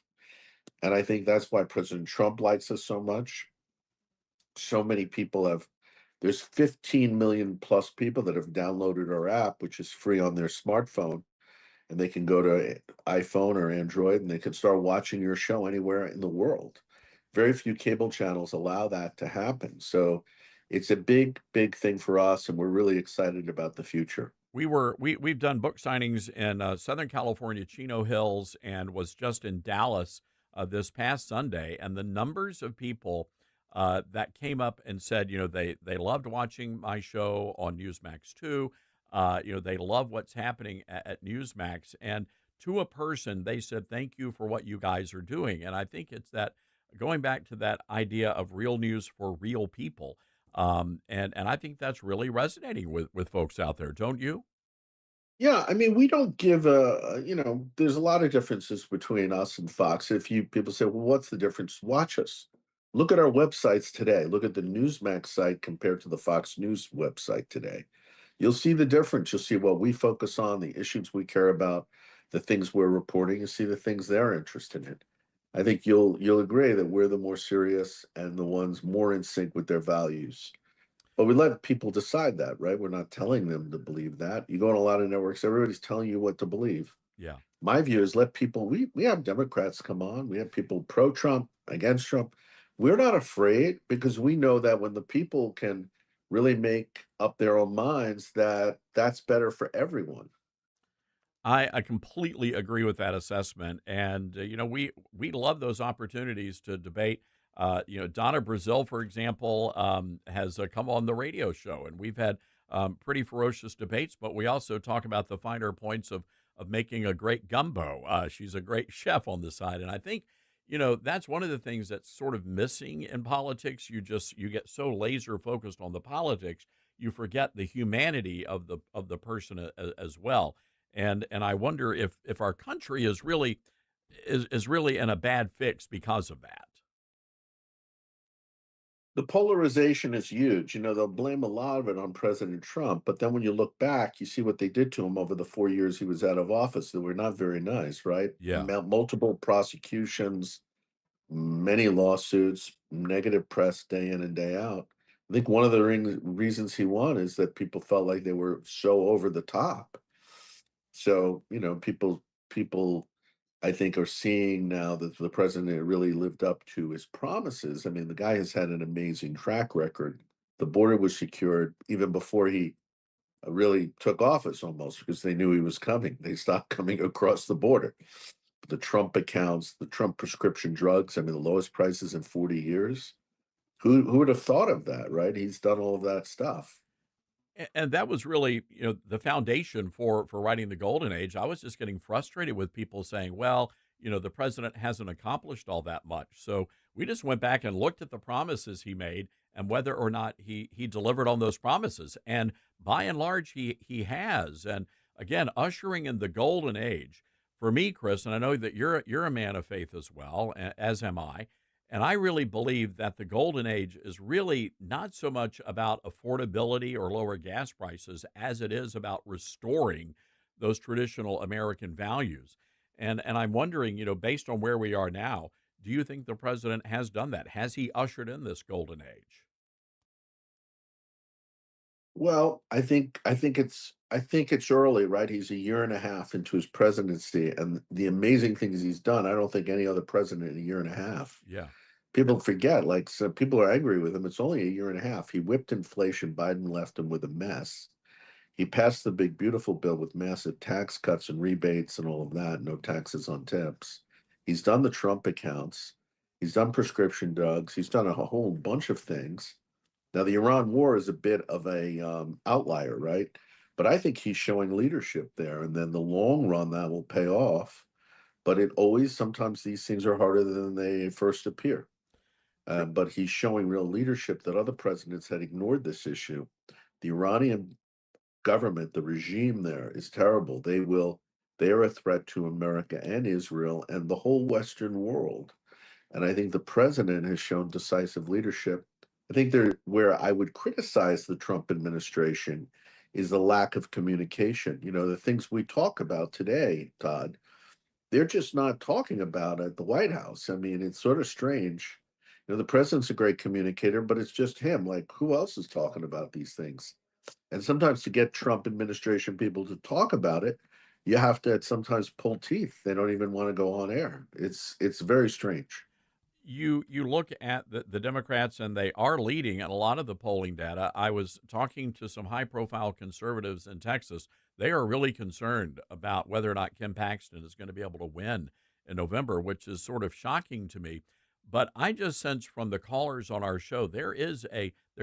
And I think that's why President Trump likes us so much. So many people there's 15 million plus people that have downloaded our app, which is free on their smartphone. And they can go to iPhone or Android, and they can start watching your show anywhere in the world. Very few cable channels allow that to happen. So it's a big, big thing for us, and we're really excited about the future. We've done book signings in Southern California, Chino Hills, and was just in Dallas this past Sunday. And the numbers of people that came up and said, you know, they loved watching my show on Newsmax 2. You know, they love what's happening at Newsmax. And to a person, they said, thank you for what you guys are doing. And I think it's that going back to that idea of real news for real people. And I think that's really resonating with folks out there, don't you? Yeah, I mean, we don't give there's a lot of differences between us and Fox. People say, well, what's the difference? Watch us. Look at our websites today. Look at the Newsmax site compared to the Fox News website today. You'll see the difference. You'll see what we focus on, the issues we care about, the things we're reporting. You see the things they're interested in. I think you'll agree that we're the more serious and the ones more in sync with their values. But we let people decide that, right? We're not telling them to believe that. You go on a lot of networks, everybody's telling you what to believe. Yeah. My view is let people, we have Democrats come on. We have people pro-Trump, against Trump. We're not afraid because we know that when the people can really make up their own minds, that's better for everyone. I completely agree with that assessment. And, you know, we love those opportunities to debate. You know, Donna Brazil, for example, has come on the radio show, and we've had pretty ferocious debates, but we also talk about the finer points of making a great gumbo. She's a great chef on the side. And I think, you know, that's one of the things that's sort of missing in politics. You get so laser focused on the politics, you forget the humanity of the person as well. And I wonder if our country is really in a bad fix because of that. The polarization is huge. They'll blame a lot of it on President Trump, but then when you look back, you see what they did to him over the 4 years he was out of office that were not very nice, right? Yeah. Multiple prosecutions, many lawsuits, negative press day in and day out. I think one of the reasons he won is that people felt like they were so over the top. So, people I think are seeing now that the president really lived up to his promises. I mean, the guy has had an amazing track record. The border was secured even before he really took office almost because they knew he was coming. They stopped coming across the border. The Trump accounts, the Trump prescription drugs, I mean, the lowest prices in 40 years. Who would have thought of that, right? He's done all of that stuff. And that was really, the foundation for writing the Golden Age. I was just getting frustrated with people saying, well, the president hasn't accomplished all that much. So we just went back and looked at the promises he made and whether or not he delivered on those promises. And by and large, he has. And again, ushering in the Golden Age for me, Chris, and I know that you're a man of faith as well, as am I. And I really believe that the golden age is really not so much about affordability or lower gas prices as it is about restoring those traditional American values. And I'm wondering, based on where we are now, do you think the president has done that? Has he ushered in this golden age? Well, I think it's early, right? He's a year and a half into his presidency, and the amazing things he's done, I don't think any other president in a year and a half. Yeah. People forget, like some people are angry with him. It's only a year and a half. He whipped inflation. Biden left him with a mess. He passed the big beautiful bill with massive tax cuts and rebates and all of that, no taxes on tips. He's done the Trump accounts. He's done prescription drugs. He's done a whole bunch of things. Now, the Iran war is a bit of a outlier, right? But I think he's showing leadership there, and then the long run that will pay off. But sometimes these things are harder than they first appear. But he's showing real leadership that other presidents had ignored this issue. The Iranian government, the regime there is terrible. They are a threat to America and Israel and the whole Western world. And I think the president has shown decisive leadership. I think where I would criticize the Trump administration is the lack of communication. The things we talk about today, Todd, they're just not talking about at the White House. I mean, it's sort of strange. The president's a great communicator, but it's just him. Like, who else is talking about these things? And sometimes to get Trump administration people to talk about it, you have to sometimes pull teeth. They don't even want to go on air. It's very strange. You look at the Democrats, and they are leading in a lot of the polling data. I was talking to some high-profile conservatives in Texas. They are really concerned about whether or not Kim Paxton is going to be able to win in November, which is sort of shocking to me. But I just sense from the callers on our show, there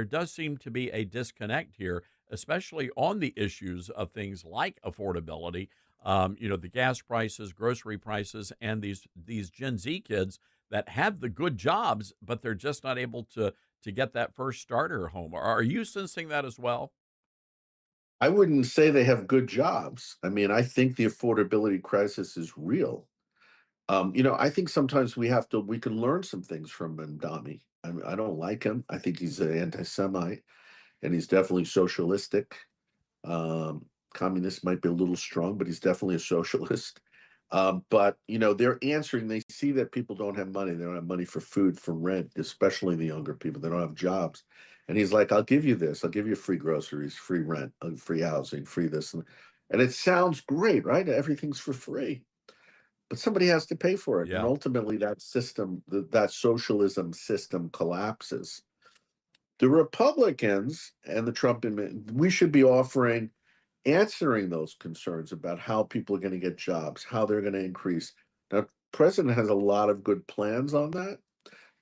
does seem to be a disconnect here, especially on the issues of things like affordability, the gas prices, grocery prices, and these Gen Z kids that have the good jobs, but they're just not able to get that first starter home. Are you sensing that as well? I wouldn't say they have good jobs. I mean, I think the affordability crisis is real. I think sometimes we can learn some things from Mamdani. I don't like him. I think he's an anti-Semite, and he's definitely socialistic. Communist might be a little strong, but he's definitely a socialist. But they're answering. They see that people don't have money. They don't have money for food, for rent, especially the younger people. They don't have jobs. And he's like, "I'll give you this. I'll give you free groceries, free rent, free housing, free this." And it sounds great, right? Everything's for free, but somebody has to pay for it. And Yeah. ultimately, that system, that socialism system collapses. The Republicans and the Trump administration, we should be answering those concerns about how people are going to get jobs, how they're going to increase. Now, the president has a lot of good plans on that,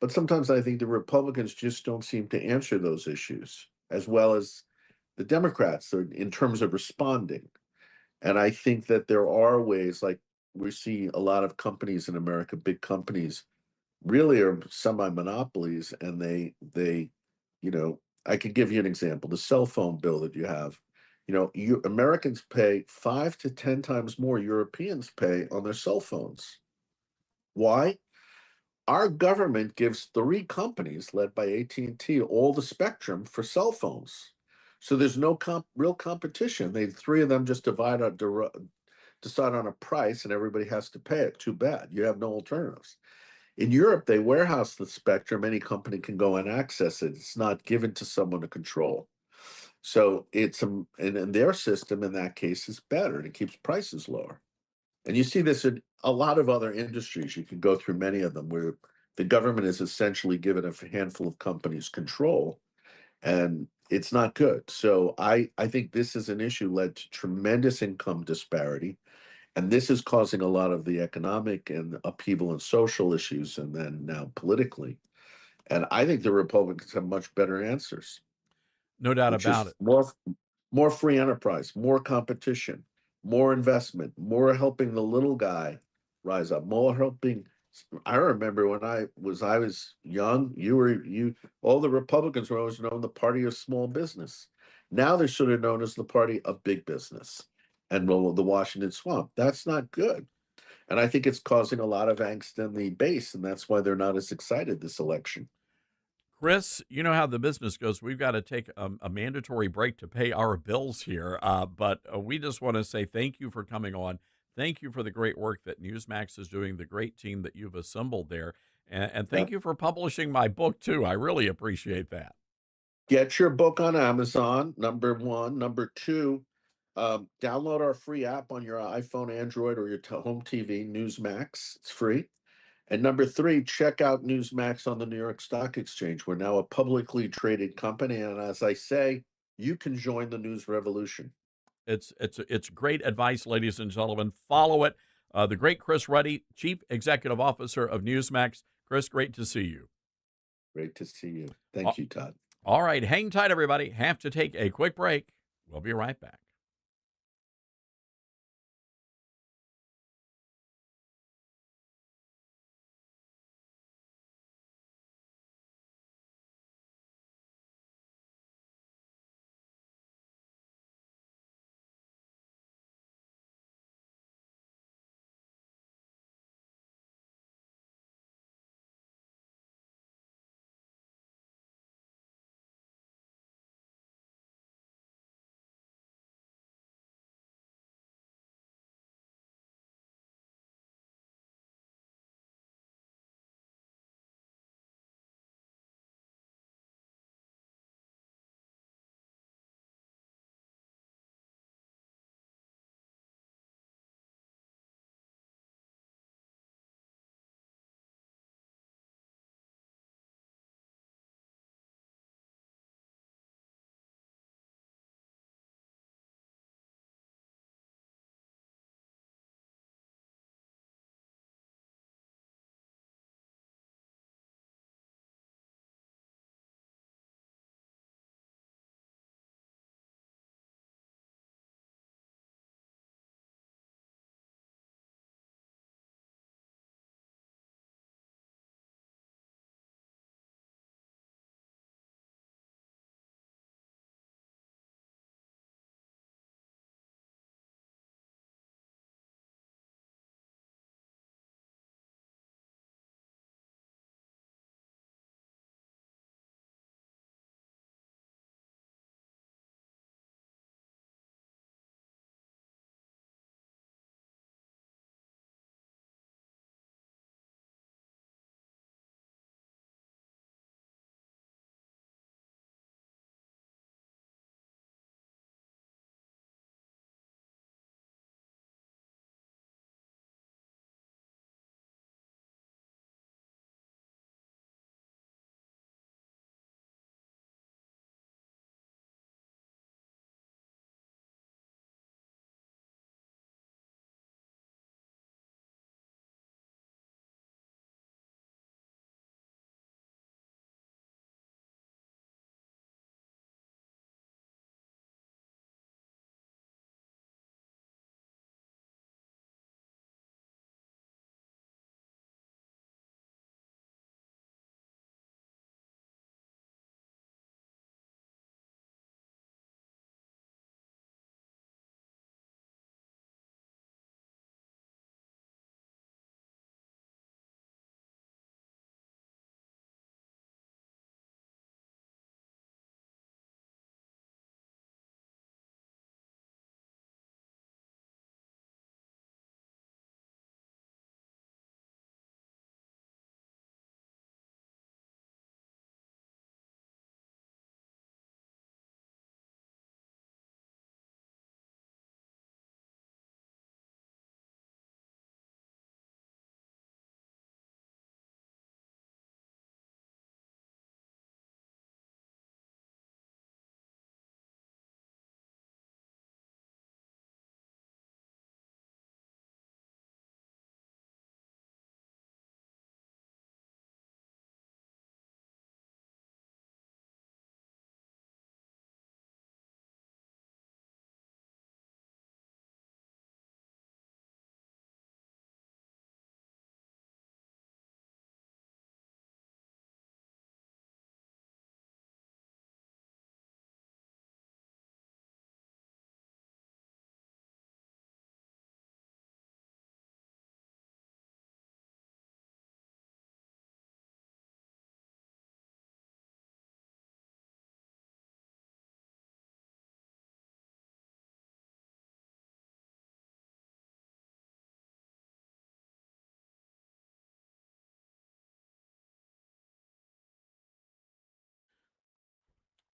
but sometimes I think the Republicans just don't seem to answer those issues as well as the Democrats in terms of responding. And I think that there are ways, like we see a lot of companies in America, big companies, really are semi-monopolies, and they I could give you an example. The cell phone bill that you have, you Americans pay 5 to 10 times more Europeans pay on their cell phones. Why? Our government gives 3 companies led by AT&T all the spectrum for cell phones. So there's no real competition. 3 of them just decide on a price and everybody has to pay it. Too bad. You have no alternatives. In Europe, they warehouse the spectrum. Any company can go and access it. It's not given to someone to control. So and in their system, in that case, is better and it keeps prices lower. And you see this in a lot of other industries. You can go through many of them where the government is essentially given a handful of companies control, and it's not good. So I think this is an issue led to tremendous income disparity. And this is causing a lot of the economic and upheaval and social issues, and then now politically. And I think the Republicans have much better answers, No doubt which about is it. more free enterprise, more competition, more investment, more helping the little guy rise up, more helping. I remember when I was young, all the Republicans were always known the party of small business. Now they're sort of known as the party of big business and the Washington swamp. That's not good. And I think it's causing a lot of angst in the base, and that's why they're not as excited this election. Chris, you know how the business goes. We've got to take a mandatory break to pay our bills here. But we just want to say thank you for coming on. Thank you for the great work that Newsmax is doing, the great team that you've assembled there. And thank you for publishing my book, too. I really appreciate that. Get your book on Amazon, number 1. Number 2, download our free app on your iPhone, Android, or your home TV, Newsmax. It's free. And number 3, check out Newsmax on the New York Stock Exchange. We're now a publicly traded company. And as I say, you can join the news revolution. It's great advice, ladies and gentlemen. Follow it. The great Chris Ruddy, Chief Executive Officer of Newsmax. Chris, great to see you. Great to see you. Thank you, Todd. All right, hang tight, everybody. Have to take a quick break. We'll be right back.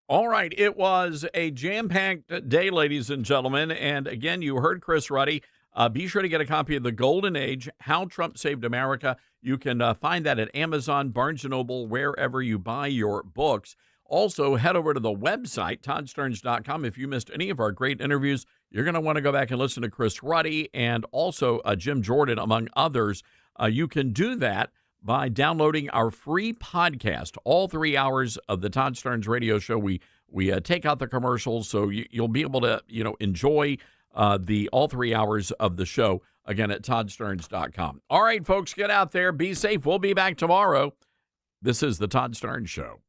All right. It was a jam-packed day, ladies and gentlemen. And again, you heard Chris Ruddy. Be sure to get a copy of The Golden Age, How Trump Saved America. You can find that at Amazon, Barnes & Noble, wherever you buy your books. Also, head over to the website, toddsterns.com. If you missed any of our great interviews, you're going to want to go back and listen to Chris Ruddy and also Jim Jordan, among others. You can do that by downloading our free podcast, all 3 hours of the Todd Stearns Radio Show. We take out the commercials, so you'll be able to enjoy the all 3 hours of the show, again, at toddsterns.com. All right, folks, get out there. Be safe. We'll be back tomorrow. This is the Todd Stearns Show.